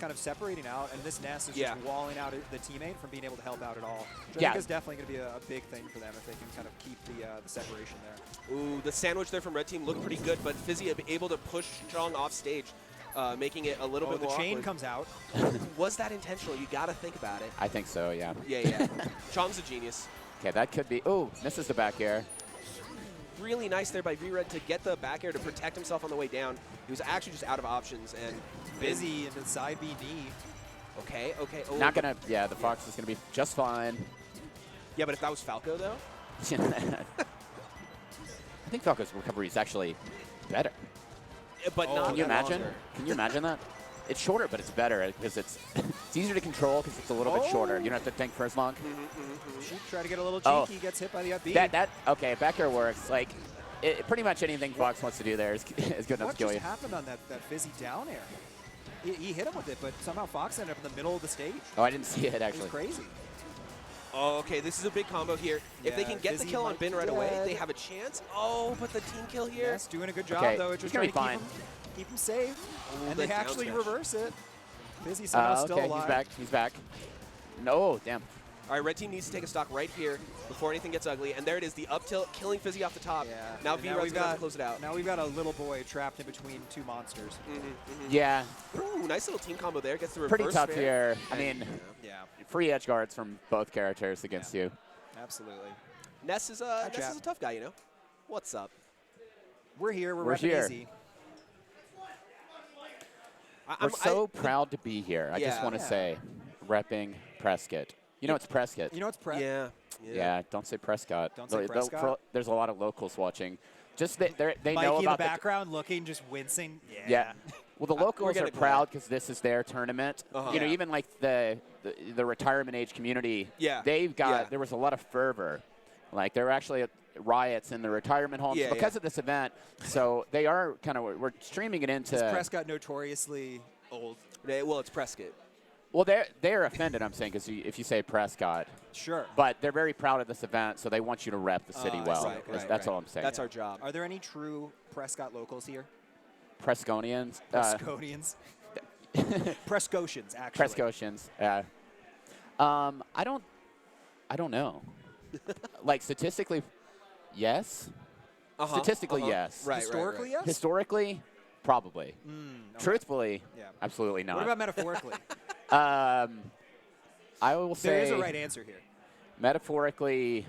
kind of separating out, and this Ness is just walling out the teammate from being able to help out at all. Which I think is definitely going to be a big thing for them if they can kind of keep the separation there. Ooh, the sandwich there from Red Team looked pretty good, but Fizzy able to push Chong off stage, making it a little bit more the chain awkward. comes out. Was that intentional? You got to think about it. I think so, yeah. Yeah. Chong's a genius. Okay, that could be. Oh, misses the back air. Really nice there by V-Red to get the back air to protect himself on the way down. He was actually just out of options and busy into the side B knee. Okay. Oh, Not gonna. Yeah, the Fox is gonna be just fine. Yeah, but if that was Falco though. I think Falco's recovery is actually better. But not. Can you imagine? Longer. Can you imagine that? It's shorter, but it's better because it's easier to control because it's a little bit shorter. You don't have to think for as long. She tried to get a little cheeky, gets hit by the up B. Okay, back air works. Like, pretty much anything Fox wants to do there is good enough to kill you. What just happened on that Fizzy down air? He hit him with it, but somehow Fox ended up in the middle of the stage. Oh, I didn't see it, actually. It was crazy. Oh, okay, this is a big combo here. If they can get the kill on Bin right away, they have a chance. Oh, but the team kill here. Yes, doing a good job, though. Just trying to keep him safe. Ooh, and they actually reverse it. Fizzy somehow still alive. He's back. No, damn. All right, Red Team needs to take a stock right here before anything gets ugly. And there it is, the up tilt, killing Fizzy off the top. Yeah. Now V-Red's going to close it out. Now we've got a little boy trapped in between two monsters. Yeah. Ooh, nice little team combo there. Gets the reverse pretty tough here. I mean, yeah. Free edge guards from both characters against you. Absolutely. Ness is a tough guy, you know. What's up? We're here. We're repping easy. We're so proud to be here. I just want to say, repping Prescott. You know it's Prescott. You know it's Prescott. Yeah, don't say Prescott. Don't say Prescott. There's a lot of locals watching. Just they know Mikey about in the background looking, just wincing. Yeah. Well, the locals are proud because this is their tournament. You know, even like the retirement age community, they've got, there was a lot of fervor. Like there were actually riots in the retirement homes because of this event. So they are kind of, we're streaming it into. Is Prescott notoriously old? Well, it's Prescott. Well, they're offended, I'm saying, because if you say Prescott. Sure. But they're very proud of this event, so they want you to rep the city well. Right, that's all I'm saying. That's our job. Are there any true Prescott locals here? Presconians. Presconians. Prescotians, actually. Prescotians. Yeah. I don't know. Like statistically, yes. Statistically, yes. Right. Historically, yes. Historically, probably. Okay. Truthfully, absolutely not. What about metaphorically? I will say there is a right answer here. Metaphorically,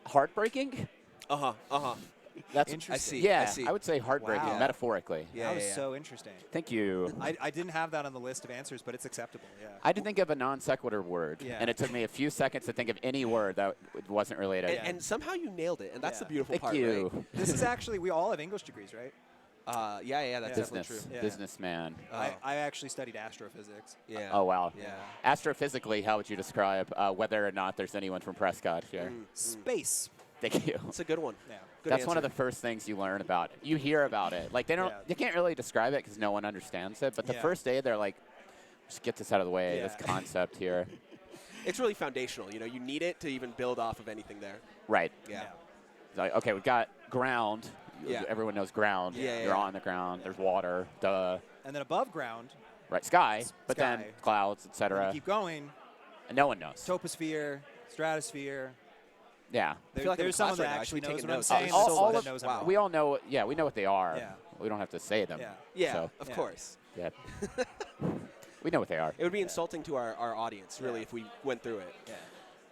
heartbreaking. That's interesting. Yeah, I would say heartbreaking, metaphorically. Yeah, that was so interesting. Thank you. I didn't have that on the list of answers, but it's acceptable. Yeah. I had to think of a non sequitur word, and it took me a few seconds to think of any word that wasn't related. And somehow you nailed it, and that's the beautiful Thank part. you. Right? This is actually, we all have English degrees, right? That's definitely true. Businessman. I actually studied astrophysics. Yeah. Oh, wow. Yeah. Astrophysically, how would you describe whether or not there's anyone from Prescott here? Space. Thank you. That's a good one. Yeah. That's one of the first things you learn about. You hear about it. Like they can't really describe it because no one understands it. But the first day, they're like, just get this out of the way, this concept here. It's really foundational. You know, you need it to even build off of anything there. Right. Yeah. Like, okay, we've got ground. Yeah. Everyone knows ground. You're on the ground. There's water. Duh. And then above ground. Right, sky. But then clouds, etc. Keep going. And no one knows. Toposphere, stratosphere. Yeah. There's someone that actually knows what I'm saying. We all know. Yeah, we know what they are. Yeah. We don't have to say them. Yeah. So. Of course. Yeah. We know what they are. It would be insulting to our audience, really, if we went through it. Yeah.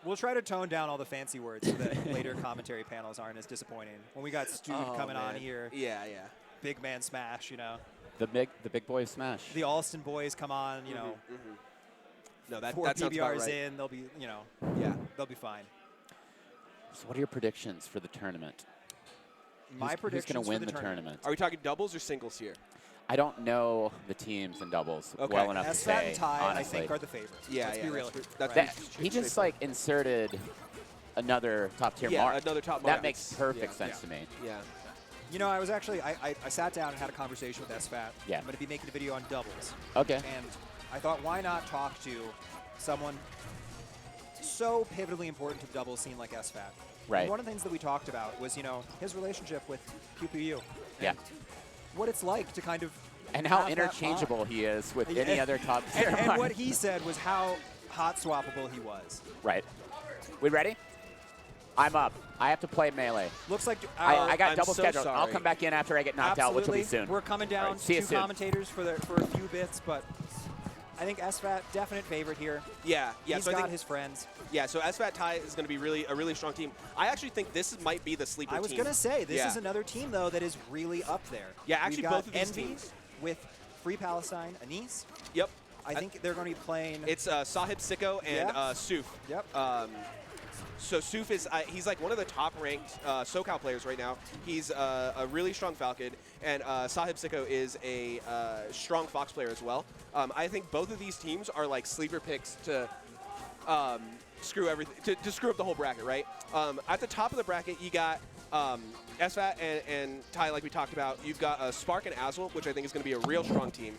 We'll try to tone down all the fancy words so that later commentary panels aren't as disappointing. When we got Stu coming on here. Yeah. Big man smash, you know. The big boys smash. The Alston boys come on, you know. No, that 4 sounds about PBRs right. in, they'll be, you know. Yeah. They'll be fine. So what are your predictions for the tournament? My predictions who's going to win for the tournament? Are we talking doubles or singles here? I don't know the teams in doubles well enough to say, and Ty, honestly. I think, are the favorites. Yeah, Let's be real. He just like inserted another top tier mark. Another top mark. That makes perfect sense to me. Yeah. You know, I was actually, I sat down and had a conversation with SFAT. Yeah. I'm going to be making a video on doubles. Okay. And I thought, why not talk to someone so pivotally important to the doubles scene like SFAT? Right. And one of the things that we talked about was, you know, his relationship with QPU. Yeah. What it's like to kind of And how interchangeable he is with any other top tier. And what he said was how hot swappable he was. Right. We ready? I'm up. I have to play melee. Looks like I got double so scheduled. sorry. I'll come back in after I get knocked out, which will be soon. We're coming down right, see you to soon. commentators for a few bits, but I think SFAT, definite favorite here. Yeah. He's so got I think his friends. Yeah, so SFAT Tai is going to be a really strong team. I actually think this might be the sleeper team. I was going to say, this is another team, though, that is really up there. Yeah, actually, We've got both of these Envy teams. with Free Palestine, Anis. Yep. I think they're going to be playing. It's Sahib Sicko and Soof. Yep. So Soof is he's like one of the top-ranked SoCal players right now. He's a really strong Falcon, and Sahib Sicko is a strong Fox player as well. I think both of these teams are like sleeper picks to screw everything to screw up the whole bracket, right? At the top of the bracket, you got SFAT and Tai, like we talked about. You've got Spark and Azul, which I think is going to be a real strong team.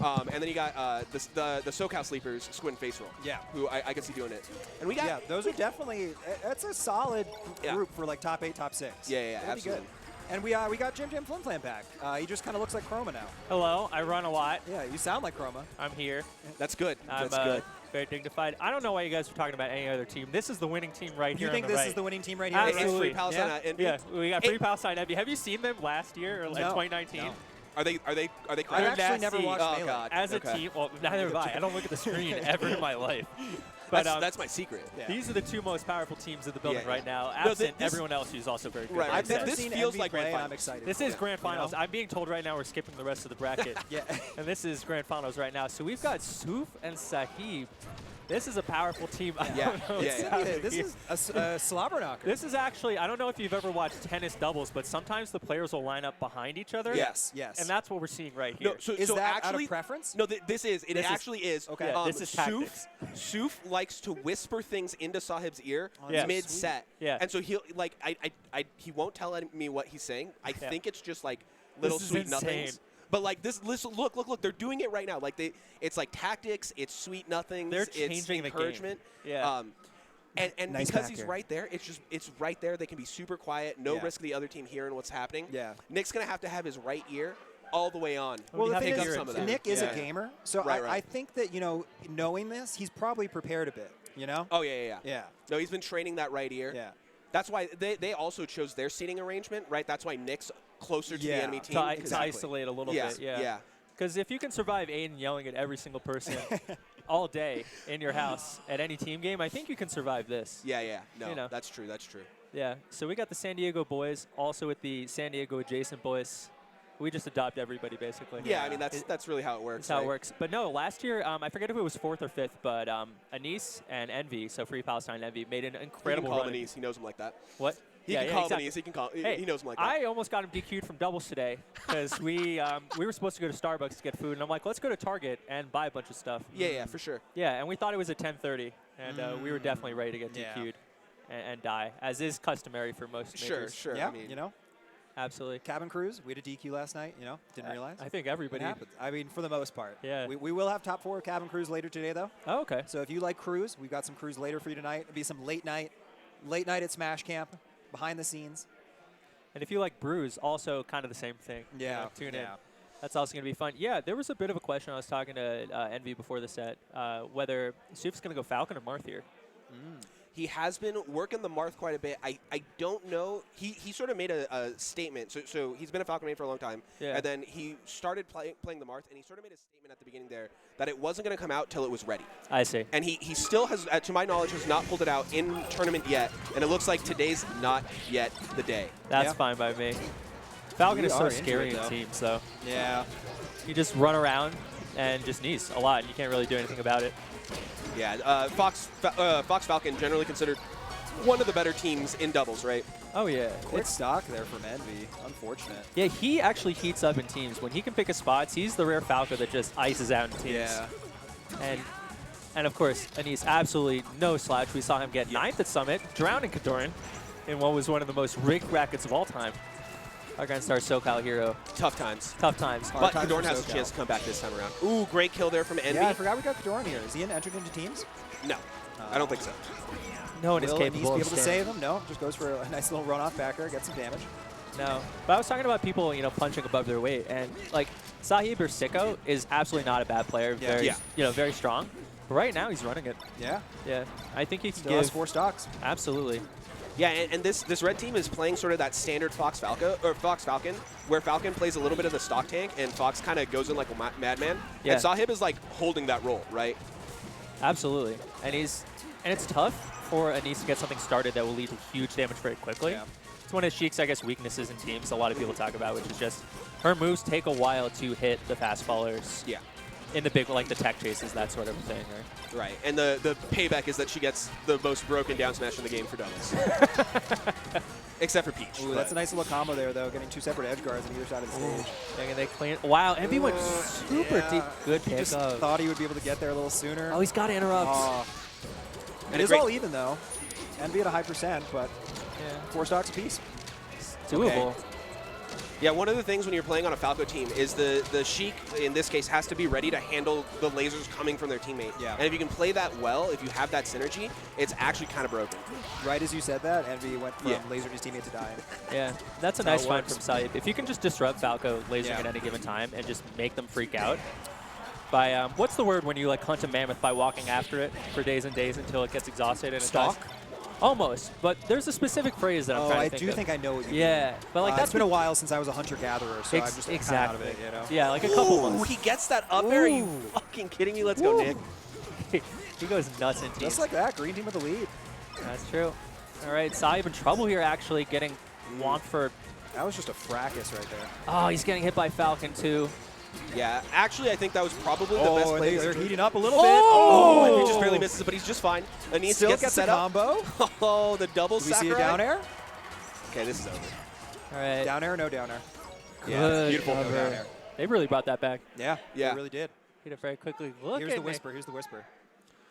And then you got the SoCal sleepers, Squid and Face Roll. Yeah. Who I can see doing it. And we got. Yeah, those are definitely. That's a solid group for like top 8, top 6. Yeah, That'd absolutely. be good. And we got Jim Flim Flam back. He just kind of looks like Chroma now. Hello, I run a lot. Yeah, you sound like Chroma. I'm here. That's good. That's good. Very dignified. I don't know why you guys are talking about any other team. This is the winning team right here. You think this is the winning team right here? Absolutely. It's Free Palestine. Yeah, we got Free Palestine Envy. Have you seen them last year or like 2019? No. Are they I've crazy? actually never watched Oh, Melee. God. As a team, well, neither have I. I don't look at the screen ever in my life. But That's my secret. Yeah. these are the two most powerful teams in the building Yeah. right now, No, absent this- everyone else who's also very good. Right. I've never This seen feels Envy like play, grand and I'm finals. excited. This for is it, grand finals. You know? I'm being told right now we're skipping the rest of the bracket. Yeah. And this is grand finals right now. So we've got Soof and Sahib. This is a powerful team. I don't know what's happening This here. is a slobber knocker. This is actually, I don't know if you've ever watched tennis doubles, but sometimes the players will line up behind each other. Yes. And that's what we're seeing right here. No, so, Is so that actually, out of preference? No, this is. It This is- actually is. Okay. Yeah, this is tactics. Soof likes to whisper things into Sahib's ear Yeah. mid-set. Yeah. And so he'll like he won't tell me what he's saying. I think it's just like little This is sweet insane. nothings. But like this, listen, look, they're doing it right now. Like it's like tactics, it's sweet nothings, They're it's changing the game. encouragement. Yeah. And Nice because back he's here. right there, it's right there. They can be super quiet, no Yeah. risk of the other team hearing what's happening. Yeah. Nick's gonna have to have his right ear all the way on. Well, you the have thing to is, hear it some of too. that. Nick is Yeah. a gamer, so Right. I think that, knowing this, he's probably prepared a bit, Oh yeah. Yeah. No, he's been training that right ear. Yeah. That's why they also chose their seating arrangement, right? That's why Nick's closer to the Yeah. enemy team. To Exactly. isolate a little Yeah, bit. Yeah. yeah. Because if you can survive Aiden yelling at every single person all day in your house at any team game, I think you can survive this. Yeah. No, You know. that's true. That's true. Yeah. So we got the San Diego boys, also with the San Diego adjacent boys. We just adopt everybody, basically. Yeah, I mean that's really how it works. That's how it right? works. But no, last year, I forget if it was 4th or 5th, but Anis and Envy, so Free Palestine Envy, made an He can incredible call run. him Anise. He knows him like that. What? He Yeah, can yeah, call exactly. him Anise. He can call. Hey, he knows him like that. I almost got him DQ'd from doubles today because we were supposed to go to Starbucks to get food, and I'm like, let's go to Target and buy a bunch of stuff. Yeah, for sure. Yeah, and we thought it was at 10:30, and we were definitely ready to get DQ'd and die, as is customary for most makers. Sure. Yeah, I mean, Absolutely. Cabin Cruise, we had a DQ last night, didn't realize. I think It everybody. happens. I mean, for the most part. Yeah. We will have top 4 Cabin Cruise later today, though. Oh, okay. So if you like cruise, we've got some cruise later for you tonight. It'll be some late night at Smash Camp, behind the scenes. And if you like brews, also kind of the same thing. Tune in. That's also going to be fun. Yeah, there was a bit of a question. I was talking to Envy before the set, whether Soof's going to go Falcon or Marth here. He has been working the Marth quite a bit. I don't know. He sort of made a statement. So he's been a Falcon main for a long time. Yeah. And then he started playing the Marth, and he sort of made a statement at the beginning there that it wasn't going to come out till it was ready. I see. And he still has, to my knowledge, has not pulled it out in tournament yet. And it looks like today's not yet the day. That's fine by me. Falcon We is so are into scary it, in though. teams, though. Yeah. You just run around and just knees a lot, and you can't really do anything about it. Yeah, Fox Falcon generally considered one of the better teams in doubles, right? Oh, yeah. Quick stock there from Envy. Unfortunate. Yeah, he actually heats up in teams. When he can pick his spots, he's the rare Falco that just ices out in teams. Yeah. And of course, Anis, absolutely no slouch. We saw him get 9th at Summit, drowning Kadoran in what was one of the most rigged brackets of all time against our SoCal hero. Tough times. Tough times. But times Kadorn for has a SoCal. chance to come back this time around. Ooh, great kill there from Envy. Yeah, I forgot we got Kadoran here. Is he entered into teams? No, I don't think so. No one is Will capable Anis be of able to standing. save him? No, just goes for a nice little run-off backer, get some damage. No. But I was talking about people, punching above their weight. And, like, Sahib or Sicko is absolutely not a bad player. Very, very strong. But right now, he's running it. Yeah. Yeah. I think he can Still give has 4 stocks. Absolutely. Yeah, and this red team is playing sort of that standard Fox Falcon, where Falcon plays a little bit of the stock tank, and Fox kind of goes in like a madman. Yeah. And Sahib is like holding that role, right? Absolutely. And it's tough for Anise to get something started that will lead to huge damage very quickly. Yeah. It's one of Sheik's, I guess, weaknesses in teams a lot of people talk about, which is just her moves take a while to hit the fast fallers. Yeah. In the big, like the tech chases, that sort of thing, right? Right, and the payback is that she gets the most broken down smash in the game for doubles. Except for Peach. Ooh, that's a nice little combo there, though, getting 2 separate edge guards on either side of the stage. And they clean. Wow, Envy went super deep. Good pick just up. Thought he would be able to get there a little sooner. Oh, he's got to interrupt. It is all even, though. Envy at a high percent, but 4 stocks apiece. It's doable. Okay. Yeah, one of the things when you're playing on a Falco team is the Sheik, in this case, has to be ready to handle the lasers coming from their teammate. Yeah. And if you can play that well, if you have that synergy, it's actually kind of broken. Right as you said that, Envy went from lasering his teammate to dying. Yeah, that's a nice find from Sahib. If you can just disrupt Falco lasering at any given time and just make them freak out, by, what's the word when you like hunt a mammoth by walking after it for days and days until it gets exhausted and Stalk? it dies? Almost, but there's a specific phrase that I'm trying to think of. I do think I know what you mean. Yeah, but like that's been a while since I was a hunter-gatherer, so I'm just kind of out of it, you know? Yeah, like a couple Ooh, months. he gets that up air. Are you fucking kidding me? Let's go, Nick. He goes nuts in teams. Just like that, green team with the lead. That's true. All right, Sahib in trouble here, actually getting Wantford. That was just a fracas right there. Oh, he's getting hit by Falcon too. Yeah, actually, I think that was probably the best play. They're heating up a little bit. Oh, and he just barely misses it, but he's just fine. Anise Still gets gets set a up. combo. Oh, the double Do we see a down air? Okay, this is over. All right. Down air, no down air. Good beautiful cover. No down air. They really brought that back. Yeah, yeah, they really did. Hit it very quickly. Look Here's at the me. whisper. Here's the whisper.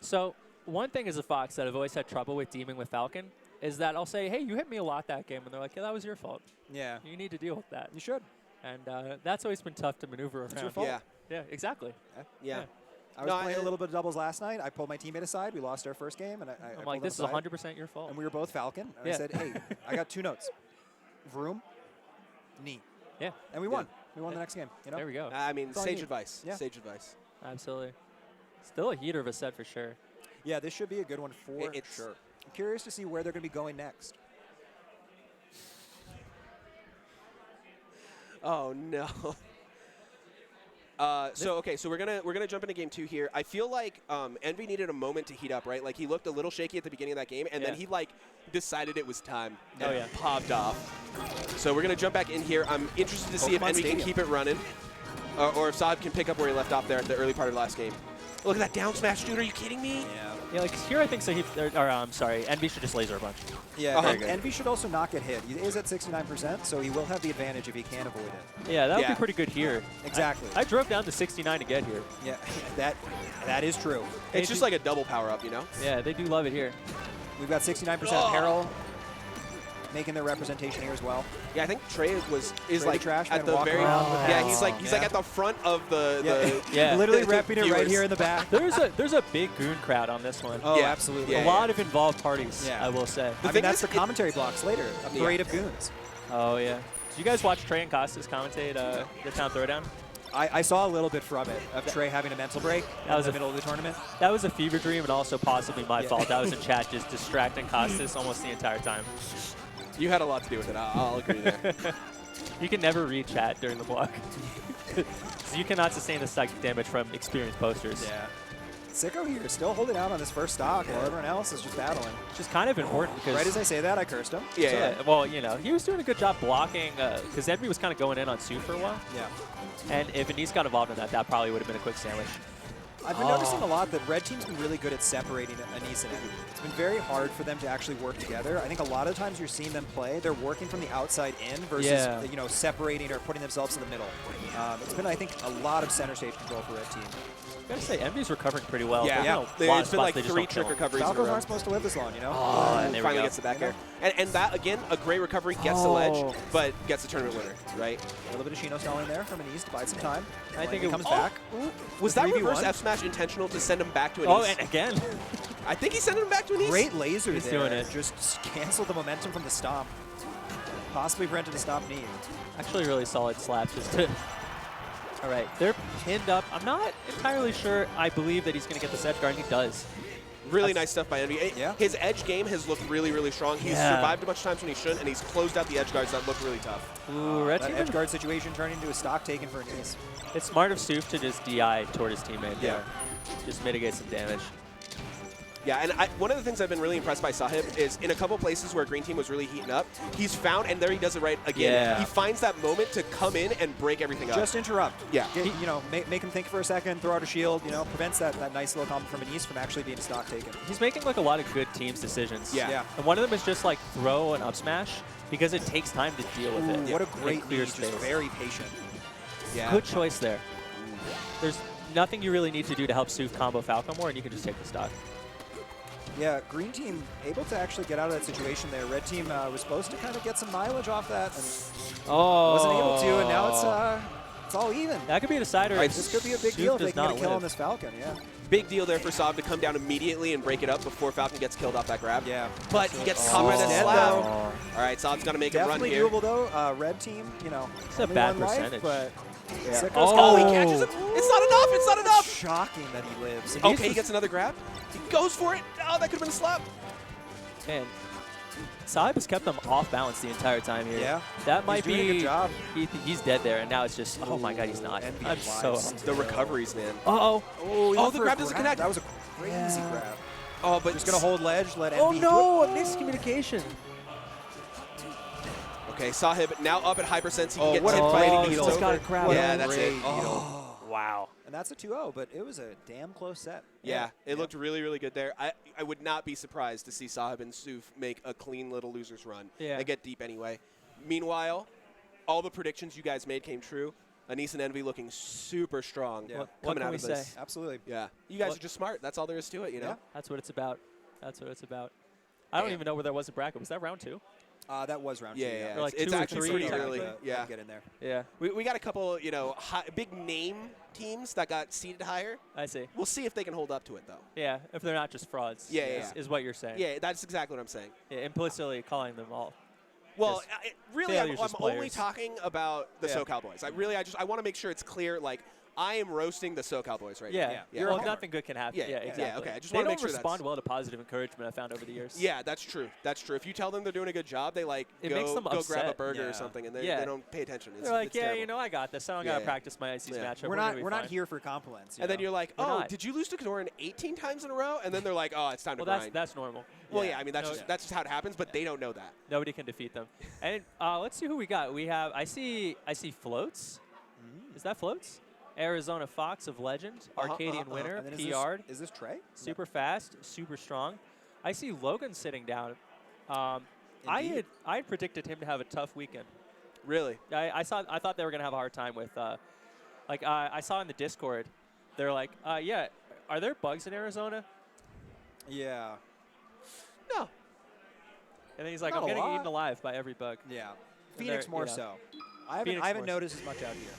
So one thing as a Fox that I've always had trouble with teaming with Falcon is that I'll say, hey, you hit me a lot that game. And they're like, yeah, that was your fault. Yeah. You need to deal with that. You should. And that's always been tough to maneuver around. It's your fault. Yeah. Yeah, exactly. Yeah. I was playing a little bit of doubles last night. I pulled my teammate aside. We lost our first game. And I'm like, this is 100% your fault. And we were both Falcon. And I said, hey, I got 2 notes. Vroom, knee. Yeah. And we won. We won the next game. You know? There we go. I mean, That's all sage you need. advice. Yeah. Sage advice. Absolutely. Still a heater of a set for sure. Yeah, this should be a good one for It's sure. I'm curious to see where they're going to be going next. Oh no. So we're gonna jump into game 2 here. I feel like Envy needed a moment to heat up, right? Like he looked a little shaky at the beginning of that game, and then he like decided it was time. And popped off. So we're gonna jump back in here. I'm interested to see if Envy can keep it running, or if Sahib can pick up where he left off there at the early part of the last game. Look at that down smash, dude. Are you kidding me? Yeah. Yeah, like here I think Sahib, I'm sorry, Envy should just laser a bunch. Yeah, Envy should also not get hit. He is at 69%, so he will have the advantage if he can avoid it. Yeah, that would be pretty good here. Exactly. I drove down to 69 to get here. Yeah, that is true. It's just like a double power up, you know? Yeah, they do love it here. We've got 69% Peril making their representation here as well. Yeah, I think Trey is like trash at the very he's like at the front of the literally repping it right here in the back. There's a big goon crowd on this one. Oh, absolutely. A lot of involved parties, Yeah. I will say. I mean, that's the commentary blocks later. A parade of goons. Oh yeah. Did you guys watch Trey and Costas commentate the Town Throwdown? I saw a little bit from it of Trey having a mental break in the middle of the tournament. That was a fever dream and also possibly my fault. I was in chat just distracting Costas almost the entire time. You had a lot to do with it. I'll agree there. You can never read chat during the block. You cannot sustain the psychic damage from experienced posters. Yeah. Sicko here is still holding out on his first stock, while everyone else is just battling. Which is kind of important because... Right as I say that, I cursed him. Yeah. Well, you know, he was doing a good job blocking because Envy was kind of going in on Sue for a while. Yeah. And if Anise got involved in that probably would have been a quick sandwich. I've been noticing a lot that red team's been really good at separating Anise and Envy. It's been very hard for them to actually work together. I think a lot of times you're seeing them play, they're working from the outside in versus you know, separating or putting themselves in the middle. It's been, I think, a lot of center stage control for red team. I gotta say, Envy's recovering pretty well. Yeah, it's been like 3 trick recoveries. Falcons aren't supposed to live this long, you know? Oh, and finally gets the back air. And that, again, a great recovery gets the ledge, but gets the tournament winner, right? A little bit of Shino stalling there from Anise to buy some time. I think it comes back. Was that reverse F smash intentional to send him back to Anise? Oh, and again. I think he sent him back to Anise. Great laser He's there. doing it. Just canceled the momentum from the stomp. Possibly prevented a stomp knee. Actually, really solid slap just to All right, they're pinned up. I'm not entirely sure. I believe that he's going to get the edge guard, and he does. Really nice stuff by Envy. Yeah. His edge game has looked really, really strong. He's survived a bunch of times when he shouldn't, and he's closed out the edge guards that look really tough. Ooh, red that team edge guard situation turning into a stock taken for Anise. It's smart of Soof to just DI toward his teammate. Yeah. Just mitigate some damage. Yeah, and one of the things I've been really impressed by Sahib is in a couple places where Green Team was really heating up, he's found, and there he does it right again. Yeah. He finds that moment to come in and break everything up. Just interrupt. Yeah. You know, make him think for a second, throw out a shield, you know, prevents that nice little combo from Anise from actually being stock taken. He's making like a lot of good teams decisions. Yeah. And one of them is just like throw an up smash because it takes time to deal with it. What a great clear lead, just very patient. Yeah. Good choice there. There's nothing you really need to do to help Soof combo Falco more, and you can just take the stock. Yeah, Green Team able to actually get out of that situation there. Red Team was supposed to kind of get some mileage off that, and wasn't able to, and now it's all even. That could be a decider. Right, this could be a big deal if they can get a kill on this Falcon, yeah. Big deal there for Saab to come down immediately and break it up before Falcon gets killed off that grab. Yeah. But he gets caught by the slap. All right, Saab's going to make a run here. Definitely doable, though. Red Team, you know, it's a bad percentage. But yeah. He catches it. It's not enough. It's not enough. Shocking that he lives. Okay, he gets another grab. He goes for it. Oh, that could have been a slap. Man, Sahib has kept them off balance the entire time here. Yeah. That might be. Doing a good job. He's dead there, and now it's just, oh my God, he's not. I'm so. The recoveries, man. Uh-oh. Oh, the grab doesn't connect. That was a crazy grab. Oh, but just going to hold ledge, let Oh Envy no, a miscommunication. Okay, Sahib now up at Hypersense. He can get what a tip great fighting. needle. He's got a grab. Yeah, that's it. Oh. Wow. And that's a 2-0, but it was a damn close set. Yeah, it looked really, really good there. I would not be surprised to see Sahib and Soof make a clean little loser's run and get deep anyway. Meanwhile, all the predictions you guys made came true. Anise and Envy looking super strong coming out of this. Say? Absolutely. Yeah. You guys are just smart. That's all there is to it, you know? Yeah. That's what it's about. That's what it's about. I don't even know where there was a bracket. Was that round 2? That was round 2. Yeah. Like it's actually pretty early. Yeah. Get in there. Yeah. We got a couple, you know, big name teams that got seeded higher. I see. We'll see if they can hold up to it, though. Yeah, if they're not just frauds. Is what you're saying. Yeah, that's exactly what I'm saying. Yeah, implicitly calling them all. Well, really, I'm only players. talking about the SoCal boys. I want to make sure it's clear, like, I am roasting the SoCal boys right now. Yeah. Well, nothing good can happen. Yeah, exactly. Yeah, okay. I just they want to don't make sure respond well to positive encouragement, I found over the years. Yeah, that's true. That's true. If you tell them they're doing a good job, they like makes them go upset. grab a burger or something, and they don't pay attention. They're like, it's terrible. you know, I got this. I don't got to practice my ICs matchup. We're not here for compliments. And then you're like, did you lose to Kadoran 18 times in a row? And then they're like, oh, it's time to grind. That's normal. Well, yeah, I mean, that's just how it happens, but they don't know that. Nobody can defeat them. And let's see who we got. We have, I see Floats. Is that Floats? Arizona Fox of Legend, Arcadian winner, PR'd. Is this Trey? Super fast, super strong. I see Logan sitting down. I had predicted him to have a tough weekend. Really? I thought they were gonna have a hard time with, I saw in the Discord, they're like, yeah, are there bugs in Arizona? Yeah. No. And then he's like, I'm getting eaten alive by every bug. Yeah. Phoenix more so. I haven't noticed as much out here.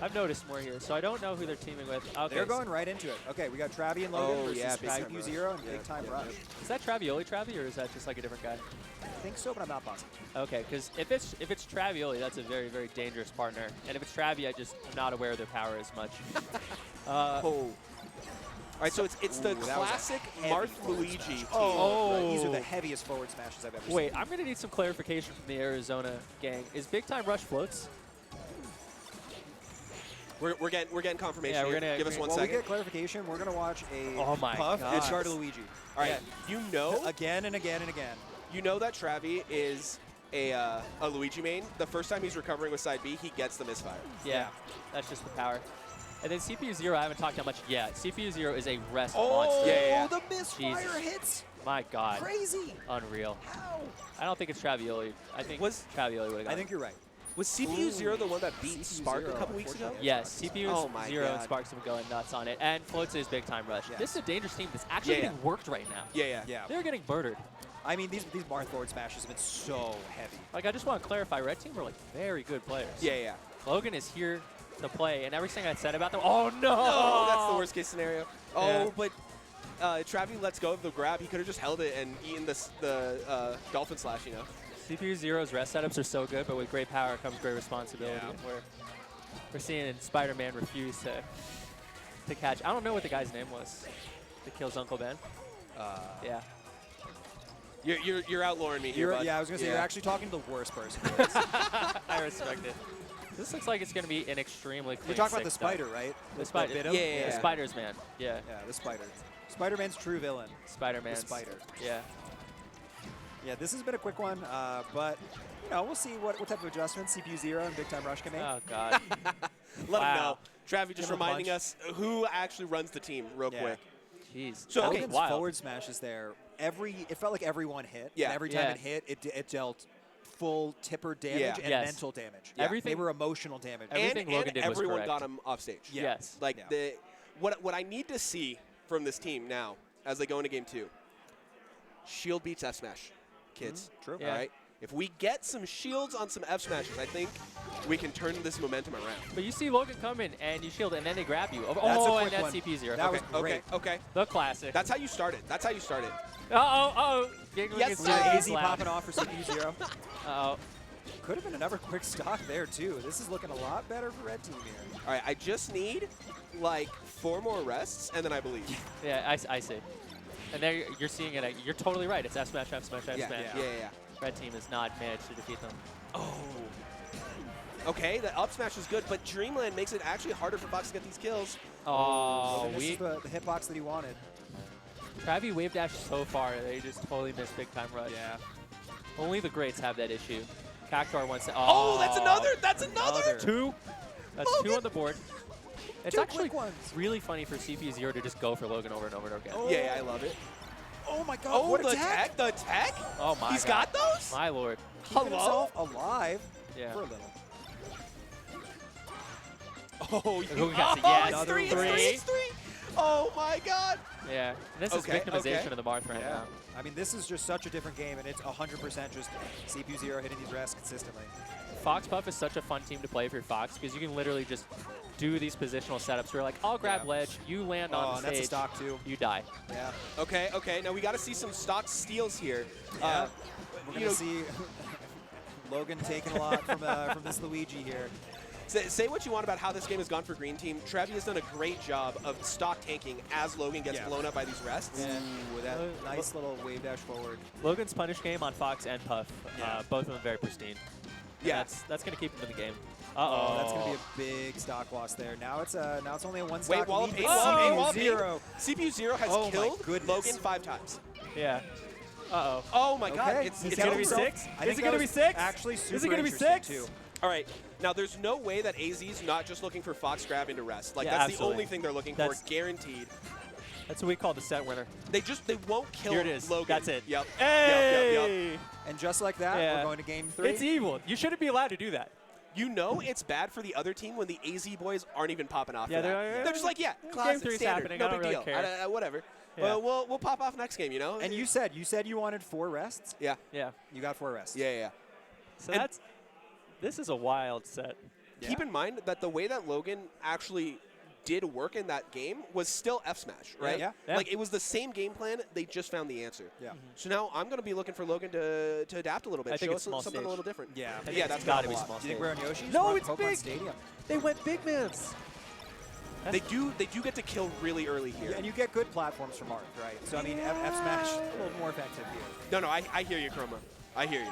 I've noticed more here, so I don't know who they're teaming with. Okay. They're going right into it. Okay, we got Travi and Logan versus CPU0 and Big Time Rush. Is that Travioli, or is that just like a different guy? I think so, but I'm not positive. Okay, because if it's Travioli, that's a very, very dangerous partner. And if it's Travi, I'm not aware of their power as much. All right, so it's the classic Marth Luigi team. These are the heaviest forward smashes I've ever seen. Wait, I'm going to need some clarification from the Arizona gang. Is Big Time Rush Floats? We're getting confirmation. Yeah, we're gonna give us 1 second. While we get clarification, we're gonna watch a puff and start a Luigi. All right, you know again and again and again. You know that Travi is a Luigi main. The first time he's recovering with side B, he gets the misfire. Yeah, that's just the power. And then CPU0, I haven't talked that much yet. CPU0 is a rest monster. Yeah. The misfire hits. My God. Crazy. Unreal. How? I don't think it's Travioli. I think Travioli would have got it. I think you're right. Was CPU0 the one that beat Spark a couple weeks ago? Yes, CPU0 and Sparks have been going nuts on it. And Floats is Big Time Rush. Yes. This is a dangerous team that's actually getting worked right now. Yeah. They're getting murdered. I mean, these Marth forward smashes have been so heavy. Like, I just want to clarify, Red Team are like very good players. Yeah. Logan is here to play, and everything I said about them, oh no! No, that's the worst case scenario. But Travi lets go of the grab. He could have just held it and eaten the Dolphin Slash, you know. CPU0's rest setups are so good, but with great power comes great responsibility. Yeah. We're seeing Spider-Man refuse to catch. I don't know what the guy's name was that kills Uncle Ben. Yeah. You're outlawing me here, bud. Yeah, I was going to say, you're actually talking to the worst person. I respect it. This looks like it's going to be an extremely clean. You're talking about the spider, right? The spider. Yeah. The Spider's man. Yeah. Yeah, the spider. Spider-Man's true villain. Spider-Man's. The spider. Yeah. Yeah, this has been a quick one, but you know, we'll see what type of adjustments CPU Zero and Big Time Rush can make. Oh, God. Let him know. Travi just reminding us who actually runs the team real quick. Jeez. So Logan's forward smashes there. It felt like everyone hit. Yeah. And every time it hit, it dealt full tipper damage and mental damage. Yeah. They were emotional damage. Everything Logan did was everyone correct. got him off stage. Yeah. Yes. Like what I need to see from this team now as they go into game 2. Shield beats F smash, kids. True. Yeah. All right. If we get some shields on some F smashes, I think we can turn this momentum around. But you see Logan come in and you shield it, and then they grab you. That's a and quick that's one. CP0. That was great. Okay. The classic. That's how you started. That's how you started. Yes, sir. AZ popping off for CPU Zero. Uh-oh. Could have been another quick stock there, too. This is looking a lot better for Red Team here. All right. I just need like 4 more rests, and then I believe. Yeah, I see. And there you're seeing it. You're totally right. It's F smash, F smash, F smash. Yeah. Red team has not managed to defeat them. Oh. Okay, the up smash is good, but Dreamland makes it actually harder for Fox to get these kills. Oh, this is the hitbox that he wanted. Travi wave dash so far, they just totally missed Big Time Rush. Yeah. Only the greats have that issue. Cactuar wants to. Oh, that's another! That's another! 2. That's Logan. 2 on the board. It's Two actually quick ones. really funny for CP0 to just go for Logan over and over again. Oh. Yeah, I love it. Oh my God! Oh, what the attack! tech! The tech! Oh my He's God. got those? My lord. Keeping Hello? himself alive Yeah. for a little. Oh, Who got it? Yes. it's 3, Another it's 3, it's 3! Oh my God! Yeah. And this is victimization of the Marth right now. I mean, this is just such a different game, and it's 100% just CPU0 hitting these rests consistently. Fox Puff is such a fun team to play if you're Fox because you can literally just do these positional setups where like, I'll grab ledge, you land on the and stage, that's a stock too. you die. Yeah. Okay. Now we got to see some stock steals here. Yeah. We're going to see Logan taking a lot from this Luigi here. Say what you want about how this game has gone for Green Team. Travi has done a great job of stock tanking as Logan gets blown up by these rests. Ooh, that nice little wave dash forward. Logan's punish game on Fox and Puff, both of them very pristine. Yeah, that's going to keep him in the game. Oh, that's going to be a big stock loss there. Now it's only a 1 stock. Wait, wall of lead, pain, but wall of pain. CPU0. CPU0 has Oh my killed goodness. Logan 5 times. Yeah. Uh-oh. Oh my God, Okay. it's Is it going to be over. 6? I Is think it going to be 6? Actually, super Is it going to be interesting, 6? too. All right, now there's no way that AZ's not just looking for Fox grab into rest. Like Yeah, that's absolutely. the only thing they're looking for, That's- guaranteed. That's what we call the set winner. They won't kill Here it is. Logan. That's it. Yep. Hey! Yep. And just like that, Yeah. we're going to game 3. It's evil. You shouldn't be allowed to do that. You know it's bad for the other team when the AZ boys aren't even popping off. Yeah, for that. they're- They're just like, yeah, Game classic, 3's standard, happening. no I don't big really deal. care. Whatever. Yeah. We'll pop off next game, you know. And you said you wanted 4 rests. Yeah. Yeah. You got 4 rests. Yeah. So And- this is a wild set. Keep in mind that the way that Logan actually did work in that game was still F smash, right? Yeah. Like it was the same game plan. They just found the answer. Yeah. So now I'm going to be looking for Logan to adapt a little bit. I think Show it's us small something stage. a little different. Yeah. I think Yeah, it's that's gotta gonna be be a lot. small Do you think stage. we're on Yoshi's? No, We're on it's Pokemon big. Stadium. They went big mans. They do get to kill really early here. And you get good platforms from Marth, right? So, I mean, F Smash a little more effective here. No, I hear you, Chroma. I hear you.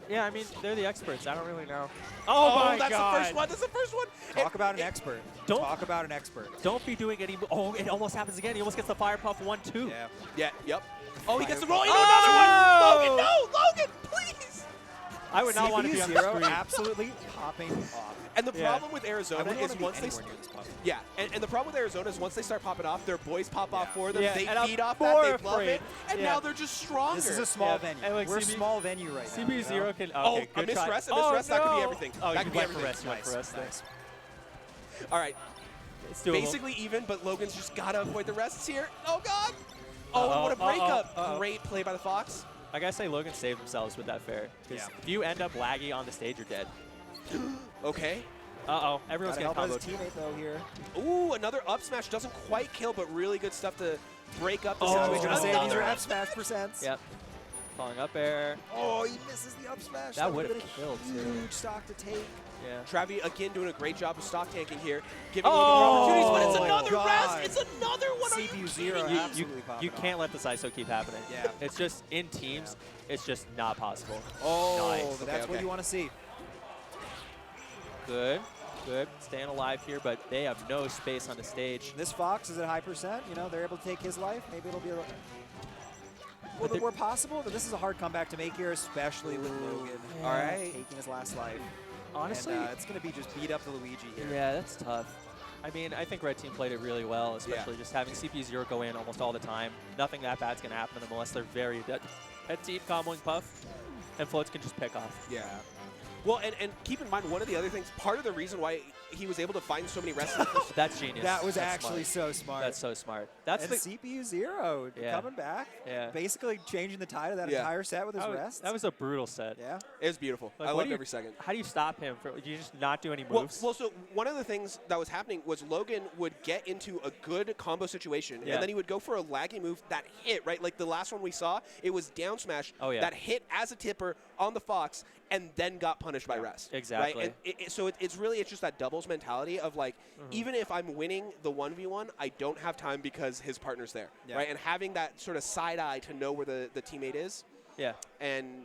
Yeah, I mean, they're the experts. I don't really know. Oh, my that's God. the first one. That's the first one. Talk about an expert. Don't- Talk about an expert. Don't be doing any. Oh, it almost happens again. He almost gets the Fire Puff 1-2. Yeah. Yeah. Yep. Oh, he gets the roll into Oh! another one. Logan, no, Logan, please. I would not want to be on the CPU0 screen. absolutely popping off. And the Yeah. problem with I Arizona wouldn't is want to once be they anywhere near this puff. yeah, and the problem with Arizona is once they start popping off, their boys pop off for them. Yeah, They and I'm feed off more that. They love afraid. it, and Yeah. now they're just stronger. This is a small Yeah. venue. And, like, We're a CB small venue right now. CB0 you know? can. Oh, Okay, a good missed try. rest, Oh, that could be no. everything. Oh, That you could be went for everything. rest. You went for rest there. Nice. All right, It's doable. basically even, but Logan's just gotta avoid the rests here. Oh God! Oh, and what a Uh-oh, breakup! uh-oh. Great play by the Fox. I gotta say, Logan saved themselves with that fair. Because Yeah. if you end up laggy on the stage, you're dead. Okay. Uh-oh. Everyone's Gotta getting help out his comboed. teammate though here. Ooh, another up smash doesn't quite kill, but really good stuff to break up the I was situation. gonna say these Another are F Smash percents. Yep. Falling up air. Oh, he misses the up smash. That would've would've been a killed, too. huge stock to take. Yeah. Travi, again, doing a great job of stock tanking here, giving Logan opportunities, but it's another God. rest. It's another one. CPU zero absolutely popping You can't let this ISO keep happening. Yeah. It's just, in teams, it's just not possible. Oh, nice. that's what you want to see. Good. Good. Staying alive here, but they have no space on the stage. This Fox is at high %. You know, they're able to take his life. Maybe it'll be a little bit more possible, but this is a hard comeback to make here, especially with Logan. Yeah. All right, taking his last life. Honestly, and, it's going to be just beat up to Luigi here. Yeah, that's tough. I mean, I think Red Team played it really well, especially just having CPU0 go in almost all the time. Nothing that bad's going to happen to them unless they're very dead. Red Team comboing Puff, and Floats can just pick off. Yeah. Well, and keep in mind, one of the other things, part of the reason why he was able to find so many rests. That's genius. That was That's actually so smart. That's so smart. That's and the CPU0 coming back. Yeah. Basically changing the tide of that entire set with his rests. That was a brutal set. Yeah. It was beautiful. Like, I loved every second. How do you stop him? Do you just not do any moves? Well, so one of the things that was happening was Logan would get into a good combo situation, and then he would go for a laggy move that hit, right? Like the last one we saw, it was down smash that hit as a tipper on the Fox, and then got punished by rest. Exactly. Right? And so it's just that doubles mentality of like, even if I'm winning the 1v1, I don't have time because his partner's there, right? And having that sort of side eye to know where the teammate is. Yeah. And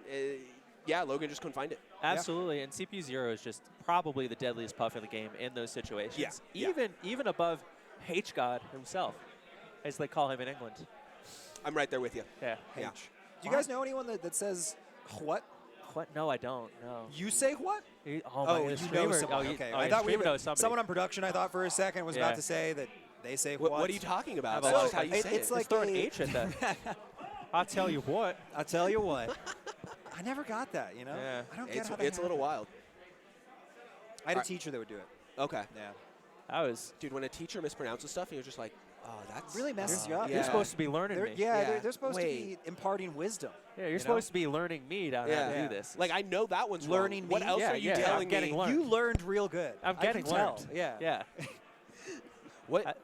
Logan just couldn't find it. Absolutely, and CPU0 is just probably the deadliest Puff in the game in those situations. Yeah. Even above H-God himself, as they call him in England. I'm right there with you. Yeah. H. Do you guys know anyone that says what? What? No, I don't. No. You say what? You know someone. Okay. I thought we know somebody. Someone on production, I thought for a second, was about to say that they say what. What are you talking about? That's just how you say it's it. like throw an H at that. I'll tell you what. I'll tell you what. I never got that, you know? Yeah. I don't get how It's a little wild. I had a teacher that would do it. Okay. Yeah. That was... Dude, when a teacher mispronounces stuff, you're just like, oh, that's... really messes you up. You're supposed to be learning me. They're supposed to be imparting wisdom. Yeah, you're supposed to be learning me how to do this. Like, I know that one's learning wrong. What me? else are you telling me? You learned real good. I'm getting learned. Yeah. Yeah.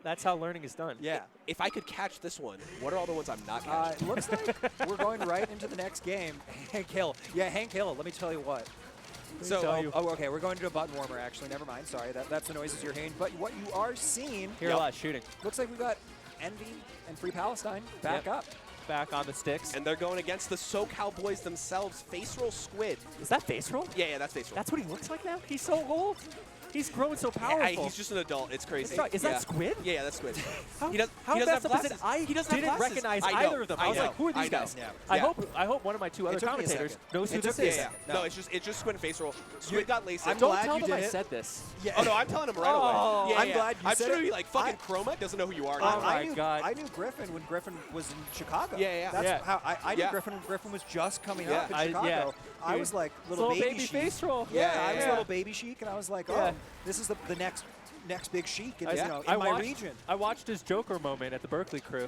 That's how learning is done. Yeah. If I could catch this one, what are all the ones I'm not catching? Looks like we're going right into the next game. Hank Hill. Yeah, Hank Hill. Let me tell you what. Okay, we're going to a button warmer, actually. Never mind. Sorry, that's the noises you're hearing. But what you are seeing... Hear a lot of shooting. Looks like we've got Envy and Free Palestine back up. Back on the sticks. And they're going against the SoCal boys themselves. Face roll Squid. Is that face roll? Yeah, that's face roll. That's what he looks like now? He's so old. He's growing so powerful. He's just an adult. It's crazy. Is that Squid? Yeah, that's Squid. How he doesn't have glasses. He didn't recognize either of them. I was like, who are these guys? Yeah. I hope one of my two other commentators knows who this is. Yeah. No, it's just Squid and face roll. Squid got LASIK. Don't tell them I said this. Yeah. Oh no, I'm telling him right away. I'm glad you I'm said sure it. he like fucking Chroma doesn't know who you are. Oh my God. I knew Griffin when Griffin was in Chicago. Yeah. That's how I knew Griffin when Griffin was just coming up in Chicago. I was like little baby Sheik. face roll. Yeah, I was little baby Sheik, and I was like, oh, this is the next big Sheik in my region. I watched his Joker moment at the Berkeley crew.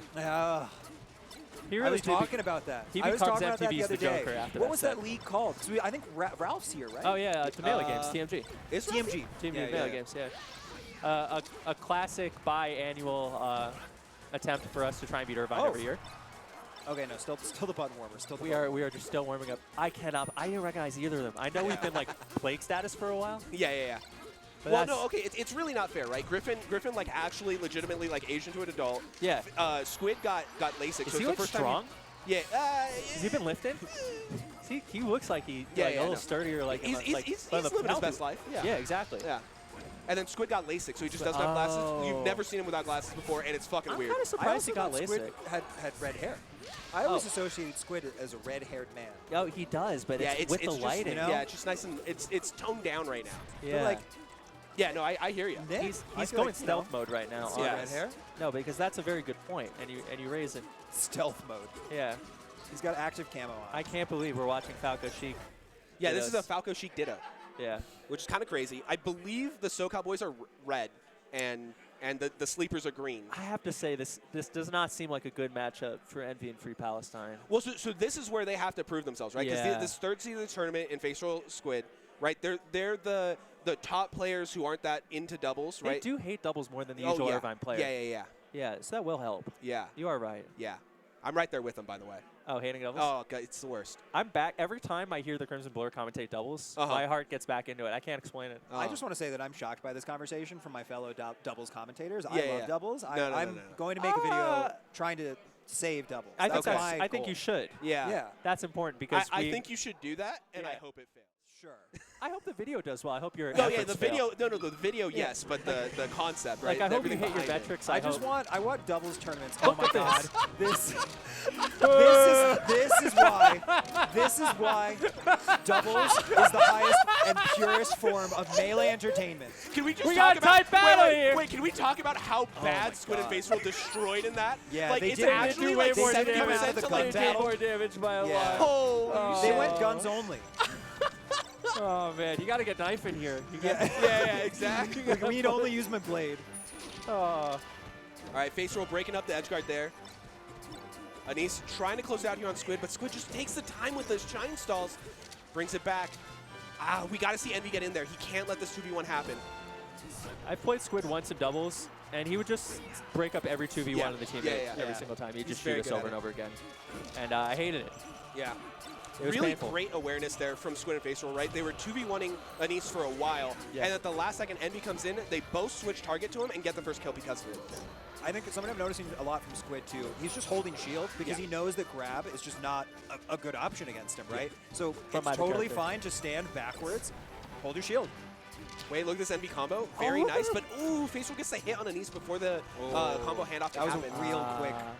He really was talking about that. He I was becomes talking about that the MTV's other the day. Joker after What that was set. that league called? I think Ralph's here, right? Oh yeah, Tamela Games, TMG. It's TMG. TMG Games, yeah. A classic biannual attempt for us to try and beat Irvine every year. Okay, no, still the button warmer. We are just still warming up. I didn't recognize either of them. I know we've been like plague status for a while. Yeah. But well, no, okay, it's really not fair, right? Griffin, like actually, legitimately, like Asian to an adult. Yeah. Squid got LASIK. Is so he it's like the first strong? Time yeah. Has he been lifting? He looks like a little sturdier, like he's living his best life. Yeah, exactly. Yeah. And then Squid got LASIK, so he just doesn't have glasses. You've never seen him without glasses before, and it's fucking weird. I'm kind of surprised he got LASIK. Squid had red hair. I always associated Squid as a red-haired man. Oh, he does, but it's with the lighting. Yeah, it's just nice and it's toned down right now. Yeah. But like, yeah, no, I hear you. He's going stealth mode right now. Yeah. Red hair? No, because that's a very good point, and you raise it. Stealth mode. Yeah. He's got active camo on. I can't believe we're watching Falco Sheik. Yeah, this is a Falco Sheik Ditto. Yeah. Which is kind of crazy. I believe the SoCal boys are red, and the sleepers are green. I have to say, this does not seem like a good matchup for Envy and Free Palestine. Well, so this is where they have to prove themselves, right? Because this third seed of the tournament in Face Roll Squid, right? They're the top players who aren't that into doubles, right? They do hate doubles more than the usual Irvine player. Yeah. Yeah, so that will help. Yeah. You are right. Yeah. I'm right there with them, by the way. Oh, hating doubles? Oh, God, it's the worst. I'm back. Every time I hear the Crimson Blur commentate doubles, my heart gets back into it. I can't explain it. I just want to say that I'm shocked by this conversation from my fellow doubles commentators. I love doubles. I'm going to make a video trying to save doubles. I think you should. Yeah. That's important because I think you should do that, and I hope it fails. Sure. I hope the video does well. I hope your the video. No, the video, yes, but the concept, right? Like I hope you hit your metrics. I want doubles tournaments. Oh my God, this is why doubles is the highest and purest form of melee entertainment. Can we just talk about tight battle here? Wait, can we talk about how bad Squid and Face Roll destroyed in that? Yeah, like they it's did actually way like more 70% to like more damage by a lot. Holy They shit. went guns only. Oh man, you got to get knife in here. Yeah, exactly. We'd only use my blade. All right, Face Roll breaking up the edge guard there. Anis trying to close out here on Squid, but Squid just takes the time with those Shine Stalls, brings it back. We got to see Envy get in there. He can't let this 2v1 happen. I played Squid once in doubles, and he would just break up every 2v1 on the teammate every single time. He'd just shoot us over and over again. And I hated it. Yeah. It was really painful. Great awareness there from Squid and Face Roll, right? They were 2v1ing Anis for a while, and at the last second Envy comes in, they both switch target to him and get the first kill because of it. I think something I'm noticing a lot from Squid too, he's just holding shield because he knows that grab is just not a good option against him, right? So it's totally fine to stand backwards, hold your shield. Wait, look at this Envy combo. Very nice, but ooh, Face Roll gets the hit on Anis before the combo handoff can happen. That was a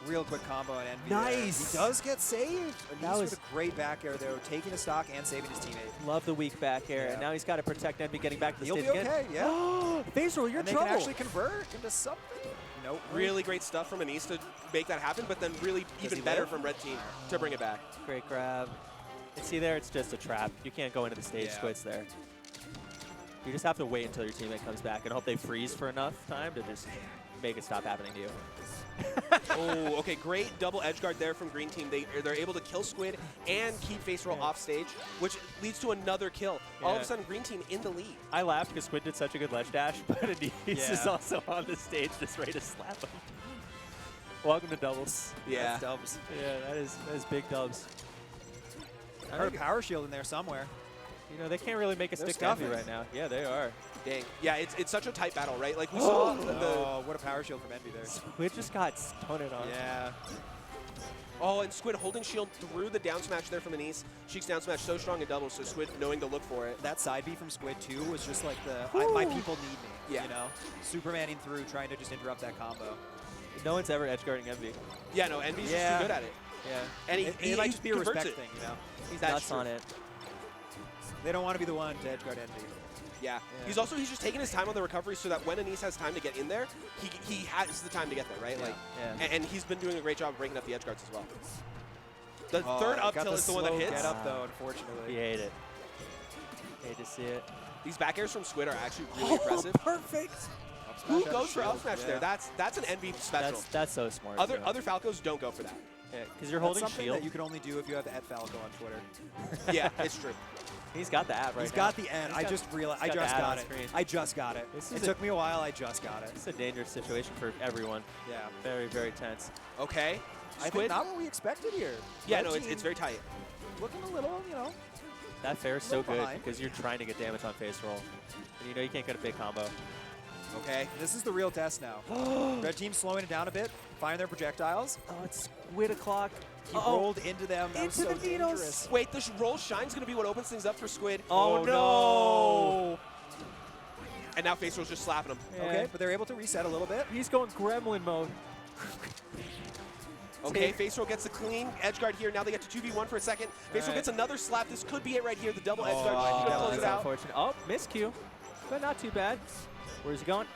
real quick combo on Envy. Nice. There. He does get saved. That was a great back air there, taking a stock and saving his teammate. Love the weak back air, and now he's got to protect Envy getting back to the stage again. He'll be okay, Face Roll, you're in trouble. They can actually convert into something. Nope. Really great stuff from Anis to make that happen, but then really even better from Red Team to bring it back. Great grab. And see there, it's just a trap. You can't go into the stage squits there. You just have to wait until your teammate comes back and hope they freeze for enough time to just make it stop happening to you. Oh, okay, great double edge guard there from Green Team. They're able to kill Squid and keep Face Roll off stage, which leads to another kill. All of a sudden, Green Team in the lead. I laughed because Squid did such a good ledge dash, but Anis is also on the stage just ready to slap him. Welcome to doubles. Yeah. That's dubs. Yeah, that is big dubs. I heard a power shield in there somewhere. You know, they can't really make a stick to Envy right now. Yeah, they are. Dang. Yeah, it's such a tight battle, right? Like we saw what a power shield from Envy there. Squid just got stunted on. Yeah. Oh, and Squid holding shield through the down smash there from Anis. Sheik's down smash so strong in doubles, so Squid knowing to look for it. That side B from Squid too was just like my people need me. You know, Supermaning through, trying to just interrupt that combo. No one's ever edge guarding Envy. Yeah, no, Envy's just too good at it. Yeah. And it might just be a respect thing, you know. He's nuts on it. They don't want to be the one to edge guard Envy. Yeah. He's just taking his time on the recovery so that when Anis has time to get in there, he has the time to get there, right? Like, and he's been doing a great job of breaking up the edge guards as well. The third up tilt is the one that hits. Get up though, unfortunately. He ate it. Hate to see it. These back airs from Squid are actually really impressive. Perfect. Who goes for up smash there? That's an Envy special. That's so smart. Other Falcos don't go for that. Yeah, because you're holding something shield. That you can only do if you have @Falco on Twitter. Yeah, it's true. He's got the app right now. He's got the end. I just realized. I just got it. I just got it. It took me a while. I just got it. It's a dangerous situation for everyone. Yeah. Very, very tense. Okay. I think not what we expected here. Yeah, no, it's very tight. Looking a little, you know. That fair is so good because you're trying to get damage on face roll. And you know you can't get a big combo. Okay. This is the real test now. Red Team's slowing it down a bit, firing their projectiles. Oh, it's Squid o'clock. He rolled into them. That into was so the needles. Wait, this roll shine's going to be what opens things up for Squid. Oh, no. And now Face Roll's just slapping him. Yeah. Okay, but they're able to reset a little bit. He's going gremlin mode. Okay, Face Roll gets the clean edge guard here. Now they get to 2v1 for a second. Face Roll gets another slap. This could be it right here. The double edge guard. She's going to close it out. Unfortunate. Oh, miscue. But not too bad. Where's he going?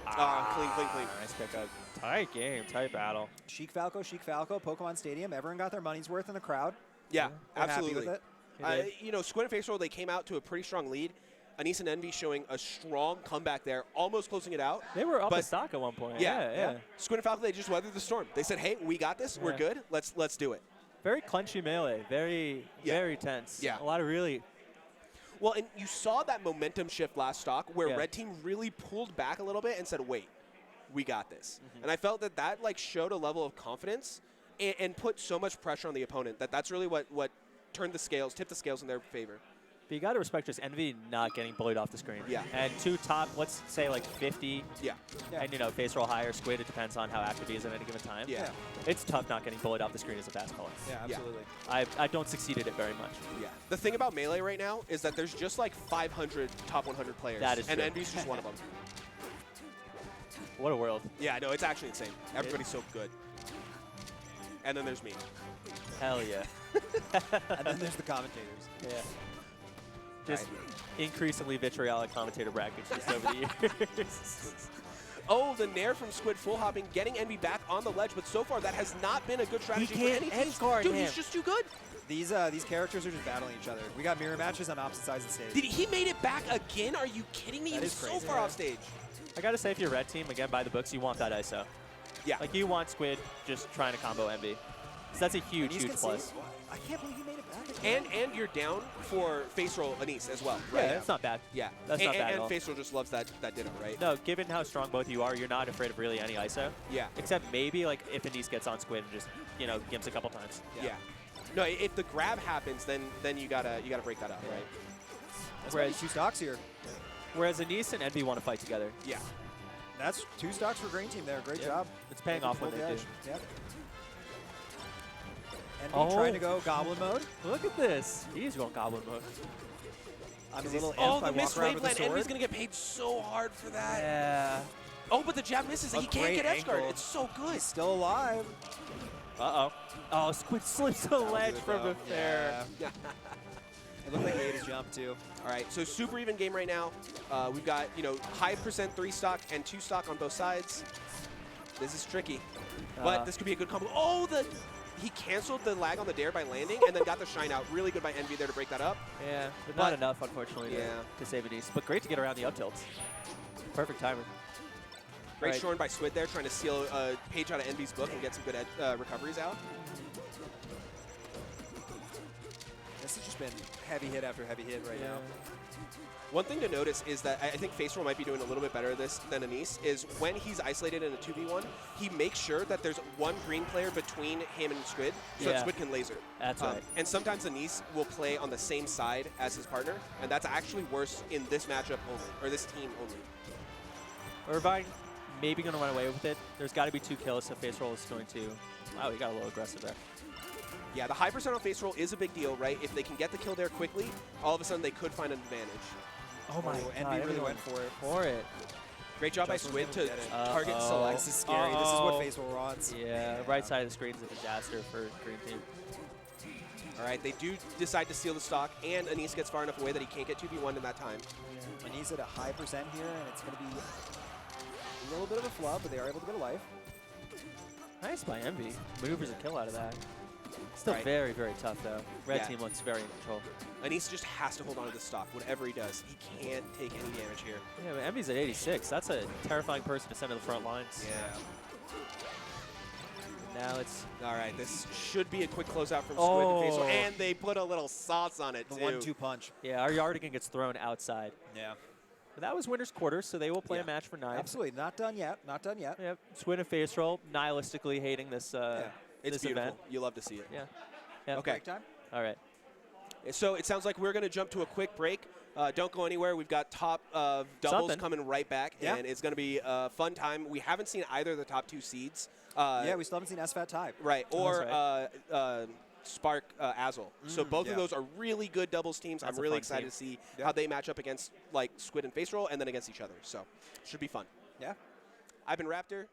Clean. Nice pickup. Tight game, tight battle. Sheik Falco, Pokemon Stadium. Everyone got their money's worth in the crowd. Yeah, They're absolutely. happy with it. You know, Squid and Face Roll, they came out to a pretty strong lead. Anis and Envy showing a strong comeback there, almost closing it out. They were up a stock at one point. Yeah. Squid and Falco, they just weathered the storm. They said, hey, we got this. We're good. Let's do it. Very crunchy melee. Very tense. Yeah. A lot of really... Well, and you saw that momentum shift last stock where Red Team really pulled back a little bit and said, wait, we got this. And I felt that like showed a level of confidence and put so much pressure on the opponent that's really what tipped the scales in their favor. But you got to respect just Envy not getting bullied off the screen. Yeah. And two top, let's say like 50. Yeah. And, you know, face roll higher, Squid, it depends on how active he is at any given time. Yeah. It's tough not getting bullied off the screen as a fast caller. Yeah, absolutely. I don't succeed at it very much. Yeah. The thing about Melee right now is that there's just like 500 top 100 players. That is and true. Envy's just one of them. What a world. Yeah, no, it's actually insane. Everybody's so good. And then there's me. Hell yeah. And then there's the commentators. Yeah. Just increasingly vitriolic commentator brackets just over the years. Oh, the Nair from Squid full hopping, getting Envy back on the ledge, but so far that has not been a good strategy for any team. Dude, he's just too good. These characters are just battling each other. We got mirror matches on opposite sides of the stage. He made it back again? Are you kidding me? He was so far off stage. I gotta say, if you're red team, again, by the books, you want that ISO. Yeah. Like, you want Squid just trying to combo Envy. So that's a huge, huge plus. I can't believe he made it back. And you're down for face roll Anise as well, right? Yeah, that's not bad. Yeah. That's not bad at all. And face roll just loves that ditto, right? No, given how strong both you are, you're not afraid of really any ISO. Yeah. Except maybe, like, if Anise gets on Squid and just, you know, gimps a couple times. Yeah. No, if the grab happens, then you gotta break that up, right? Whereas 2 stocks here. Whereas Anise and Envy want to fight together. Yeah. That's 2 stocks for green team there. Great job. It's paying off when they do. Yep. Envy trying to go goblin mode. Look at this. He's going goblin mode. I'm a little the missed wave plan. Envy's going to get paid so hard for that. Yeah. Oh, but the jab misses. He can't get edge guard. It's so good. He's still alive. Uh-oh. Oh, Squid slips the ledge from the fair. Yeah. It looked like he ate his jump, too. All right, so super even game right now. We've got, high percent 3 stock and 2 stock on both sides. This is tricky, but this could be a good combo. Oh, he canceled the lag on the dare by landing and then got the shine out. Really good by Envy there to break that up. Yeah, but not enough, unfortunately, to save Anise. But great to get around the up tilts. Perfect timer. Great shorn by Squid there, trying to steal a page out of Envy's book and get some good recoveries out. This has just been heavy hit after heavy hit right now. One thing to notice is that I think face roll might be doing a little bit better at this than Anise, is when he's isolated in a 2v1, he makes sure that there's one green player between him and Squid, so that Squid can laser. That's right. And sometimes Anise will play on the same side as his partner, and that's actually worse in this matchup only, or this team only. Irvine maybe going to run away with it. There's got to be 2 kills, so face roll is going to... Wow, he got a little aggressive there. Yeah, the high percent on face roll is a big deal, right? If they can get the kill there quickly, all of a sudden they could find an advantage. Oh my God, Envy really went for it. Great job by Squid to target select. This is scary. This is what face roll wants. Yeah, the right side of the screen is a disaster for green team. All right, they do decide to steal the stock, and Anise gets far enough away that he can't get 2v1 in that time. Anise at a high percent here, and it's going to be a little bit of a flub, but they are able to get a life. Nice by Envy. Maneuvers a kill out of that. Still very, very tough, though. Red team looks very in control. Anise just has to hold on to the stock, whatever he does. He can't take any damage here. Yeah, but Envy's at 86. That's a terrifying person to send to the front lines. Yeah. Now it's... All right, this should be a quick closeout from Squid to face roll, and they put a little sauce on it, the too. 1-2 punch. Yeah, our Yardigan gets thrown outside. Yeah. But that was winner's quarters, so they will play a match for 9. Absolutely. Not done yet. Not done yet. Yep. Squid and face roll, nihilistically hating this, it's this beautiful. event. You love to see it. Yeah. Yep. Okay. Time? All right. So it sounds like we're going to jump to a quick break. Don't go anywhere. We've got top doubles coming right back, and it's going to be a fun time. We haven't seen either of the top 2 seeds. Yeah, we still haven't seen SFAT tie. Right, or Spark Azul. So both of those are really good doubles teams. I'm really excited to see how they match up against like Squid and face roll, and then against each other. So should be fun. Yeah. I've been Raptor.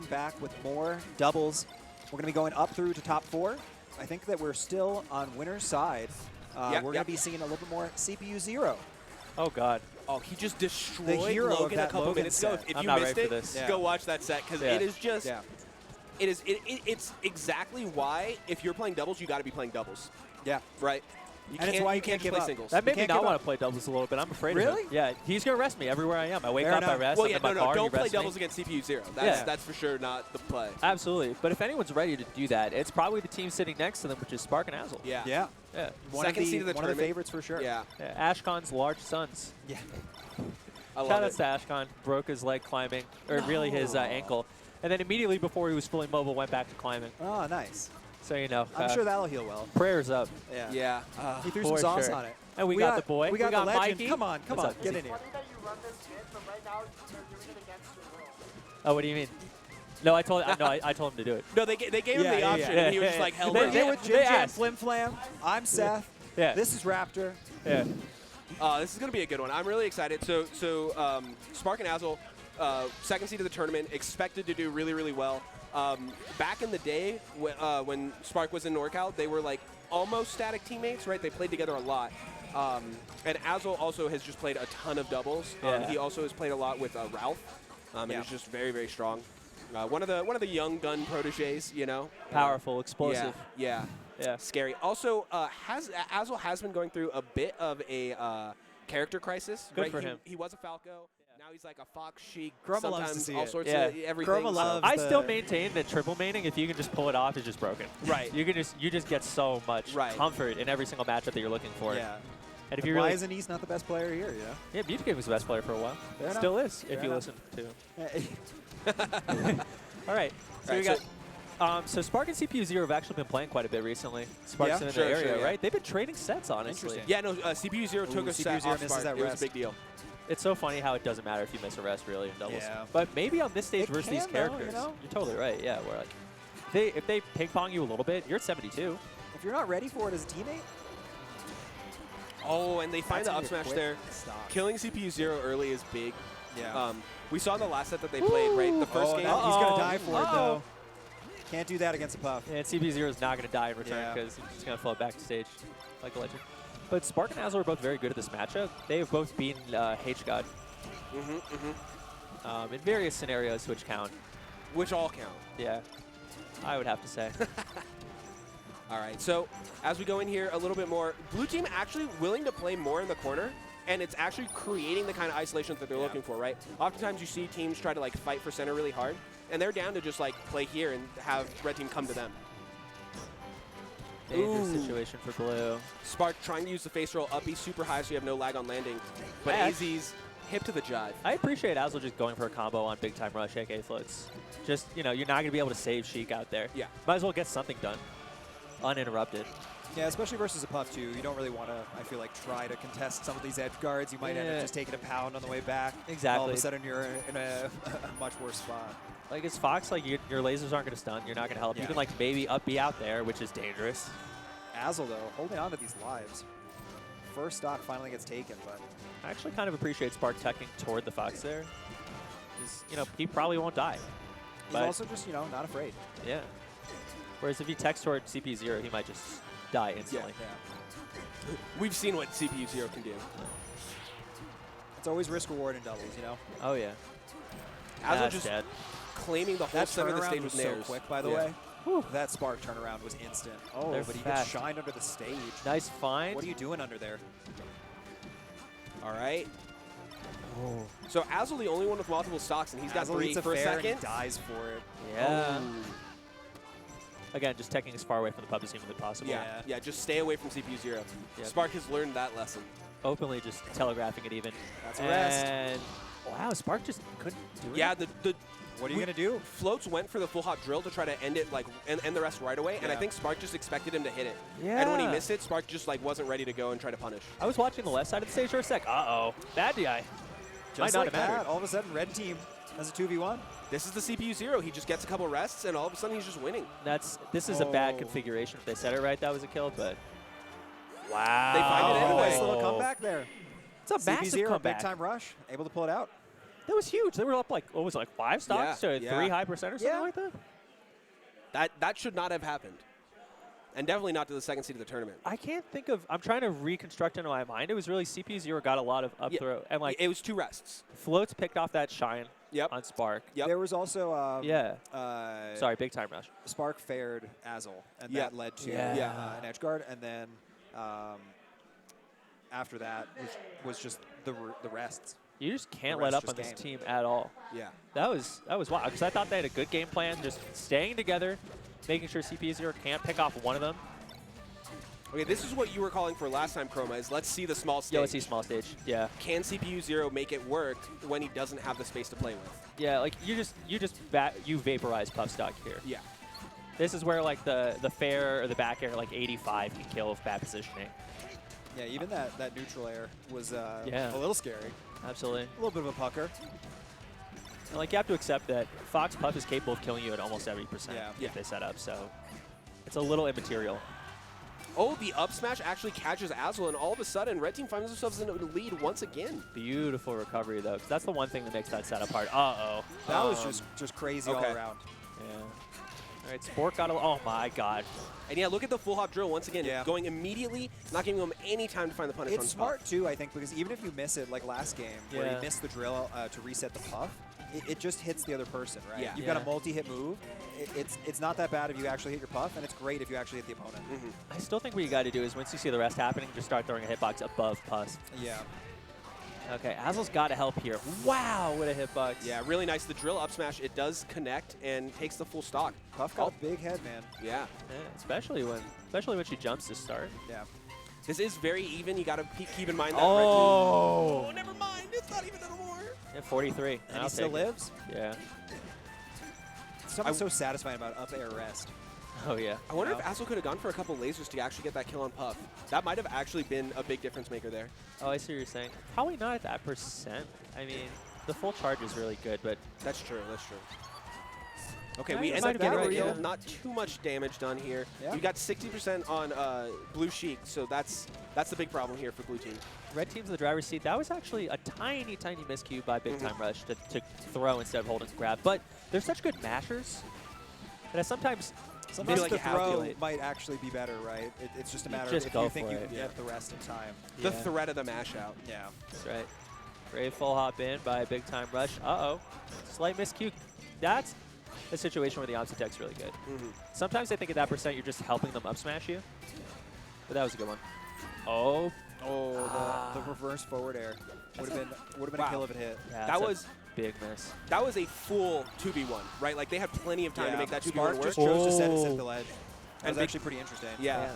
back with more doubles. We're going to be going up through to top 4. I think that we're still on winner's side. We're going to be seeing a little bit more CPU Zero. Oh, God. Oh, he just destroyed the hero Logan a couple Logan minutes ago. If you missed it, go watch that set because it is just, it's exactly why if you're playing doubles, you got to be playing doubles. Yeah. Right? And it's why you can't play singles. That made me not want to play doubles a little bit. I'm afraid of him. Yeah, he's going to rest me everywhere I am. I wake up, I rest. Well, yeah, I'm in my car, don't play doubles against CPU Zero. That's for sure not the play. Absolutely. But if anyone's ready to do that, it's probably the team sitting next to them, which is Spark and Azel. Yeah. Second seed of the tournament. One of the favorites for sure. Yeah. Ashkan's large sons. Yeah. Shout out to Ashkan. Broke his leg climbing, or really his ankle. And then immediately before he was fully mobile, went back to climbing. Oh, nice. So, you know. I'm sure that'll heal well. Prayers up. Yeah. He threw some sauce on it. And we got the boy. We got the legend. Mikey. Come on. Get in here. Oh, what do you mean? No, I told him to do it. No, they gave him the option, and he was just like, hell no. They with Jim Flim Flam. I'm Seth. Yeah. This is Raptor. Yeah. This is going to be a good one. I'm really excited. So Spark and Azel, second seed of the tournament, expected to do really, really well. Back in the day, when Spark was in NorCal, they were like almost static teammates, right? They played together a lot. And Azel also has just played a ton of doubles. He also has played a lot with Ralph, and he's just very, very strong. One of the young gun proteges, you know. Powerful, explosive. Yeah. Scary. Also, Azel has been going through a bit of a character crisis. Good for him. He was a Falco. Now he's like a Fox Sheik. Groma loves to see all sorts of everything. Groma loves I still maintain that triple maining, if you can just pull it off, is just broken. Right. You just get so much comfort in every single matchup that you're looking for. Yeah. And if why isn't East not the best player here? Yeah. Yeah, Beauty was the best player for a while. Still is, if you listen to. All right. So we got. So Spark and CPU Zero have actually been playing quite a bit recently. Spark's in the area, right? They've been trading sets, honestly. Yeah, no, CPU Zero took a set off Spark. It was a big deal. It's so funny how it doesn't matter if you miss a rest, really, in doubles. Yeah. But maybe on this stage versus these characters, you're totally right. Yeah, where like, if they ping pong you a little bit, you're at 72. If you're not ready for it as a teammate. Oh, and they find the up smash there. Killing CPU Zero early is big. Yeah. We saw the last set that they played, right? The first game. He's going to die for it, though. Can't do that against a Puff. Yeah, and CPU Zero is not going to die in return because he's just going to float back to stage like a legend. But Spark and Azel are both very good at this matchup. They have both beaten H-God in various scenarios which count. Which all count. Yeah, I would have to say. All right, so as we go in here a little bit more, blue team actually willing to play more in the corner, and it's actually creating the kind of isolations that they're looking for, right? Oftentimes you see teams try to like fight for center really hard, and they're down to just like play here and have red team come to them. Dangerous situation for blue. Spark trying to use the face roll up B super high so you have no lag on landing, but AZ's hip to the jive. I appreciate Azel just going for a combo on big time rush AK floats. Just, you know, you're not going to be able to save Sheik out there. Yeah. Might as well get something done. Uninterrupted. Yeah, especially versus a Puff, too. You don't really want to, I feel like, try to contest some of these edge guards. You might end up just taking a pound on the way back. Exactly. All of a sudden, you're in a much worse spot. Like, as Fox, like, your lasers aren't going to stun. You're not going to help. You can, like, maybe up B out there, which is dangerous. Azel, though, holding on to these lives. First stock finally gets taken, but... I actually kind of appreciate Spark teching toward the Fox there. You know, he probably won't die. He's also just, you know, not afraid. Yeah. Whereas if he techs toward CPU Zero, he might just die instantly. Yeah. We've seen what CPU Zero can do. It's always risk-reward in doubles, you know? Oh, yeah. Azel just claiming the whole center of the stage was with so nairs. quick, by the way. Whew. That Spark turnaround was instant. Oh, but he gets shined under the stage. Nice find. What are you doing under there? All right. Oh. So Azel the only one with multiple stocks, and he's got 3 for a second. And he dies for it. Yeah. Oh. Again, just teching as far away from the pub as humanly possible. Yeah, just stay away from CPU Zero. Yep. Spark has learned that lesson. Openly just telegraphing it even. That's a rest. And wow, Spark just couldn't do it. Yeah, what are you going to do? Floats went for the full hot drill to try to end it, like, end the rest right away, and I think Spark just expected him to hit it. Yeah. And when he missed it, Spark just, like, wasn't ready to go and try to punish. I was watching the left side of the stage for a sec. Uh-oh. Bad DI. Just like that, all of a sudden, red team has a 2v1. This is the CPU Zero. He just gets a couple rests, and all of a sudden, he's just winning. This is a bad configuration. If they said it right, that was a kill, but... Wow. They find it anyway. Nice little comeback there. It's a massive comeback. Big time rush, able to pull it out. That was huge. They were up like, what was it, like 5 stocks to 3 high percent or something like that? That should not have happened. And definitely not to the second seed of the tournament. I can't think of, I'm trying to reconstruct in my mind. It was really CPU0 got a lot of up throw. And like it was 2 rests. Floats picked off that shine on Spark. There was also, sorry, Big Time Rush. Spark fared Azel, and that led to an edge guard. And then after that was just the rests. You just can't let up on this team at all. Yeah. That was wild, because I thought they had a good game plan, just staying together, making sure CPU0 can't pick off one of them. Okay, this is what you were calling for last time, Chroma, is let's see the small stage. Yeah, let's see small stage, yeah. Can CPU0 make it work when he doesn't have the space to play with? Yeah, like you vaporize Puff Stock here. Yeah. This is where like the fair or the back air like 85 can kill with bad positioning. Yeah, even that neutral air was a little scary. Absolutely. A little bit of a pucker. And like you have to accept that Fox Puff is capable of killing you at almost every percent if they set up, so it's a little immaterial. Oh, the up smash actually catches Azel, and all of a sudden, Red Team finds themselves in the lead once again. Beautiful recovery, though, because that's the one thing that makes that setup hard. Uh-oh. That was just crazy all around. Yeah. All right, Sport got a... Oh, my God. And yeah, look at the full hop drill once again, going immediately, not giving him any time to find the punish. It's smart, too, I think, because even if you miss it, like last game, where you missed the drill to reset the Puff, it just hits the other person, right? Yeah. You've got a multi-hit move. It's not that bad if you actually hit your Puff, and it's great if you actually hit the opponent. I still think what you got to do is once you see the rest happening, just start throwing a hitbox above Puff. Yeah. Okay, Azel's got to help here. Wow, what a hitbox. Yeah, really nice. The drill up smash, it does connect and takes the full stock. Puff got a big head, man. Yeah. Especially when she jumps to start. Yeah. This is very even. You got to keep in mind that. Oh, never mind. It's not even anymore. Yeah, 43. And he still lives? Yeah. Something so satisfying about up air rest. Oh, yeah. I wonder if Azel could have gone for a couple lasers to actually get that kill on Puff. That might have actually been a big difference maker there. Oh, I see what you're saying. Probably not at that percent. I mean, the full charge is really good, but... That's true. That's true. Okay, we end up getting a kill. Not too much damage done here. Yeah. You got 60% on Blue Sheik, so that's the big problem here for Blue Team. Red Team's in the driver's seat. That was actually a tiny, tiny miscue by Big Time Rush to throw instead of holding grab. But they're such good mashers that sometimes the throw might actually be better, right? It's just a matter of if you think you can get the rest in time. The threat of the mash out. Yeah. That's right. Great full hop in by Big Time Rush. Uh-oh. Slight miscue. That's a situation where the opposite deck's really good. Sometimes I think at that percent you're just helping them up smash you. But that was a good one. Oh. Oh, the reverse forward air would have been a kill if it hit. Yeah, that was big miss. That was a full 2v1, right? Like they had plenty of time to make that 2v1 Spark work. just chose to set the ledge. That was actually pretty interesting. Yeah.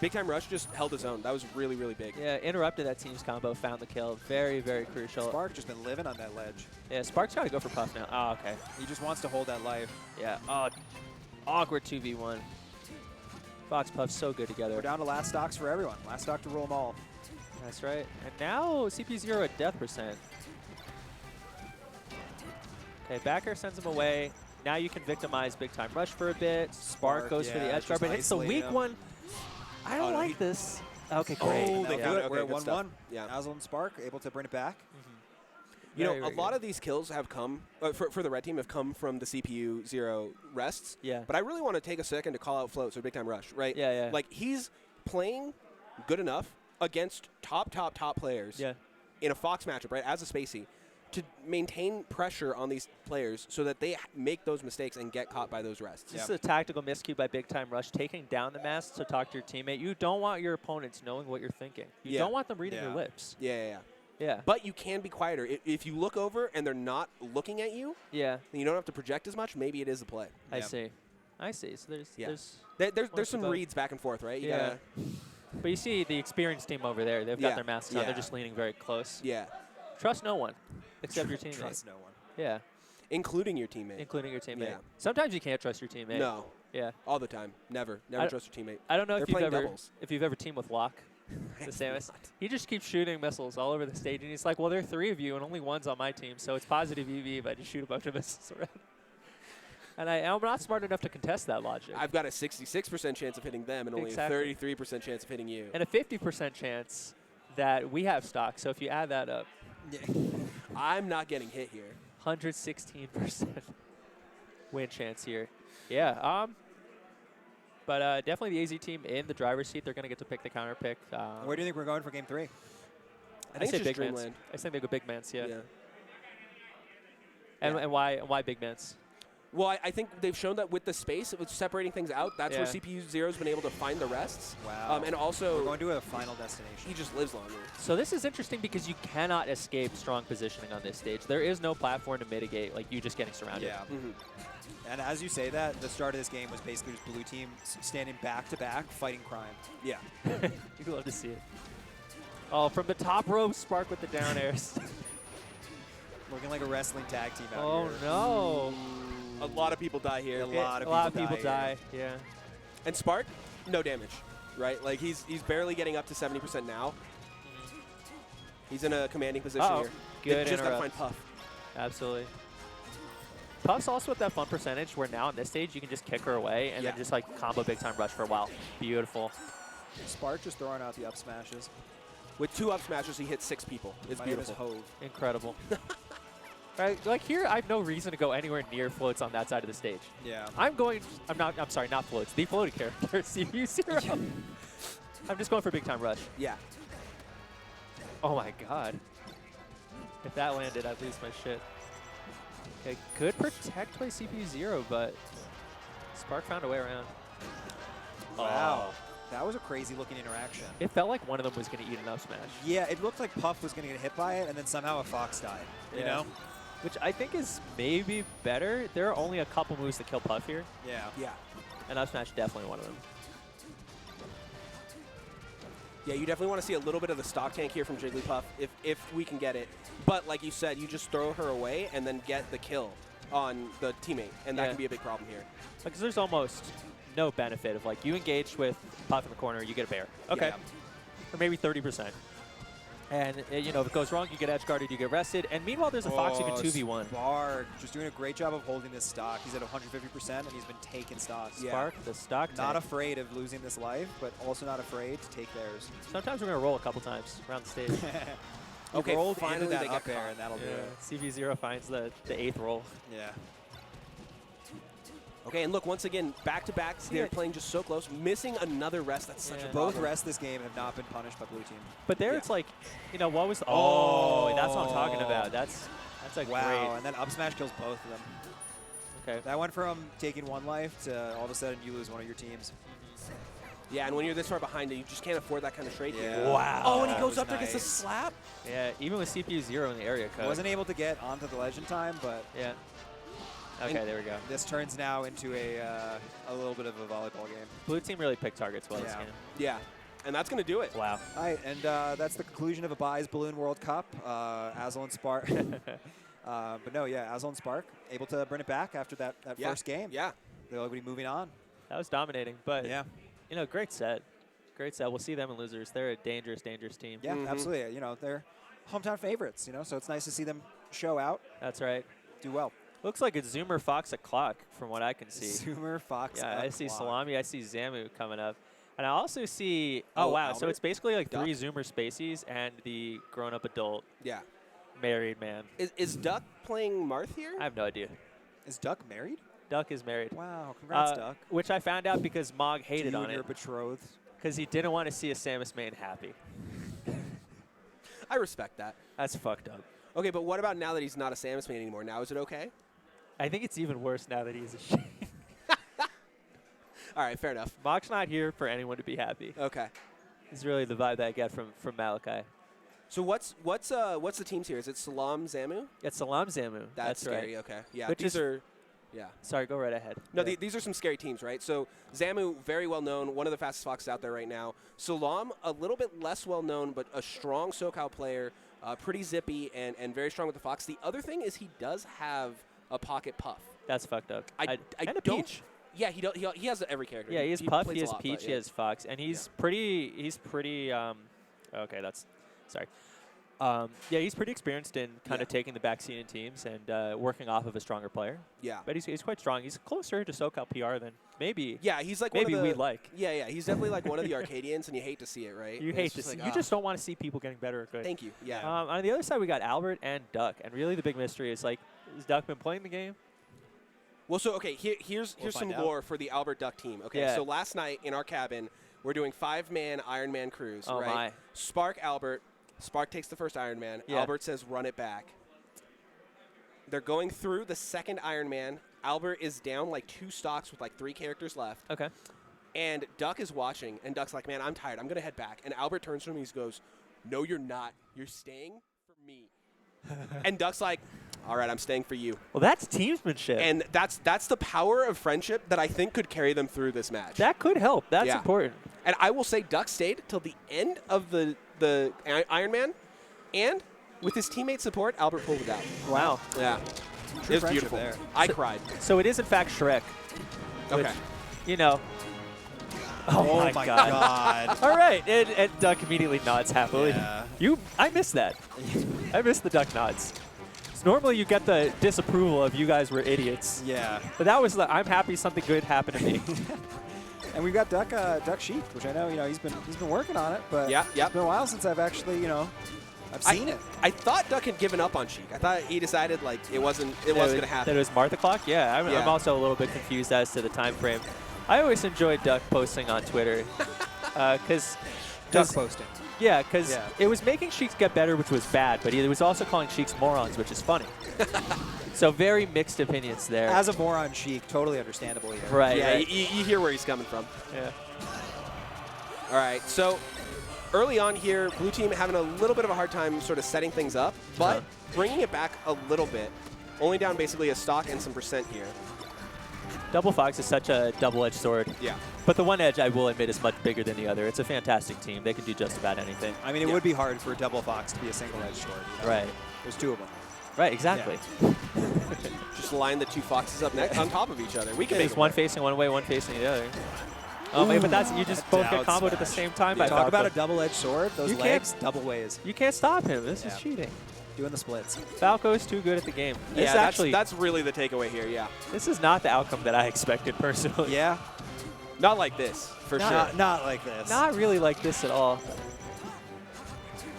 Big Time Rush just held his own. That was really, really big. Yeah, interrupted that team's combo, found the kill. Very, very crucial. Spark just been living on that ledge. Yeah, Spark's got to go for Puff now. Oh, okay. He just wants to hold that life. Yeah. Oh, awkward 2v1. Fox Puff so good together. We're down to last stocks for everyone. Last stock to roll them all. That's right. And now CP0 at death percent. Okay, backer sends him away. Now you can victimize Big Time Rush for a bit. Spark goes for the edge guard, but hits the weak one. I don't like this. Okay, great. Oh, they do it. We're at 1-1. Yeah. Azel and Spark able to bring it back. You know, a lot of these kills have come, for the red team, have come from the CPU0 rests. Yeah. But I really want to take a second to call out Float, so Big Time Rush, right? Yeah, yeah. Like, he's playing good enough against top players in a Fox matchup, right, as a Spacey, to maintain pressure on these players so that they make those mistakes and get caught by those rests. This is a tactical miscue by Big Time Rush, taking down the mask to talk to your teammate. You don't want your opponents knowing what you're thinking. You don't want them reading your lips. Yeah. But you can be quieter. If you look over and they're not looking at you, and you don't have to project as much, maybe it is the play. I see. So there's some reads back and forth, right? But you see the experienced team over there. They've got their masks on. They're just leaning very close. Yeah. Trust no one except your teammate. Trust no one. Yeah. Including your teammate. Including your teammate. Yeah. Sometimes you can't trust your teammate. No. Yeah. All the time. Never trust your teammate. I don't know if you've ever teamed with Locke. The Samus. He just keeps shooting missiles all over the stage, and he's like, well, there are 3 of you, and only one's on my team, so it's positive EV if I just shoot a bunch of missiles around. And I'm not smart enough to contest that logic. I've got a 66% chance of hitting them and only a 33% chance of hitting you. And a 50% chance that we have stock, so if you add that up. I'm not getting hit here. 116% win chance here. Yeah. But definitely the AZ team in the driver's seat. They're going to get to pick the counter pick. Where do you think we're going for game 3? I think it's just Big Dreamland. I think they go Big Mans, yeah. And why Big Mans? Well, I think they've shown that with the space, with separating things out, that's where CPU Zero's been able to find the rests. Wow. And also, we're going to a final destination. He just lives longer. So this is interesting because you cannot escape strong positioning on this stage. There is no platform to mitigate, like you just getting surrounded. Yeah. And as you say that, the start of this game was basically just blue team standing back to back, fighting crime. Yeah. You'd love to see it. Oh, from the top rope, Spark with the down airs. Looking like a wrestling tag team out here. Oh, no. A lot of people die here. A lot of people die, yeah. And Spark, no damage, right? Like, he's barely getting up to 70% now. He's in a commanding position here. Good just got to find Puff. Absolutely. Puff's also at that fun percentage where now on this stage you can just kick her away and then just like combo big time rush for a while. Beautiful. Spark just throwing out the up smashes. With 2 up smashes, he hits 6 people. It's beautiful. Hove. Incredible. Right, like here, I have no reason to go anywhere near floats on that side of the stage. Yeah. I'm sorry, not floats. The floated character, CPU Zero. I'm just going for big time rush. Yeah. Oh my god. If that landed, I'd lose my shit. Okay, good protect by CPU Zero, but Spark found a way around. Wow. That was a crazy looking interaction. It felt like one of them was going to eat an up smash. Yeah, it looked like Puff was going to get hit by it, and then somehow a Fox died. You know? Which I think is maybe better. There are only a couple moves that kill Puff here. Yeah. Yeah. And up smash definitely one of them. Yeah, you definitely want to see a little bit of the stock tank here from Jigglypuff if we can get it. But like you said, you just throw her away and then get the kill on the teammate, and that can be a big problem here. Because there's almost no benefit of like you engage with Puff in the corner, you get a bear. Okay. Yeah. Or maybe 30%. And, you know, if it goes wrong, you get edge guarded, you get rested. And meanwhile, there's a Fox you can 2v1. Spark just doing a great job of holding this stock. He's at 150%, and he's been taking stocks. Spark, the stock Not afraid of losing this life, but also not afraid to take theirs. Sometimes we're going to roll a couple times around the stage. Okay, rolled finally that they up get air, and that'll do it. CV0 finds the 8th roll. Yeah. Okay, and look, once again, back-to-back, they're playing just so close, missing another rest. That's such a problem. Both rests this game have not been punished by blue team. But there it's like, you know, what was the... Oh, that's what I'm talking about. That's like wow, great. And then up smash kills both of them. Okay. That went from taking 1 life to all of a sudden you lose one of your teams. Yeah, and when you're this far behind, you just can't afford that kind of trade here. Wow. Oh, and he goes up there, gets a slap? Yeah, even with CPU 0 in the area code. Wasn't able to get onto the ledge in time, but... Yeah. Okay, there we go. This turns now into a little bit of a volleyball game. Blue team really picked targets well this game. Yeah, and that's going to do it. Wow. All right, and that's the conclusion of Abai's Balloon World Cup. Azel and Spark. But no, yeah, Azel and Spark able to bring it back after that first game. Yeah. They'll be moving on. That was dominating, but yeah, you know, great set. Great set. We'll see them in losers. They're a dangerous, dangerous team. Yeah, absolutely. You know, they're hometown favorites, you know, so it's nice to see them show out. That's right. Do well. Looks like it's Zoomer, Fox, a clock from what I can see. Zoomer, Fox, yeah, I see clock. Salami, I see Zamu coming up. And I also see, oh wow, Albert? So it's basically like 3 Zoomer Spaceys and the grown-up adult married man. Is Duck playing Marth here? I have no idea. Is Duck married? Duck is married. Wow, congrats, Duck. Which I found out because Mog hated on it. Your betrothed. Because he didn't want to see a Samus main happy. I respect that. That's fucked up. Okay, but what about now that he's not a Samus main anymore? Now is it okay? I think it's even worse now that he's a Shane. All right, fair enough. Mog's not here for anyone to be happy. Okay. It's really the vibe that I get from Malachi. So what's the teams here? Is it Salam, Zamu? It's Salam, Zamu. That's scary. Right. Okay. Yeah. Which these are. Yeah. Sorry, go right ahead. No, these are some scary teams, right? So Zamu, very well known, one of the fastest foxes out there right now. Salam, a little bit less well known, but a strong SoCal player, pretty zippy and very strong with the fox. The other thing is he does have a pocket Puff. That's fucked up. I and a don't. Peach. Yeah, he has every character. Yeah, he has Puff, he has lot, Peach, he has Fox, and he's pretty. Okay, that's sorry. Yeah, he's pretty experienced in kind of taking the backseat in teams and working off of a stronger player. Yeah. But he's quite strong. He's closer to SoCal PR than maybe. Yeah, he's like maybe one of the, we'd like. Yeah, he's definitely like one of the Arcadians, and you hate to see it, right? You hate to see. You just don't want to see people getting better or good. Thank you. Yeah. On the other side, we got Albert and Duck, and really the big mystery is like, has Duck been playing the game? Well, so okay, here's some lore for the Albert Duck team. Okay, so last night in our cabin, we're doing 5-man Ironman crews. Oh right? my! Spark Albert. Spark takes the first Ironman. Yeah. Albert says, "Run it back." They're going through the second Ironman. Albert is down like 2 stocks with like 3 characters left. Okay. And Duck is watching, and Duck's like, "Man, I'm tired. I'm gonna head back." And Albert turns to him and he goes, "No, you're not. You're staying for me." And Duck's like, "All right, I'm staying for you." Well, that's teamsmanship. And that's the power of friendship that I think could carry them through this match. That could help. That's important. And I will say Duck stayed till the end of the Ironman, and with his teammate support, Albert pulled it out. Wow. Yeah. It was beautiful. There. I cried. So it is, in fact, Shrek. Which, Okay. you know. Oh, my God. All right. And Duck immediately nods happily. Yeah. I missed that. I missed the Duck nods. Normally you get the disapproval of you guys were idiots. Yeah. But that was the I'm happy something good happened to me. And we've got Duck Sheik, which I know he's been working on it, but it's been a while since I've actually I've seen it. I thought Duck had given up on Sheik. I thought he decided like it wasn't going to happen. That it was Martha Clock? Yeah, I'm also a little bit confused as to the time frame. I always enjoyed Duck posting on Twitter because Duck posting. Yeah, because it was making Sheiks get better, which was bad, but it was also calling Sheiks morons, which is funny. So very mixed opinions there. As a moron Sheik, totally understandable here. Right. Yeah, right. You hear where he's coming from. Yeah. All right, so early on here, Blue Team having a little bit of a hard time sort of setting things up, but bringing it back a little bit. Only down basically a stock and some percent here. Double Fox is such a double-edged sword. Yeah. But the one edge, I will admit, is much bigger than the other. It's a fantastic team. They can do just about anything. I mean, it would be hard for Double Fox to be a single-edged sword. Right. There's 2 of them. Right, exactly. Yeah. Just line the 2 foxes up next on top of each other. We can make one facing one way, one facing the other. But that's you just both get comboed at the same time. Talk about a double-edged sword. Those legs, double ways. You can't stop him. This is cheating. Doing the splits. Falco is too good at the game. Yeah, that's really the takeaway here, yeah. This is not the outcome that I expected personally. Yeah. Not like this, for sure. Not like this. Not really like this at all.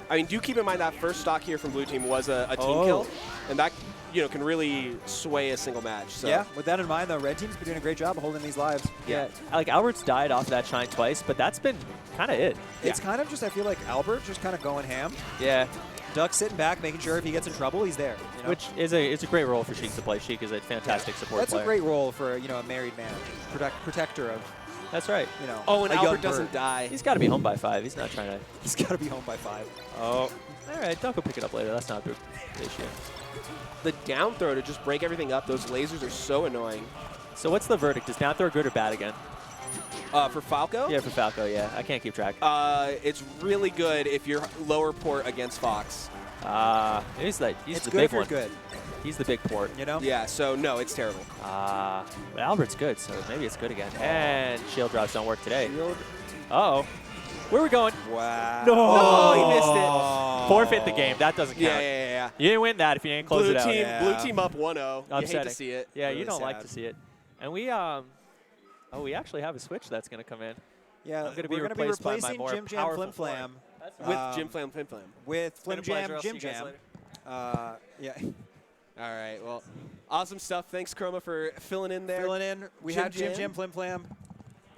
I mean, do keep in mind that first stock here from Blue Team was a team kill, and that can really sway a single match. So. Yeah, with that in mind, though, Red Team's been doing a great job of holding these lives. Yeah, like Albert's died off that shine twice, but that's been kind of it. It's kind of just, I feel like Albert just kind of going ham. Yeah. Duck sitting back, making sure if he gets in trouble, he's there. Which is a great role for Sheik to play. Sheik is a fantastic support player. That's a great role for a married man, protector of. That's right. Oh, and Albert doesn't die. He's got to be home by 5. He's not trying to. He's got to be home by 5. Oh. All right, Duck will pick it up later. That's not the issue. The down throw to just break everything up. Those lasers are so annoying. So what's the verdict? Is down throw good or bad again? For Falco? Yeah, for Falco, yeah. I can't keep track. It's really good if you're lower port against Fox. He's the good big if you're one. good. He's the big port. Yeah, so no, it's terrible. But Albert's good, so maybe it's good again. And shield drops don't work today. Uh-oh. Where are we going? Wow. No, he missed it. Forfeit the game. That doesn't count. Yeah. You didn't win that if you didn't close it out. Blue team up 1-0. You hate to see it. Yeah, really you don't sad. like to see it. And we we actually have a switch that's going to come in. Yeah, I'm gonna we're going to be replacing Jim Jam Flim Flam. With Jim Flam Flim Flam. With Flim Jam Jim Jam. Yeah. All right, well, awesome stuff. Thanks, Chroma, for filling in there. We have Jim Jam Flim Flam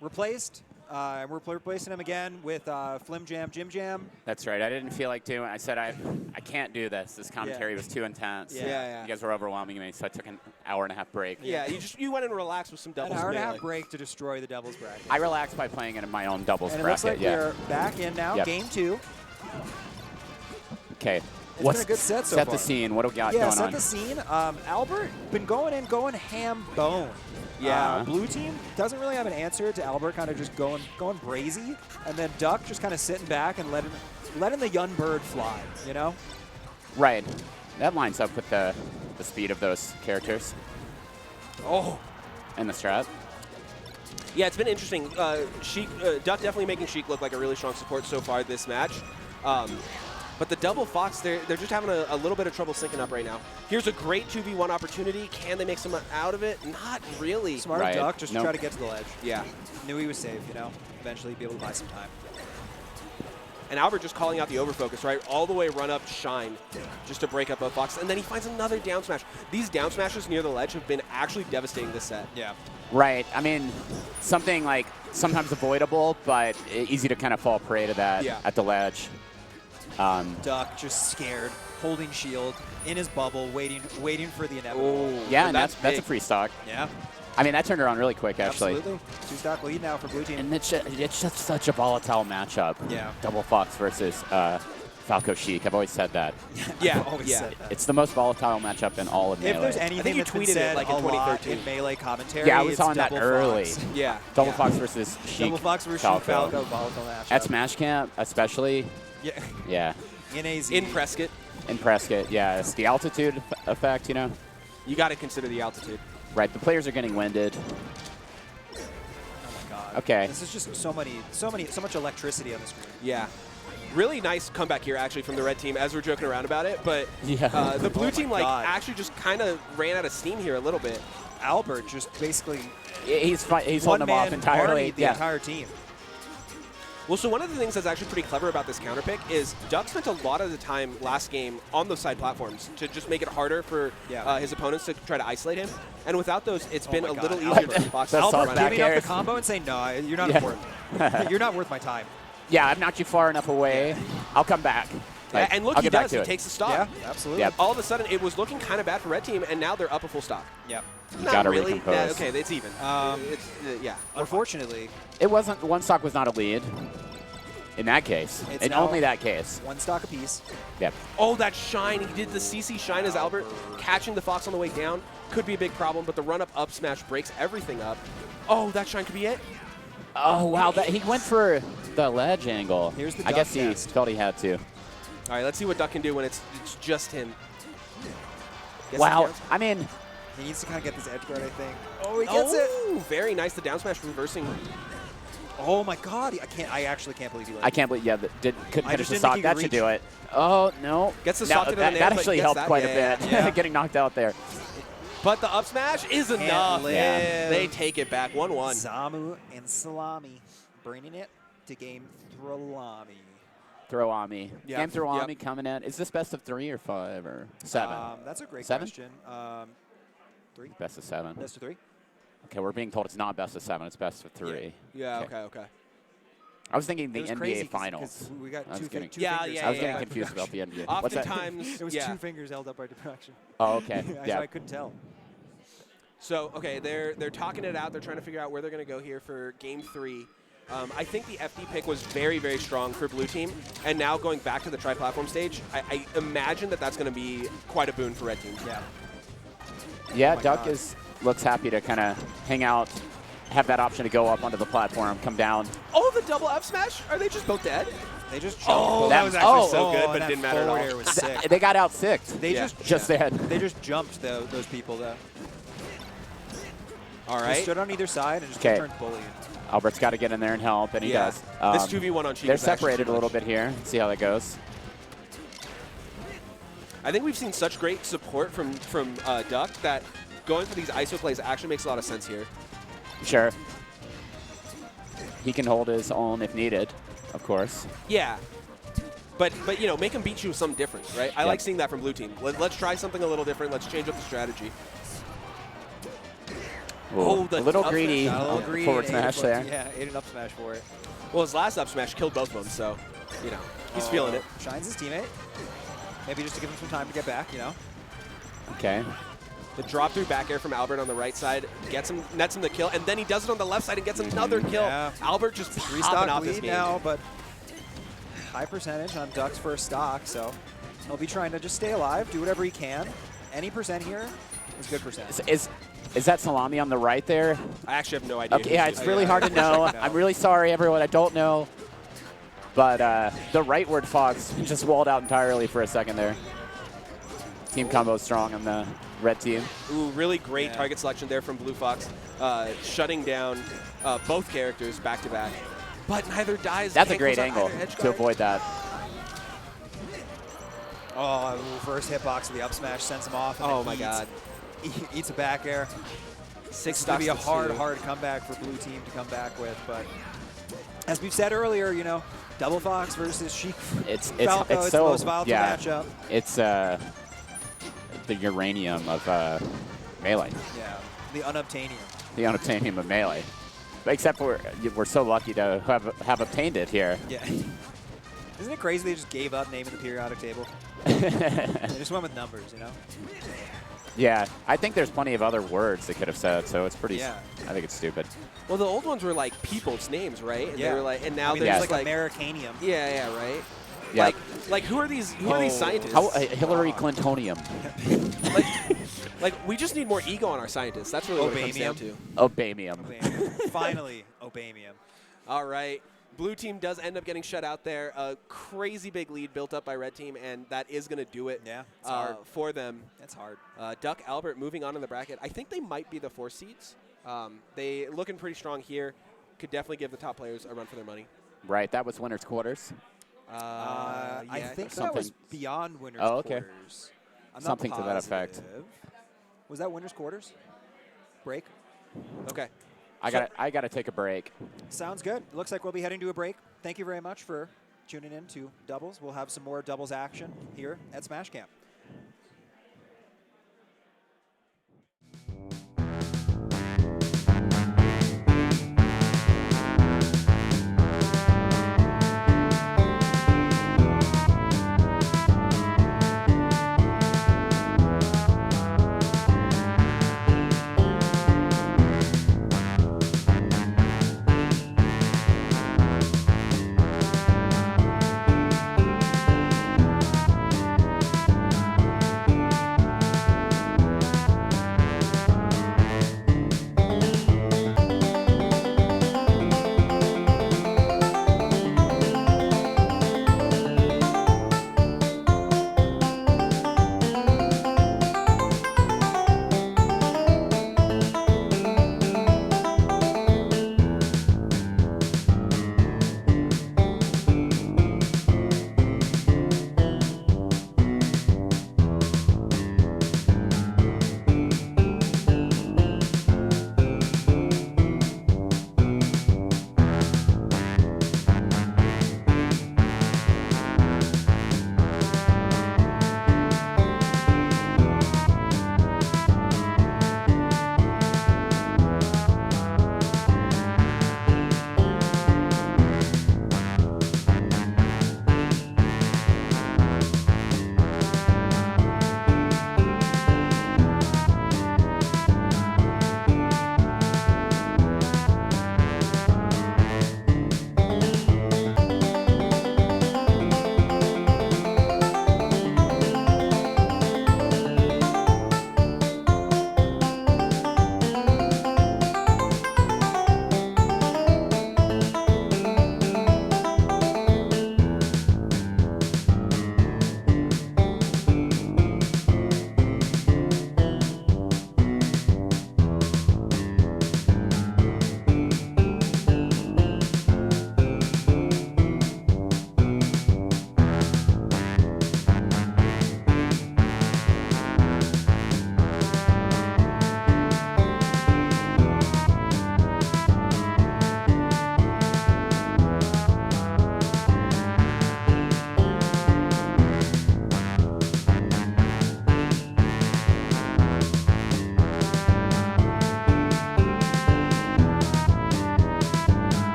replaced. And we're replacing him again with Flim Jam Jim Jam. That's right. I didn't feel like doing it. I said I can't do this. This commentary was too intense. Yeah. You guys were overwhelming me, so I took an hour-and-a-half break. Yeah, you went and relaxed with some doubles. An hour-and-a-half break to destroy the doubles bracket. I relaxed by playing it in my own doubles and bracket. it looks like we're back in now, game 2. Okay. It's been a good set so far. Set the scene. What do we got going on? Yeah, set the scene. Albert been going ham bone. Yeah. Blue team doesn't really have an answer to Albert kind of just going brazy, and then Duck just kind of sitting back and letting the young bird fly, Right. That lines up with the speed of those characters. Oh. And the strat. Yeah, it's been interesting. Sheik, Duck definitely making Sheik look like a really strong support so far this match. But the double Fox, they're just having a little bit of trouble syncing up right now. Here's a great 2v1 opportunity. Can they make some out of it? Not really. Smart duck, just try to get to the ledge. Yeah. Knew he was safe, you know. Eventually be able to buy some time. And Albert just calling out the overfocus, right? All the way run up Shine just to break up both Fox. And then he finds another down smash. These down smashes near the ledge have been actually devastating this set. Yeah. Right. I mean, something like sometimes avoidable, but easy to kind of fall prey to that at the ledge. Duck just scared, holding shield in his bubble, waiting for the inevitable. Oh, yeah, and that's a free stock. Yeah. I mean, that turned around really quick, actually. Absolutely. 2-stock lead now for blue team. And it's just such a volatile matchup. Yeah. Double Fox versus Falco Sheik. I've always said that. Yeah, always said that. It's the most volatile matchup in all of Melee. If there's anything that's been said like in 2013 in Melee commentary, yeah, I was on that early. Fox. Yeah. Double Fox versus Sheik. Double Fox versus Sheik Falco, volatile matchup. At Smash Camp, especially. Yeah. Yeah. In AZ. In Prescott. In Prescott, yeah. It's the altitude effect, you know. You got to consider the altitude. Right, the players are getting winded. Oh my god. Okay. This is just so much electricity on the screen. Yeah. Really nice comeback here, actually, from the red team, as we're joking around about it. But the blue team, actually just kind of ran out of steam here a little bit. Albert just basically he's holding them off entirely. The entire team. Well, so one of the things that's actually pretty clever about this counter pick is Duck spent a lot of the time last game on those side platforms to just make it harder for his opponents to try to isolate him. And without those, it's been a little easier for Fox. Albert giving up the combo and saying, no, you're not worth You're not worth my time. Yeah, I've knocked you far enough away. I'll come back. Like, and look, he does. He takes the stock. Yeah, absolutely. Yep. All of a sudden, it was looking kind of bad for red team, and now they're up a full stock. Yep. Not really. Okay, it's even. Yeah. Unfortunately. It wasn't. One stock was not a lead. In that case. In only that case. One stock apiece. Yep. Oh, that Shine. He did the CC Shine as Albert. Catching the Fox on the way down could be a big problem, but the run-up up smash breaks everything up. Oh, that Shine could be it. Oh, wow. He went for the ledge angle. Here's the I guess he felt he had to. All right, let's see what Duck can do when it's just him. Wow. I mean, he needs to kind of get this edge guard, I think. Oh, he gets it. Very nice. The down smash reversing. Oh my god, I actually can't believe he let I can't believe, couldn't finish the stock. That should do it. Oh, no. Gets the stock to the that actually helped quite a bit, getting knocked out there. But the up smash is enough. Yeah. They take it back, 1-1. Zamu and Salami bringing it to game Throwami. Throwami. Yep. Game Throwami coming in. Is this best of 3 or 5 or 7? That's a great question. 3. Best of 7. Best of 3. Okay, we're being told it's not best of 7, it's best of 3. Yeah, okay. I was thinking the NBA Finals. We got two fingers. I was getting confused about the NBA. Oftentimes, it was 2 fingers held up by production. Oh, okay. I couldn't tell. So, okay, they're talking it out. They're trying to figure out where they're going to go here for Game 3. I think the FD pick was very, very strong for blue team. And now going back to the tri-platform stage, I imagine that's going to be quite a boon for red team. Yeah. Yeah, Duck looks happy to kind of hang out, have that option to go up onto the platform, come down. Oh, the double F smash? Are they just both dead? They just jumped. Oh, that was actually so good, but it didn't matter at all. Was sick. They got out sicked. They just dead. They just jumped those people though. All right. They stood on either side and just turned bully. Albert's got to get in there and help, and he does. This 2v1 on Sheik. They're separated a little bit here. Let's see how that goes. I think we've seen such great support from Duck that going for these ISO plays actually makes a lot of sense here. Sure. He can hold his own if needed, of course. Yeah. But you know, make him beat you with something different, right? I like seeing that from blue team. Let's try something a little different. Let's change up the strategy. Oh, a little greedy forward smash there. Yeah, ate an up smash for it. Well, his last up smash killed both of them, so, you know, he's feeling it. Shines his teammate. Maybe just to give him some time to get back, you know. Okay. The drop through back air from Albert on the right side nets him the kill, and then he does it on the left side and gets another kill. Yeah. Albert just popping off this game now, but high percentage on Duck's first stock, so he'll be trying to just stay alive, do whatever he can. Any percent here is good percent. Is that Salami on the right there? I actually have no idea. Okay, yeah, it's really hard to know. I'm really sorry, everyone. I don't know. But the rightward Fox just walled out entirely for a second there. Team combo strong on the red team. Ooh, really great target selection there from Blue Fox, shutting down both characters back to back. But neither dies. That's a great angle to avoid that. Oh, reverse hitbox of the up smash sends him off. And oh my god. Eats a back air. It's going to be a hard comeback for blue team to come back with. But as we've said earlier, you know, Double Fox versus Sheik Falco, it's the most volatile matchup. It's the uranium of Melee. Yeah, the unobtainium. The unobtainium of Melee. Except we're so lucky to have obtained it here. Yeah. Isn't it crazy they just gave up naming the periodic table? They just went with numbers, you know? Yeah, I think there's plenty of other words they could have said, so it's pretty. I think it's stupid. Well, the old ones were like people's names, right? And they were like, and now there's like Americanium. Yeah, right. Yeah. Like who are these? Who are these scientists? Hillary Clintonium. like we just need more ego on our scientists. That's really what it comes down to. Obamium. Finally, Obamium. All right. Blue team does end up getting shut out there. A crazy big lead built up by red team, and that is going to do it it's hard. for them. It's hard. Duck Albert moving on in the bracket. I think they might be the 4 seeds. They looking pretty strong here. Could definitely give the top players a run for their money. Right. That was winner's quarters. I think that was beyond winner's quarters. I'm something not to that effect. Was that winner's quarters? Break? Okay. I gotta take a break. Sounds good. Looks like we'll be heading to a break. Thank you very much for tuning in to Doubles. We'll have some more Doubles action here at Smash Camp.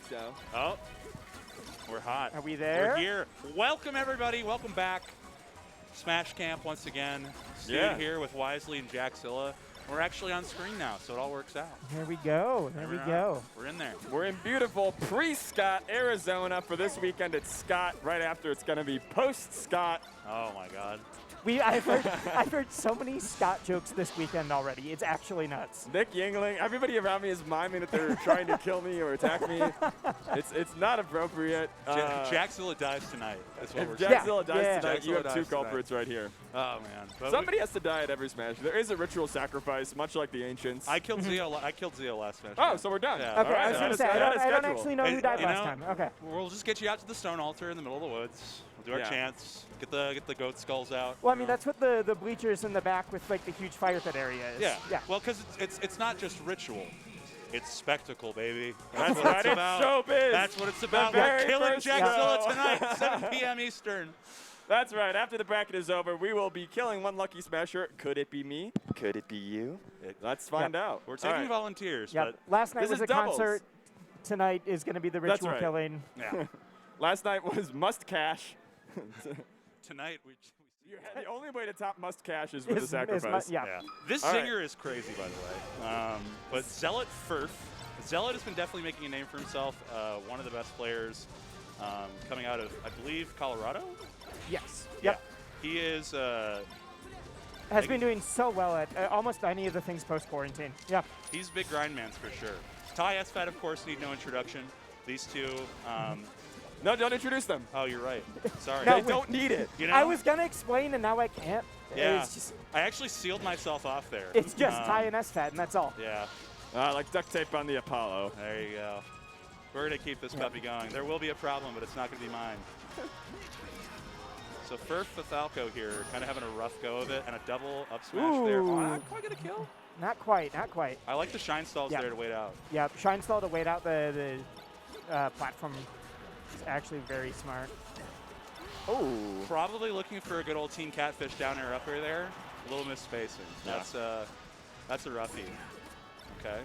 So. Oh, we're hot. Are we there? We're here. Welcome, everybody. Welcome back. Smash Camp once again. Steve here with Wisely and Jackzilla. We're actually on screen now, so it all works out. Here we go. There we go. We're in there. We're in beautiful pre-Scott, Arizona for this weekend. It's Scott. Right after, it's going to be post-Scott. Oh, my God. I've heard so many Scott jokes this weekend already. It's actually nuts. Nick Yingling, everybody around me is miming that they're trying to kill me or attack me. It's not appropriate. Jackzilla dies tonight. That's what we're saying. Jackzilla dies tonight. You have two culprits right here. Oh, man. But somebody has to die at every Smash. There is a ritual sacrifice, much like the Ancients. I killed Zio last Smash. Oh, so we're done. Yeah. Okay, I was going to say, I don't actually know who died last time. Okay. We'll just get you out to the stone altar in the middle of the woods. We'll do our chants. Get the goat skulls out. Well, I mean, that's what the bleachers in the back with like the huge fire pit area is. Yeah. Well, because it's not just ritual. It's spectacle, baby. That's what it's about. That's what it's about. We're killing Jackzilla tonight, 7 p.m. Eastern. That's right. After the bracket is over, we will be killing one Lucky Smasher. Could it be me? Could it be you? Let's find out. We're taking volunteers. Yep. But last night was a doubles. concert. Tonight is going to be the ritual killing. Yeah. Last night was Must Cash. Tonight we the only way to top Must Cash is with a sacrifice. This Zinger is crazy, by the way. But Zealot Furf. Zealot has been definitely making a name for himself. One of the best players coming out of, I believe, Colorado? Yes. Yeah. He is... has been doing so well at almost any of the things post-quarantine. Yeah. He's big grindmans for sure. Ty SFAT, of course, need no introduction. These two... no, don't introduce them. Oh, you're right. Sorry. They don't need it. You know? I was going to explain, and now I can't. Yeah. I actually sealed myself off there. It's just Ty and SFAT, and that's all. Yeah. Like duct tape on the Apollo. There you go. We're going to keep this puppy going. There will be a problem, but it's not going to be mine. So Furf Falco here, kind of having a rough go of it, and a double up smash there. Oh, not quite going to kill? Not quite, not quite. I like the shine stalls there to wait out. Yeah, shine stall to wait out the platform is actually very smart. Oh. Probably looking for a good old Team Catfish down air upper there. A little misspacing. Yeah. That's a roughie. Okay.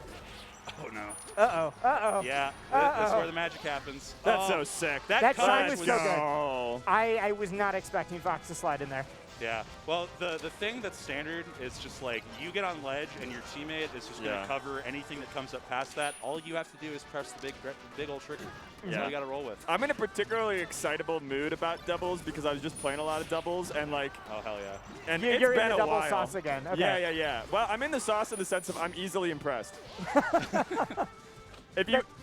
Oh, no. Uh-oh. Uh-oh. Yeah, that's where the magic happens. That's so sick. That shine was so good. No. I was not expecting Fox to slide in there. Yeah. Well, the thing that's standard is just like you get on ledge and your teammate is just going to cover anything that comes up past that. All you have to do is press the big old trigger. That's all you got to roll with. I'm in a particularly excitable mood about doubles because I was just playing a lot of doubles and like. Oh hell yeah. And you're it's been in the a double while. sauce again. Okay. Yeah. Well, I'm in the sauce in the sense of I'm easily impressed.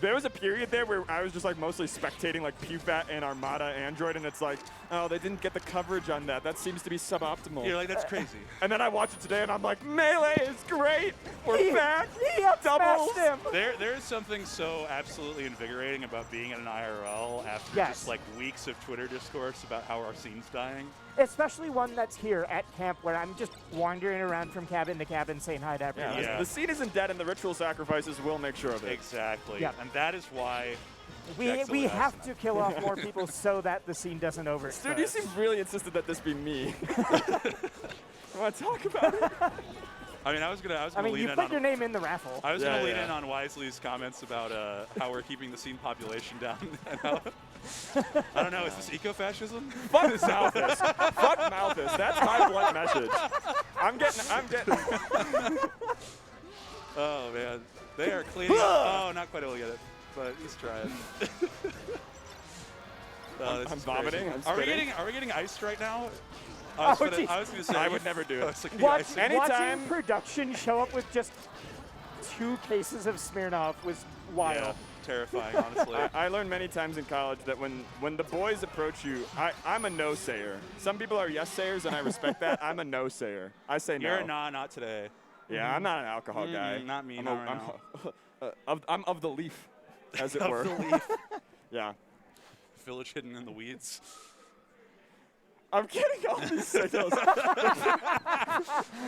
There was a period there where I was just like mostly spectating like PewFat and Armada Android, and it's like, oh, they didn't get the coverage on that. That seems to be suboptimal. You're like, that's crazy. And then I watch it today, and I'm like, Melee is great. We're back. He doubles. him. There is something so absolutely invigorating about being in an IRL after just like weeks of Twitter discourse about how our scene's dying. Especially one that's here at camp where I'm just wandering around from cabin to cabin saying hi to everyone. Yeah. The scene isn't dead, and the ritual sacrifices will make sure of it. Exactly. Yeah. And that is why we have to kill off more people so that the scene doesn't overexpose. Dude, you seem really insisted that this be me. I want to talk about it. I mean, I was gonna you lean in put on your name in the raffle. I was gonna lean in on Wisely's comments about how we're keeping the scene population down. And how, I don't know, is this eco-fascism? Fuck Malthus. Fuck Malthus. That's my blunt message. I'm getting. Oh man, they are cleaning up. Oh, not quite able to get it, but he's trying. I'm vomiting. Are we getting iced right now? I was gonna say I would never do it. Watching production show up with just 2 cases of Smirnoff was wild. Yeah, terrifying, honestly. I learned many times in college that when the boys approach you, I'm a no-sayer. Some people are yes-sayers, and I respect that. I'm a no-sayer. I say no. You're a nah, not today. Yeah, I'm not an alcohol guy. Not me. I'm of the leaf, as it were. Of the leaf. Yeah. Village hidden in the weeds. I'm getting all these signals